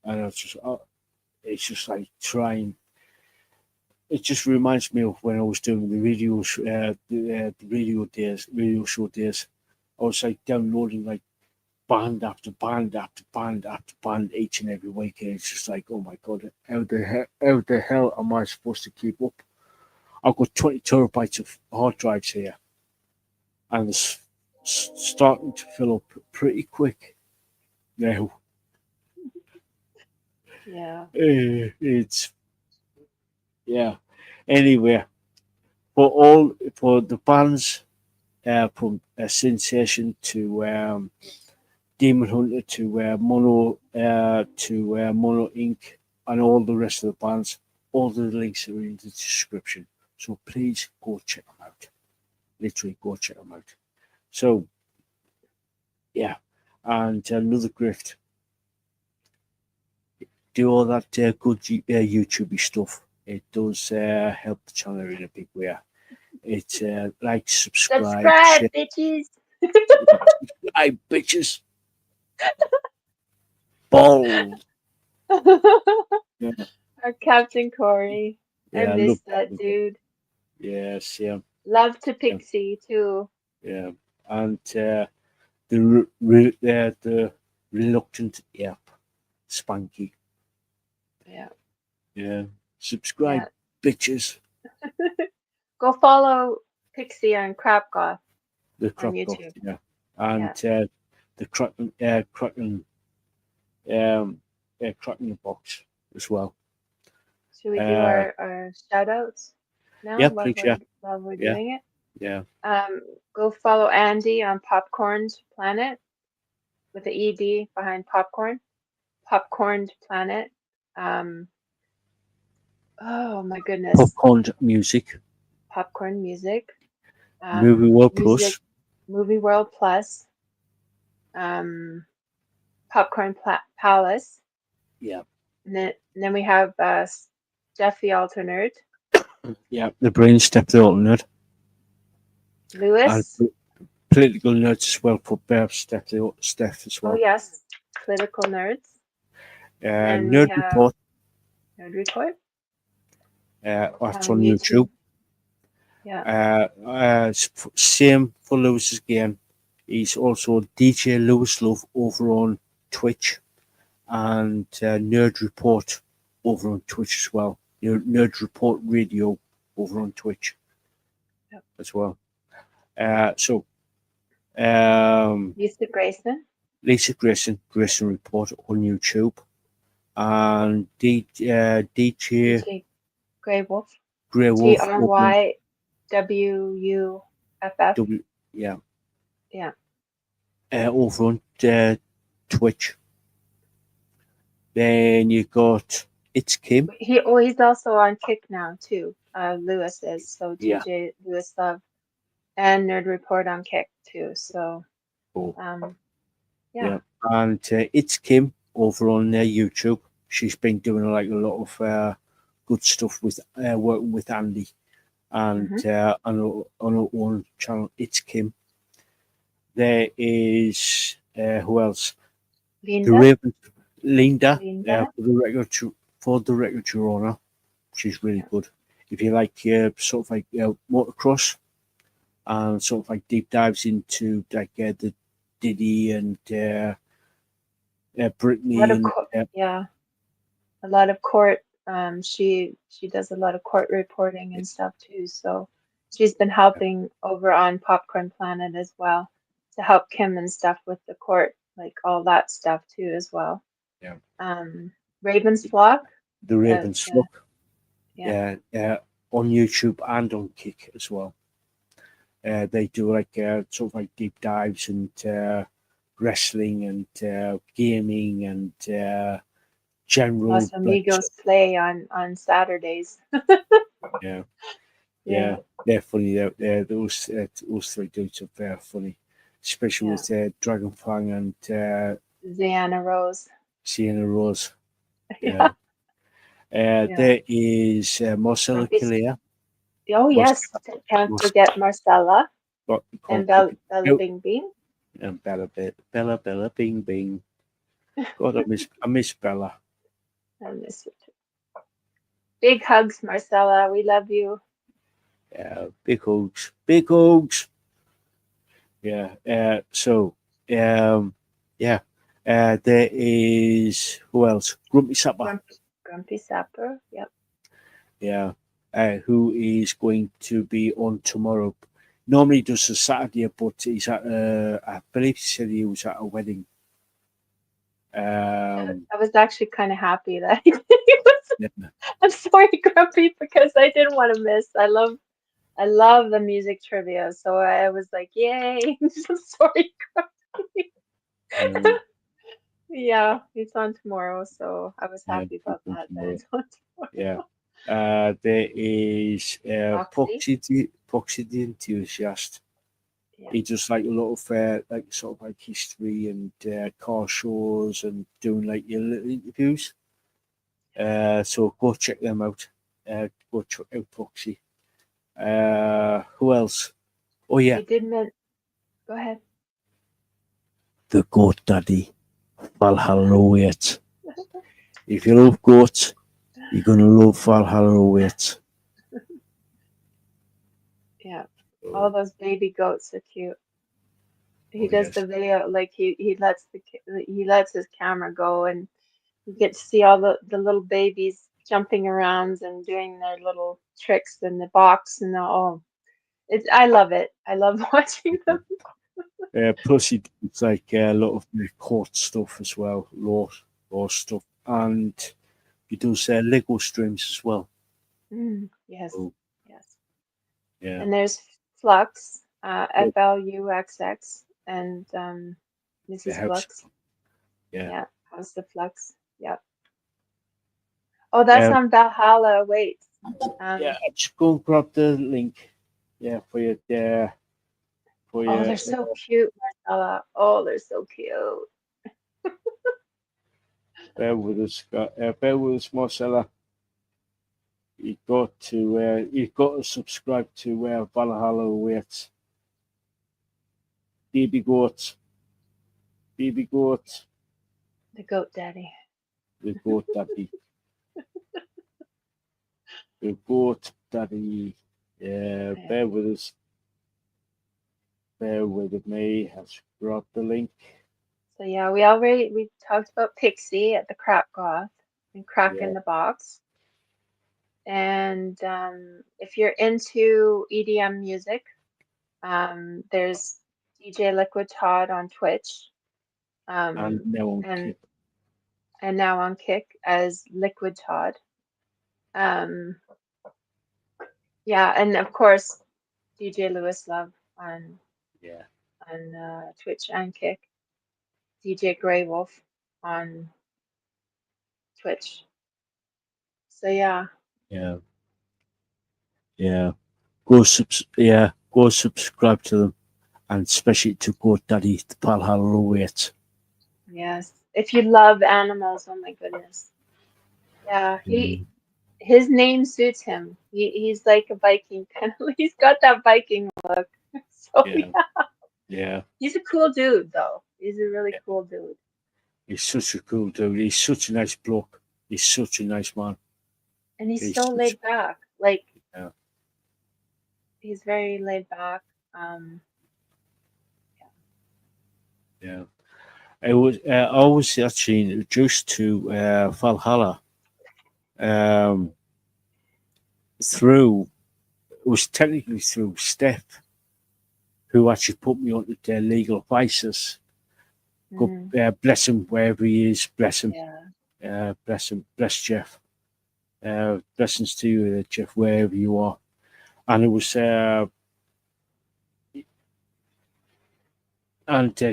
and it's just like trying. It just reminds me of when I was doing the the radio show days. I was like downloading like band after band after band after band each and every week, and it's just like, oh my god, how the hell am I supposed to keep up? I've got 20 terabytes of hard drives here, and it's starting to fill up pretty quick now. Yeah. It's yeah. Anyway, for the bands from Sinsation to Demon Hunter to Mono Inc. and all the rest of the bands, all the links are in the description. So please go check them out. Literally go check them out. So yeah, and another grift. Do all that good YouTube stuff. It does help the channel in a big way. It's like, subscribe, Subscribe, share, bitches. subscribe, bitches, balls. Yeah, Our Captain Corey. I yeah, miss look, that dude. yes, yeah, Love to yeah, Pixie too. yeah, and the reluctant Spanky. Yeah. Yeah, Yeah. subscribe, bitches. Go follow Pixie on Crap Goth The on crop goth, YouTube. yeah, and Yeah. the cracking the box as well. Should we do Uh, our shout outs now yeah, please, yeah, while we're yeah, doing it? yeah, Go follow Andy on Popcorn's Planet with the ED behind Popcorn. Popcorned Planet. Um, oh my goodness. popcorn music, Popcorn Music. movie world Music plus, Movie World Plus. Popcorn Palace. yeah, And then we have Steph the Alternate. yeah, the brain step the alternate, and Lewis. political nerds as well for Bear Steph as Oh well. yes. Political Nerds. And then we Nerd have Report, Nerd Report that's on on YouTube. YouTube. Yeah. Same for Lewis again. He's also DJ Lewis Love over on Twitch and Nerd Report over on Twitch as well. Nerd Report Radio over on Twitch as well. So Lisa Grayson. Lisa Grayson Report on YouTube, and DJ DJ Grey Wolf. Grey Wolf GRYWUFF. Yeah. Yeah. Over on Twitch. Then you got It's Kim. He's also on Kick now too. Lewis is, so Yeah. DJ Lewis Love and Nerd Report on Kick too. So Yeah. And It's Kim over on YouTube. She's been doing like a lot of good stuff with working with Andy, and on her own channel, It's Kim. There is who else? Linda. The Raven, Linda. Linda. For the record, Your Honor, she's really good. If you like sort of like motocross and sort of like deep dives into like the Diddy and Britney, a lot of court. She does a lot of court reporting and stuff too. So she's been helping over on Popcorn Planet as well to help Kim and stuff with the court, like all that stuff too as well. Yeah. Raven's Flock. The Raven's Flock. Yeah. On YouTube and on Kick as well. They do like sort of like deep dives and wrestling and gaming and general. Los Amigos play on Saturdays. Yeah. They're funny. Those three dudes are very funny, especially with Dragon Fang and Sienna Rose. Yeah. There is Marcella Killia. Oh yes, can't forget Marcella and Bella Bing Bing. And Bella Bing Bing. God, I miss Bella. I miss you too. Big hugs, Marcella. We love you. Yeah, big hugs. Yeah. There is who else? Grumpy Sapper. Grumpy Sapper. Yep. Yeah. Who is going to be on tomorrow? Normally does a Saturday, but he's at I believe he said he was at a wedding. I was actually kind of happy that he was. I'm sorry, Grumpy, because I didn't want to miss. I love the music trivia, so I was like, yay! I'm sorry, Grumpy. Yeah, it's on tomorrow, so I was happy about that. That it's on tomorrow. Yeah. There is Poxy the Enthusiast. Yeah. He does like a lot of like sort of like history and car shows and doing like your little interviews. So go check them out. Go check out Poxy. Who else? Oh yeah. Go ahead. The Goat Daddy, Valhalla awaits. If you love goats, you're gonna love Valhalla awaits. Yeah, all those baby goats are cute. He does the video like he lets his camera go, and you get to see all the little babies jumping around and doing their little tricks in the box and I love it. I love watching them. Plus, it's like a lot of the court stuff as well, law stuff, and he does Lego streams as well. Yes, yes. Yeah. And there's Flux, FLUXX, and Mrs. Flux. Yeah, how's the Flux? Yep. Oh, that's on Valhalla. Wait. Just go and grab the link. Yeah, for you. Oh, they're so cute, Marcella. Oh, they're so cute. Bear with us, Marcella. You've got to subscribe to Valhalla awaits. Baby goat. The Goat Daddy. The Goat Daddy. The Goat Daddy. Yeah, Yeah. bear with us. Bear with me. Has brought the link. So yeah, we talked about Pixie at the Crap Goth and Crack Yeah. in the Box. And if you're into EDM music, there's DJ Liquid Todd on Twitch, And now on and Kick. now on Kick as Liquid Todd. Yeah, and of course DJ Lewis Love on Yeah. Twitch and Kick. DJ Grey Wolf on Twitch. So yeah, Yeah. Yeah. Go subscribe to them, and especially to GoDaddy, the Valhalla Wait. yes. If you love animals, oh my goodness. Yeah, Mm. his name suits him. He's like a Viking kind of. He's got that Viking look. So Yeah. yeah, Yeah. he's a cool dude though. He's a really Yeah. cool dude. He's such a cool dude. He's such a nice bloke. He's such a nice man. And he's He's so such, laid back. Like yeah. he's very laid back. Yeah. I was actually introduced to Valhalla through, it was technically through Steph, who actually put me onto their legal vices. Mhm. Bless him wherever he is, bless him, Yeah. bless him, bless Jeff. Blessings to you, Jeff, wherever you are. And it was,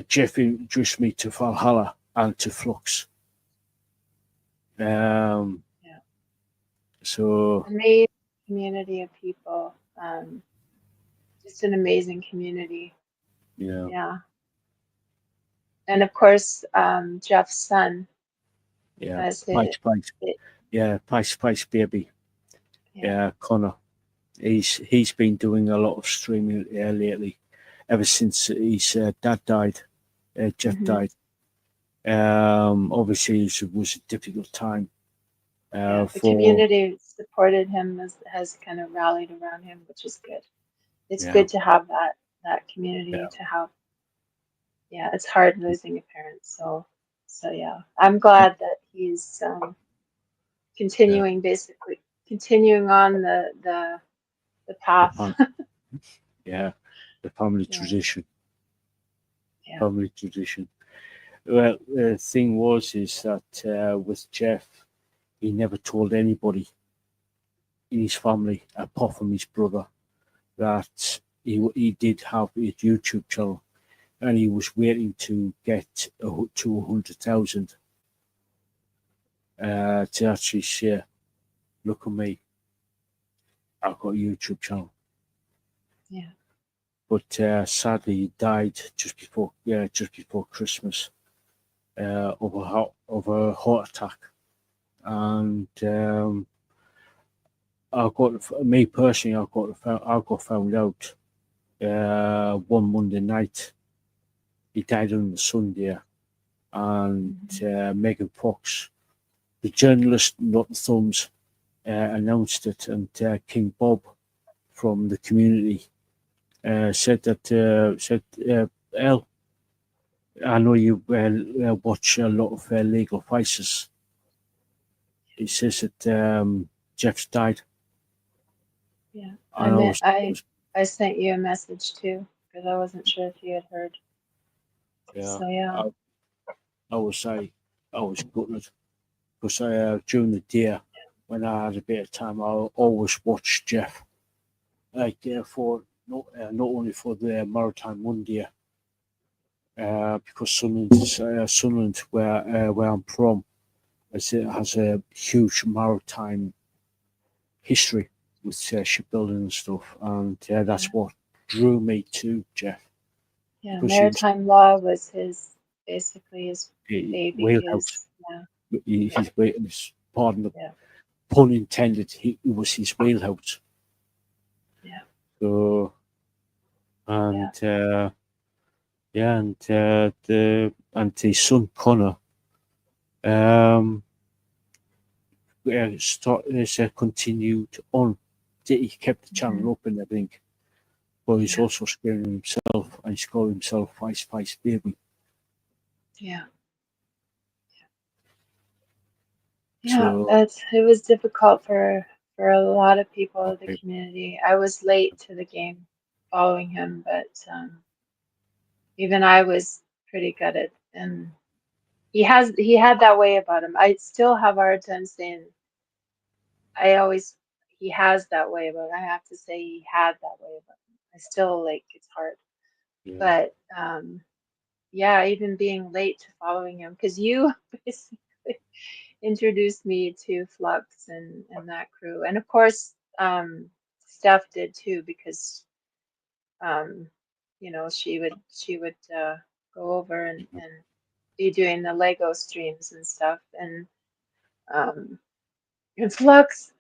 Jeff introduced me to Valhalla and to Flux. Um, Yeah. so, Amazing community of people. Just an amazing community. yeah, Yeah. And of course, Jeff's son yeah, as Spice, it yeah, Spice Baby, yeah. Connor. He's been doing a lot of streaming lately, ever since his dad died. Jeff Mhm. died. Obviously, it was a difficult time. Yeah, the For community supported him, has kind of rallied around him, which is good. It's yeah, good to have that community yeah, to have. Yeah, it's hard losing a parent. So yeah, I'm glad that he's yeah, basically continuing on the the path. fun, yeah, the family Yeah, tradition, yeah, family tradition. Well, the thing is that with Jeff, he never told anybody in his family, apart from his brother, that he did have a YouTube channel, and he was waiting to get to 100,000 to actually share. Look at me, I've got a YouTube channel. yeah. But sadly, he died just before Christmas of a heart attack, and I got me personally, I got found out one Monday night. He died on the Sunday, and Megan Fox, the journalist, not the Thumbs, announced it, and King Bob from the community said El, I know you watch a lot of legal vices. He says that Jeff's died. Yeah, And I sent you a message too because I wasn't sure if you had heard. yeah, So yeah, I was gutted because during the day when I had a bit of time, I always watched Jeff, like for not only for the Maritime Monday, because Sunderland, where I'm from, has a huge maritime history with shipbuilding and stuff, and that's yeah, what drew me to Jeff yeah. because he was Maritime law was basically his a baby. wheelhouse. Yeah, His pardon the yeah, pun intended. It was his wheelhouse. yeah, So yeah. and and his son Connor continued on he kept the channel up and everything. But he's also scaring himself, and he's called himself Feist Baby. Yeah. So, It was difficult for a lot of people in the community. I was late to the game following him, but even I was pretty gutted. And he had that way about him. I still have a hard time saying he has that way about him. I have to say he had that way about him. I still it's hard. yeah. But yeah, even being late to following him, because you basically introduced me to Flux and that crew, and of course Steph did too, because she would go over and be doing the Lego streams and stuff, um and Flux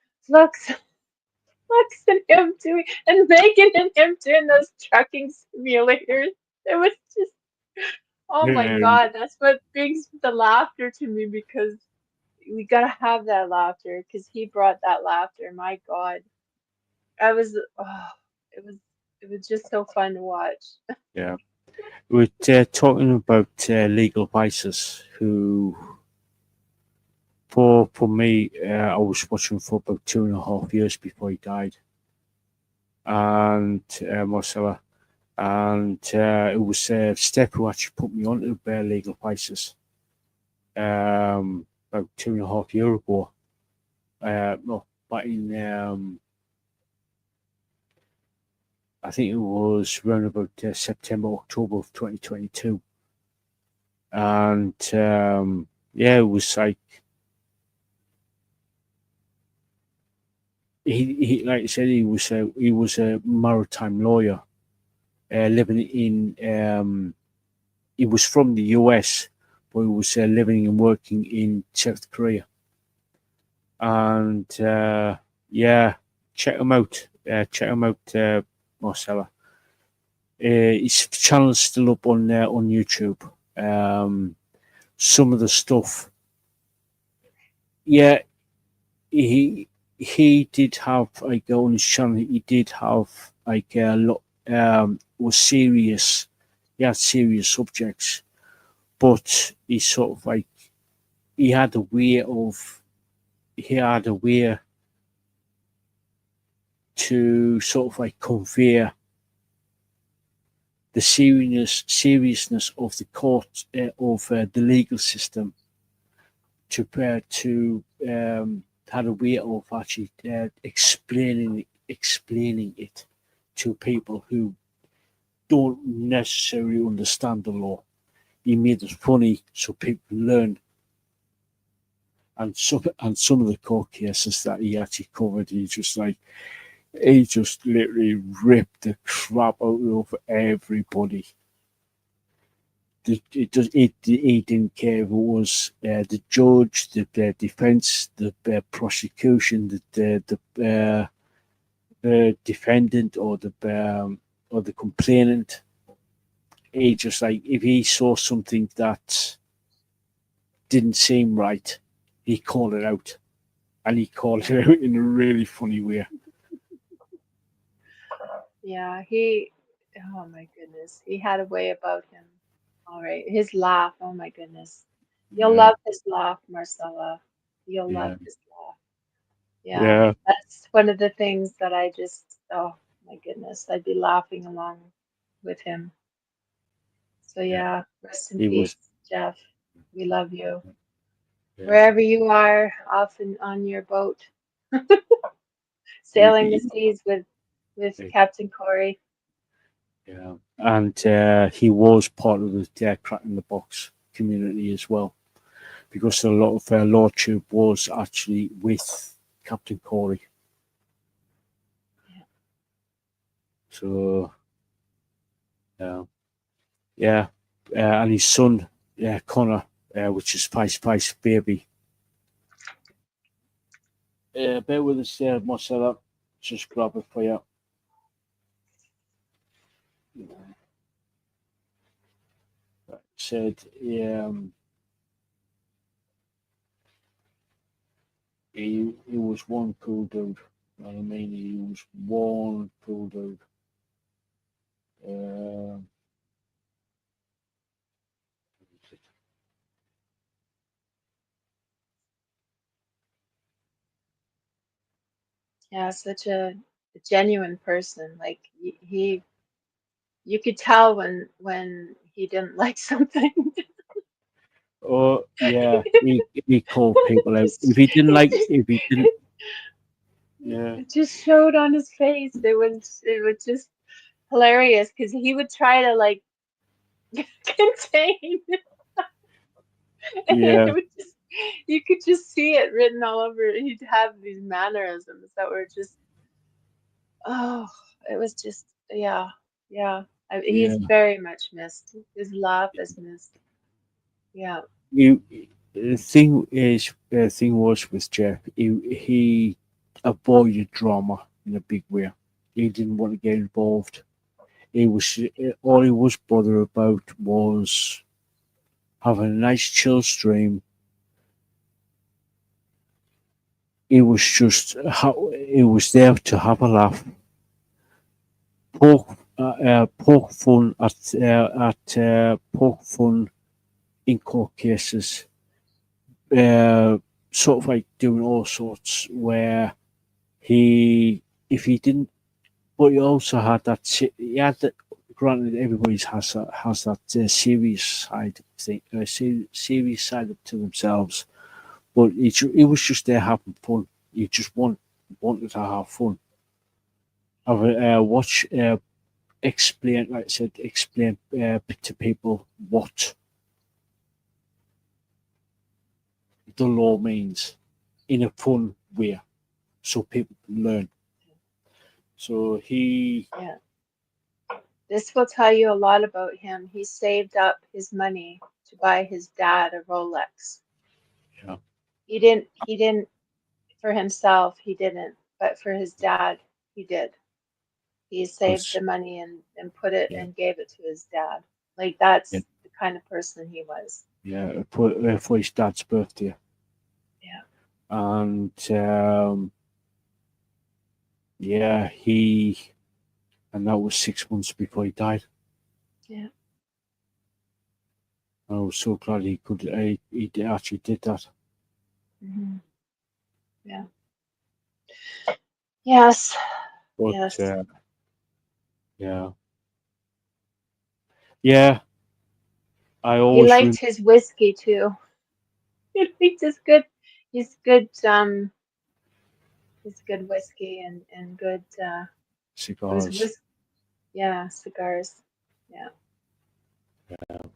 and him doing, and Megan and him doing those trucking simulators. It was just, oh my God, that's what brings the laughter to me, because we gotta have that laughter, because he brought that laughter. My God, it was just so fun to watch. Yeah. We're talking about legal vices who, for me, I was watching for about 2.5 years before he died. And Marcella. And it was Steph who actually put me onto legal vices about 2.5 years ago. No, back in I think it was around about September, October of 2022. And yeah, it was like he like I said, he was a maritime lawyer living in. He was from the US, but he was living and working in South Korea. And yeah, check him out. Marcella. His channel's still up on YouTube. Some of the stuff, yeah, he did have like on his channel. He did have like a lot. Was serious. He had serious subjects, but he sort of like he had a way to sort of like convey the seriousness of the court of the legal system to had a way of actually explaining it to people who don't necessarily understand the law. He made it funny so people learn. And some of the court cases that he actually covered, he just literally ripped the crap out of everybody. He didn't care if it was the judge, the defense, the prosecution, the defendant, or the complainant. He just if he saw something that didn't seem right, he called it out, and he called it out in a really funny way. Yeah, oh my goodness, he had a way about him. All right, his laugh, oh my goodness. You'll love his laugh, Marcella. You'll love his laugh. Yeah, that's one of the things that I just, oh my goodness, I'd be laughing along with him. So yeah, rest in peace, Jeff. We love you. Wherever you are, often on your boat, sailing the seas with Captain Corey. Yeah, and he was part of the Crack in the Box community as well, because a lot of Lordship was actually with Captain Corey. Yeah. So, yeah, and his son, Connor, which is Feist Baby. Bear with us there, Marcella. Just grab it for you. Said he was one cool dude. I mean, he was worn, pulled out. Yeah, such a genuine person. Like he you could tell when he didn't like something. Oh yeah, he called people out. Just- If he didn't, yeah, it just showed on his face. It was just hilarious because he would try to like contain, and yeah, it would just you could just see it written all over. He'd have these mannerisms that were just oh, it was just yeah, yeah. yeah. He's very much missed. His laugh is missed. Yeah, You, the thing was with Jeff. He avoided drama in a big way. He didn't want to get involved. He was all he was bothered about was having a nice chill stream. He was just he was there to have a laugh, poke fun poke fun in court cases, sort of like doing all sorts where if he didn't, but he also had that, he had that, granted everybody's has that serious side thing, serious side to themselves, but he was just there having fun. He just wanted to have fun. Have a watch, explain, like I said, explain to people what the law means in a fun way, so people can learn. So yeah. This will tell you a lot about him. He saved up his money to buy his dad a Rolex. yeah, He didn't for himself, he didn't, but for his dad, he did. He saved because the money and put it yeah, and gave it to his dad. Like yeah, that's the kind of person he was. yeah, for his dad's birthday, Yeah. and yeah, and that was 6 months before he died. Yeah. I was so glad he could. Actually did that. Hmm. Yeah. Yes. But Yes. yeah, yeah, I He always liked his whiskey too. He liked his good whiskey and good it was cigars, yeah, cigars. Yeah.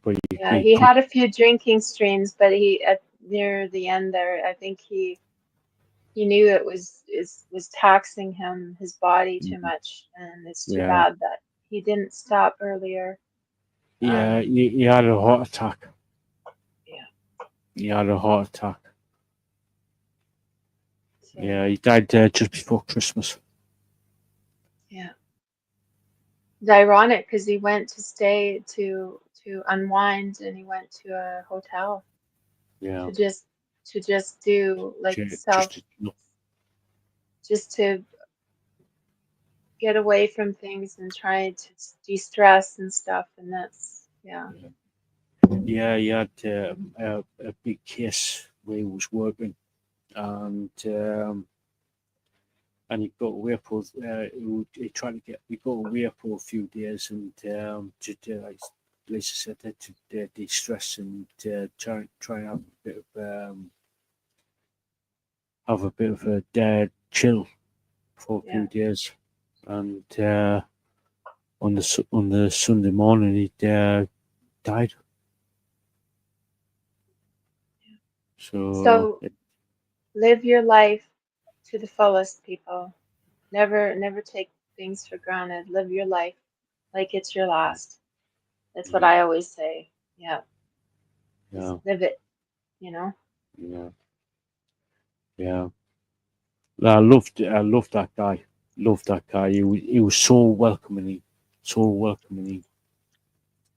but Yeah, he he could. had a few drinking streams, but he at near the end there, I think he knew it was taxing his body too much, and it's too Yeah, bad that he didn't stop earlier. yeah, he had a heart attack. Yeah. He had a heart attack. So Yeah, he died just before Christmas. yeah, it's ironic because he went to stay to unwind, and he went to a hotel Yeah, to just do like self, just no, just to get away from things and try to de-stress and stuff, and that's yeah. yeah, he had a big case where he was working, and he got away for he tried to get he got away for a few days, and just like Lisa said, to de-stress and try and have a bit of a chill for a Yeah. few days, and on the Sunday morning he died. So So live your life to the fullest, people. Never take things for granted. Live your life like it's your last. That's what yeah, I always say. Yeah, just yeah, live it, you know? yeah, yeah. I loved that guy. Loved that guy. He was so welcoming. So welcoming.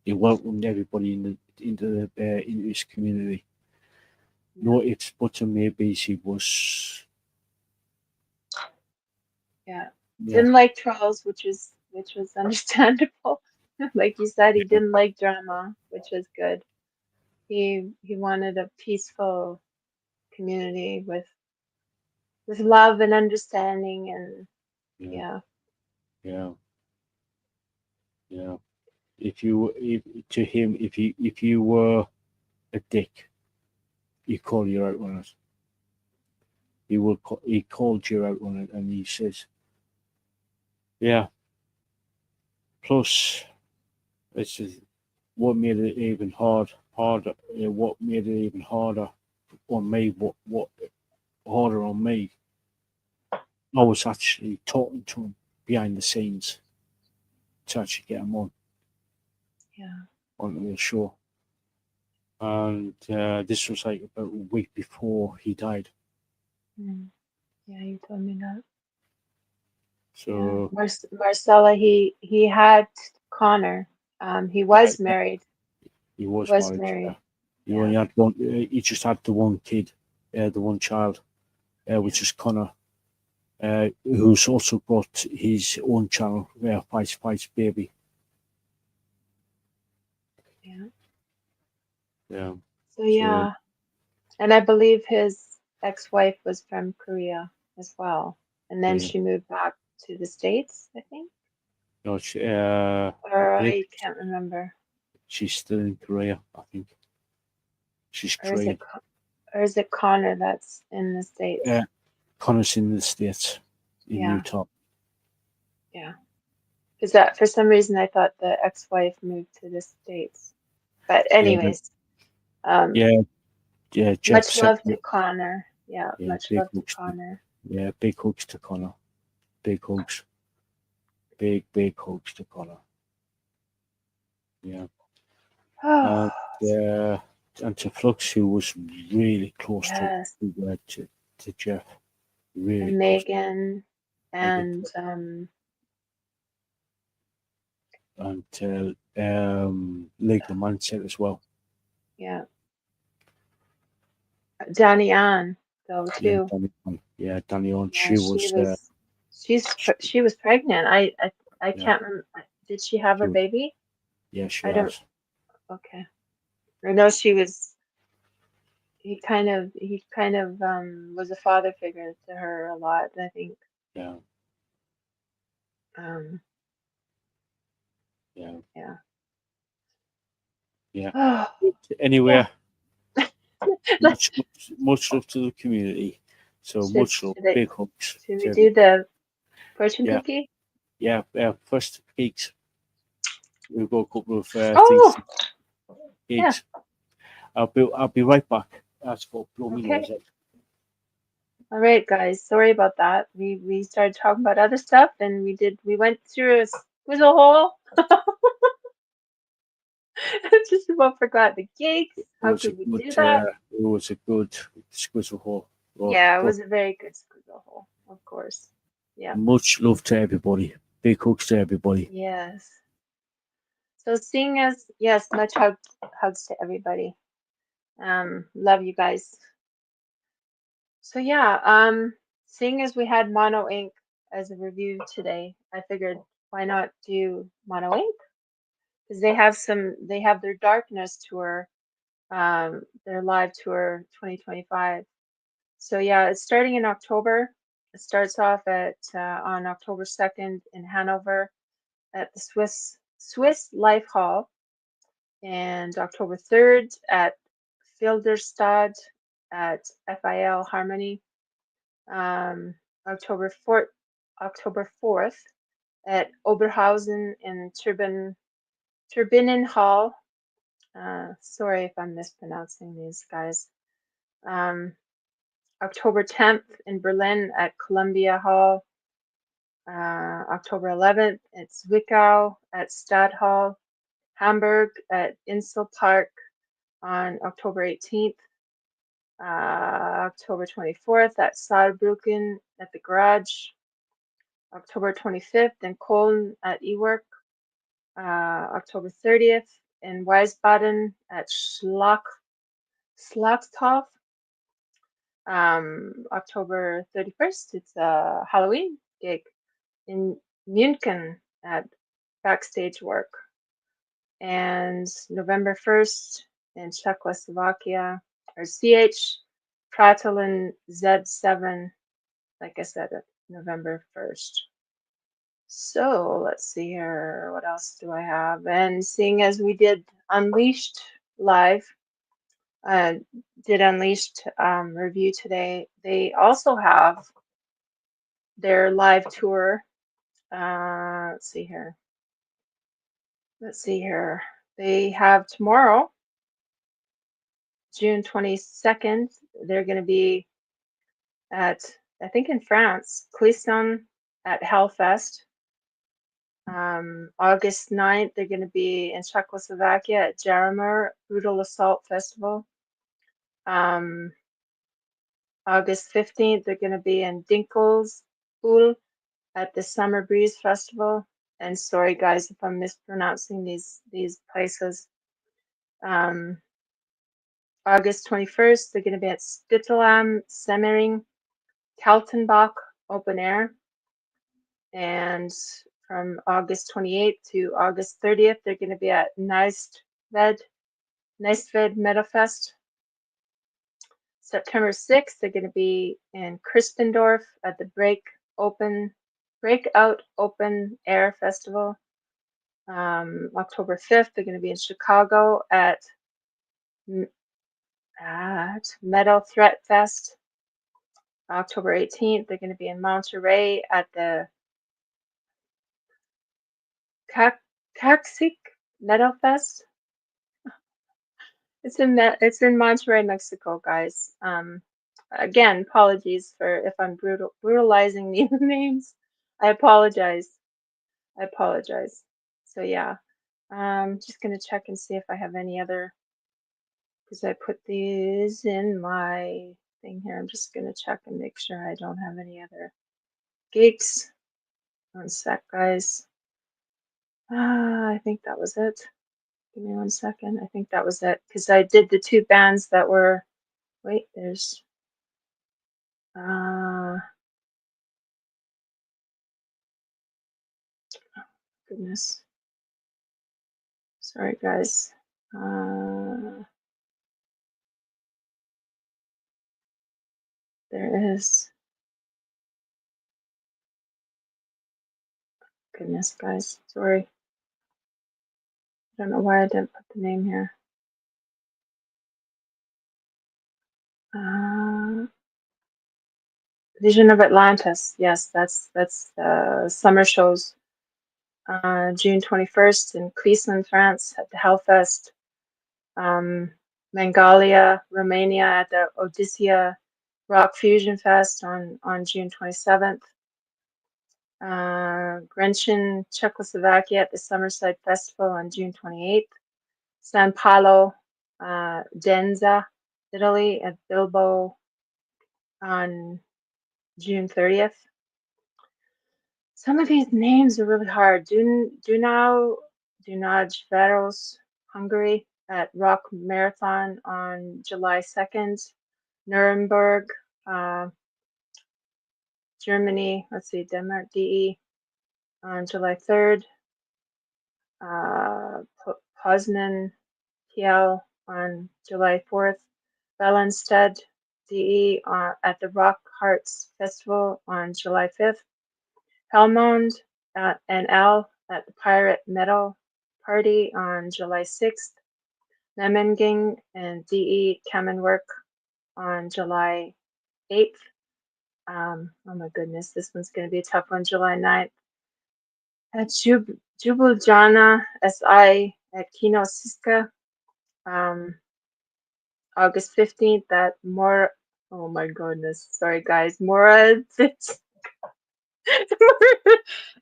He welcomed everybody into his community. Yeah. No ifs, buts, and maybes. He was Yeah. Yeah. Didn't like trolls, which was understandable. Like you said, he didn't like drama, which was good. He wanted a peaceful community with love and understanding, and Yeah. yeah. Yeah. If to him, if you were a dick, he called you out on it. He called you out on it, and he says, yeah. Plus, it's just what made it even harder. What made it even harder on me? What harder on me? I was actually talking to him behind the scenes to actually get him Yeah. on the show, and this was like about a week before he died. Yeah, you told me that. So Marcella, he had Connor. He was yeah, married. he was Was married. married. He only had one. He just had the one kid, the one child, which is Connor, who's also got his own channel, Feist Baby. Yeah. Yeah. So yeah, and I believe his ex-wife was from Korea as well, and then Yeah. she moved back to the States, I think, No, or I believe I can't remember. she's still in Korea. I think she's Or is Korean. it Connor that's in the States? Connor's in the States, in Yeah. Utah. Yeah. Because that for some reason I thought the ex-wife moved to the States. But anyways, Yeah, Jeff much said, love to Connor. Yeah, yeah, much love to Connor. big hugs to Connor. Big hugs. Big hugs to Connor. Yeah. Oh, And to Flux, who was really close yes. to Jeff. Really And close. Megan and And Lake the Mindset as well. yeah. Danny Ann though too. Danny on. Yeah, she was pregnant. I can't remember. Did she have a baby? Yeah, she I don't. has. Okay. I know she was. He kind of was a father figure to her a lot, I think. Yeah. Um. Yeah. Yeah. Yeah. Oh, Anyway, yeah. much love to the community. So Should much love. should, I, Big hugs. should we to do the fortune Yeah. cookie? Yeah. First cakes. We've got a couple of Oh, things. yeah. Cakes. I'll be right back. That's for blooming Okay. music. All right, guys. Sorry about that. We started talking about other stuff, and we went through a squizzle hole. Just about forgot the cakes. How could we do that? It was a good squizzle hole. Yeah, it was a very good squizzle hole, of course. Yeah. Much love to everybody. Big hugs to everybody. Yes. So seeing as yes, much hugs to everybody. Love you guys. So yeah, seeing as we had Mono Ink as a review today, I figured why not do Mono Ink? Because they have their Darkness tour, their live tour 2025. So yeah, it's starting in October. It starts off at on October 2nd in Hanover at the Swiss Life Hall, and October 3rd at Filderstad at FIL Harmony. October 4th at Oberhausen in Turbinen Hall. Sorry if I'm mispronouncing these guys. October 10th in Berlin at Columbia Hall. October 11th at Zwickau at Stadthal. Hamburg at Insel Park on October 18th. October 24th at Saarbrücken at the Garage. October 25th in Cologne at Ework. October 30th in Wiesbaden at Schlachthof. October 31st, it's Halloween gig in München at Backstage Work. And November 1st in Czechoslovakia, or CH Pratilin Z7, like I said, November 1st. So let's see here. What else do I have? And seeing as we did Unleashed live, did Unleashed review today, they also have their live tour. Let's see here. Let's see here. They have tomorrow, June 22nd. They're going to be at, I think in France, Clisson at Hellfest. August 9th, they're going to be in Czechoslovakia at Jaromír Brutal Assault Festival. August 15th, they're going to be in Dinkelspool at the Summer Breeze Festival. And sorry, guys, if I'm mispronouncing these places. August 21st, they're going to be at Spitalam Semmering Kaltenbach Open Air. And from August 28th to August 30th, they're going to be at Neistved Metal Fest. September 6th, they're going to be in Crispendorf at the Breakout Open Air Festival. October 5th, they're going to be in Chicago at Metal Threat Fest. October 18th, they're going to be in Monterey at the Caxic Metal Fest. It's in Monterey, Mexico, guys. Again, apologies for if I'm brutalizing these names. I apologize. So yeah, just gonna check and see if I have any other, because I put these in my thing here. I'm just gonna check and make sure I don't have any other gigs. One sec, guys. I think that was it. Give me 1 second. I think that was it, because I did the two bands that were. Wait, there's. Goodness. Sorry, guys. There is. Goodness, guys. Sorry. I don't know why I didn't put the name here. Vision of Atlantis. Yes, that's the summer shows. June 21st in Clisson, France at the Hellfest. Mangalia, Romania at the Odysseia Rock Fusion Fest on June 27th. Grenchen, Czechoslovakia at the Summerside Festival on June 28th. San Paolo, Denza, Italy at Bilbo on June 30th. Some of these names are really hard. Dunajváros, Hungary at Rock Marathon on July 2nd. Nuremberg, Germany, let's see, Denmark, DE on July 3rd. Poznan, PL on July 4th. Bellenstedt, DE at the Rock Hearts Festival on July 5th. Helmond and Ell at the Pirate Metal Party on July 6th. Memmingen and DE Kamenwerk on July 8th. Oh my goodness, this one's going to be a tough one. July 9th. At Jubiljana SI at Kino Siska. August 15th at oh my goodness, sorry guys, Moravsky,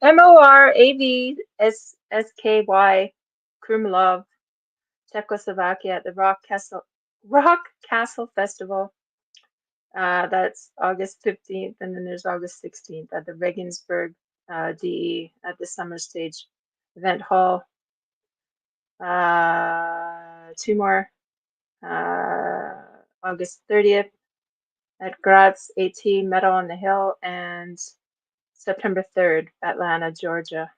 Moravsky, Krumlov, Czechoslovakia at the Rock Castle Festival. That's August 15th, and then there's August 16th at the Regensburg DE at the Summer Stage Event Hall. Two more. August 30th at Graz AT Metal on the Hill, and September 3rd, Atlanta, Georgia.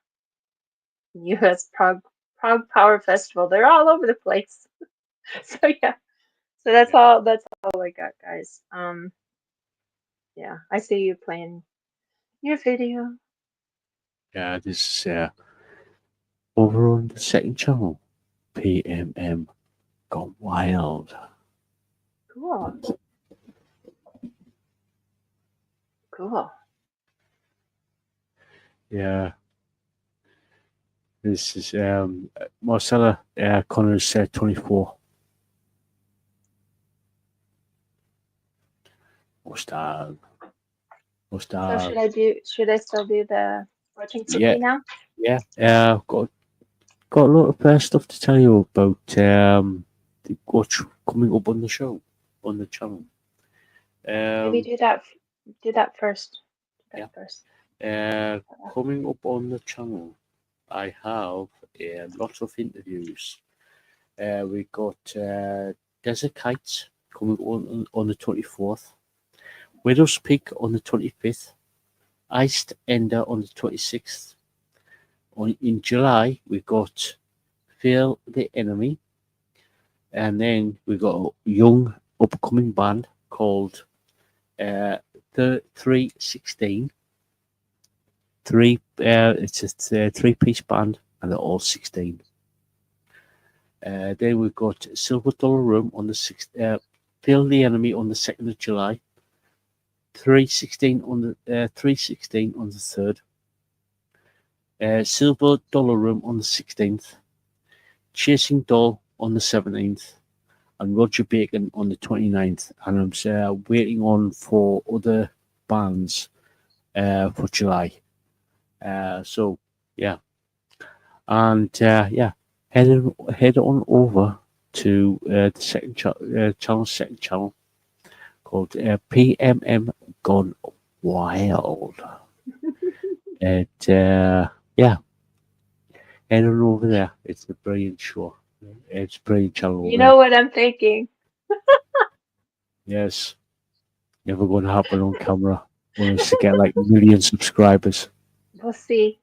U.S. Prague Power Festival. They're all over the place. So yeah. So that's all I got, guys. Yeah, I see you playing your video. Yeah, this is over on the second channel. PMM Gone Wild. Cool. Cool. Yeah. This is Marcella Connors 24. Mustang. So should I still do the fortune cookie Yeah. now? Yeah. Got a lot of stuff to tell you about what's coming up on the show, on the channel. Maybe do that first. Do that Yeah. first. Coming up on the channel, I have lots of interviews. We got Desert Kites coming on the 24th, Widow's Peak on the 25th, Iced Ender on the 26th. In July, we got Feel the Enemy, and then we got a young upcoming band called the 316. It's a three-piece band, and they're all 16. Then we've got Silver Dollar Room on the 6th. Feel the Enemy on the 2nd of July. 316 on the 316 on the 3rd. Silver Dollar Room on the 16th. Chasing Doll on the 17th. And Roger Bacon on the 29th. And I'm waiting on for other bands for July. So yeah, and yeah, head on over to the second second channel called PMM Gone Wild. And yeah, head on over there. It's a brilliant show. It's a brilliant channel. You know what I'm thinking? Yes, never going to happen on camera. Want us to get like a million subscribers. We'll see.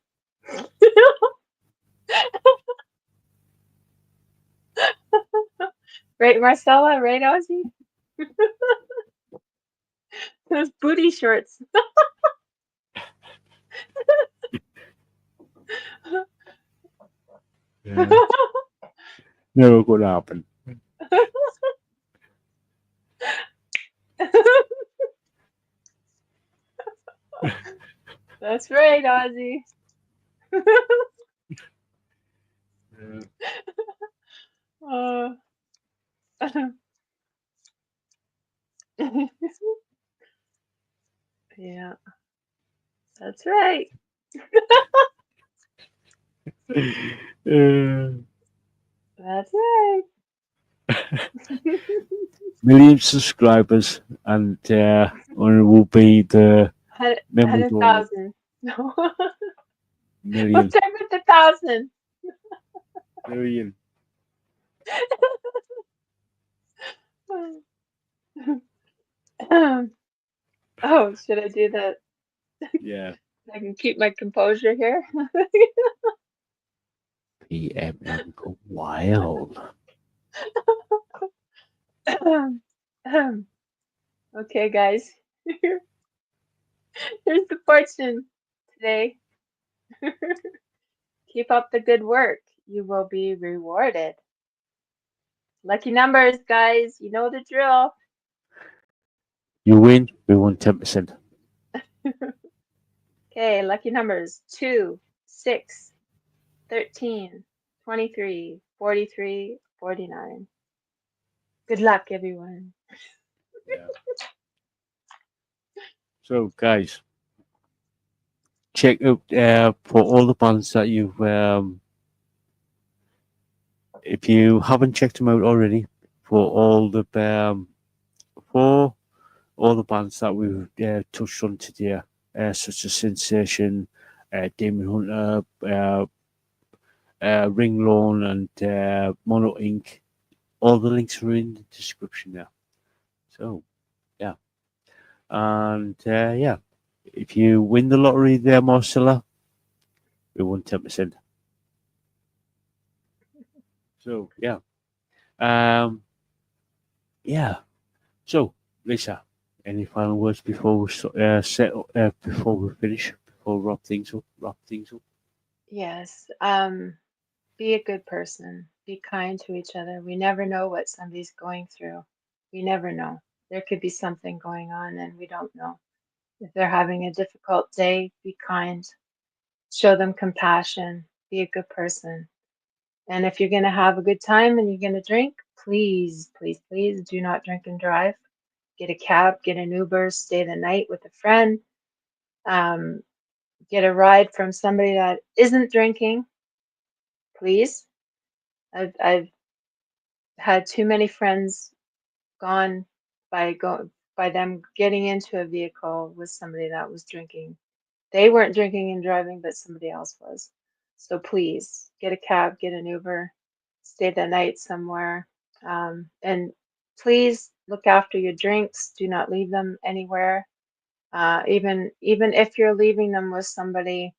Right, Marcella? Right, Ozzy? Those booty shorts. Yeah. Never going to happen. That's right, Ozzy. Uh, yeah, that's right. That's right. Million subscribers, and it will be the memorable 100,000. No. million. We'll start with 1,000. Million. Oh, should I do that? Yeah. I can keep my composure here. PMM Go Wild. Okay, guys. Here's the fortune today. Keep up the good work. You will be rewarded. Lucky numbers, guys. You know the drill. You win, we won 10%. Okay, lucky numbers 2, 6, 13, 23, 43, 49. Good luck, everyone. Yeah. So, guys, check out for all the bands that you've, if you haven't checked them out already, for all the bands that we've touched on today, such as Sinsation, Demon Hunter, Ringlorn, and Mono Inc. All the links are in the description there. So, yeah. And yeah, if you win the lottery there, Marcella, we won 10%. So yeah. Yeah. So Lisa, any final words before we before we finish, before we wrap things up? Yes. Be a good person. Be kind to each other. We never know what somebody's going through. We never know. There could be something going on and we don't know. If they're having a difficult day, be kind. Show them compassion. Be a good person. And if you're going to have a good time and you're going to drink, please, please, please do not drink and drive. Get a cab, get an Uber, stay the night with a friend. Get a ride from somebody that isn't drinking, please. I've had too many friends gone by them getting into a vehicle with somebody that was drinking. They weren't drinking and driving, but somebody else was. So please get a cab, get an Uber, stay the night somewhere, and please look after your drinks. Do not leave them anywhere. Even if you're leaving them with somebody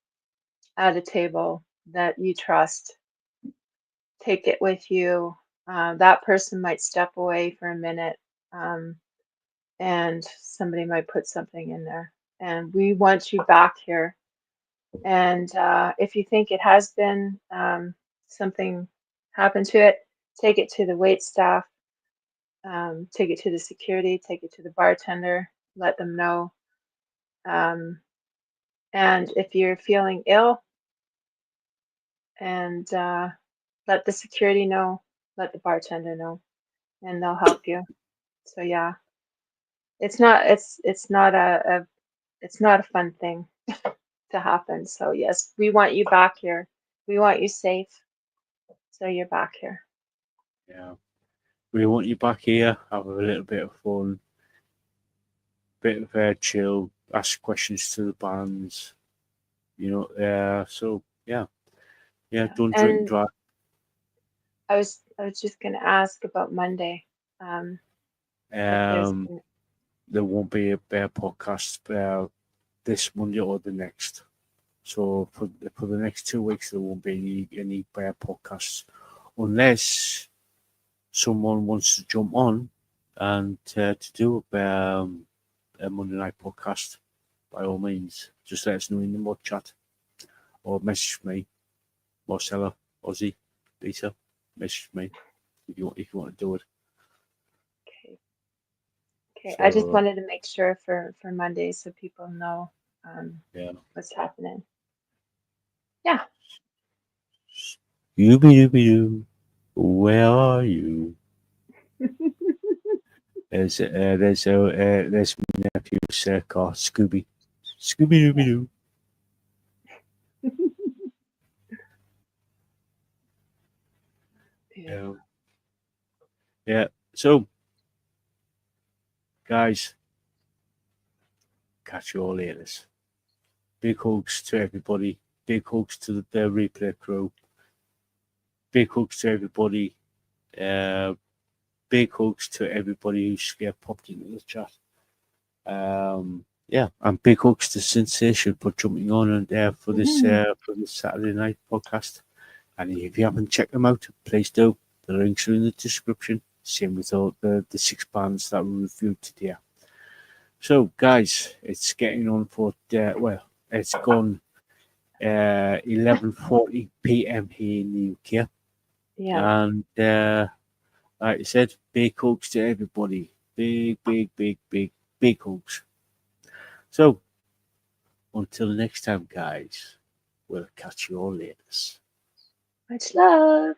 at a table that you trust, take it with you. That person might step away for a minute, and somebody might put something in there. And we want you back here. And if you think it has been something happened to it, take it to the wait staff, take it to the security, take it to the bartender, let them know. And if you're feeling ill, and let the security know, let the bartender know, and they'll help you. So yeah, it's not a fun thing to happen. So yes, we want you back here. We want you safe. So you're back here. Yeah. We want you back here, have a little bit of fun, bit of chill, ask questions to the bands, so yeah, don't drink and And drive. I was just gonna ask about Monday. If there's There won't be a bear podcast this Monday or the next. So for the next 2 weeks, there won't be any bear podcasts unless someone wants to jump on and to do a Monday night podcast. By all means, just let us know in the mod chat or message me, Marcella, Ozzy, Lisa. Message me if you want to do it. okay. Okay, I just So wanted to make sure for Monday so people know yeah. what's happening. Yeah. Doo, where are you? There's my nephew's car, Scooby Dooby Doo. Yeah. Yeah. So, guys, catch you all later. Big hugs to everybody. Big hugs to the replay crew. Big hugs to everybody. Big hugs to everybody who's popped into the chat. Yeah, and big hugs to Sinsation for jumping on and for this Saturday night podcast. And if you haven't checked them out, please do. The links are in the description. Same with all the 6 bands that we reviewed today. So, guys, it's getting on for it's gone 11:40 p.m. here in the UK. Yeah. And like I said, big hugs to everybody. Big hugs. So, until next time, guys, we'll catch you all later. Much love.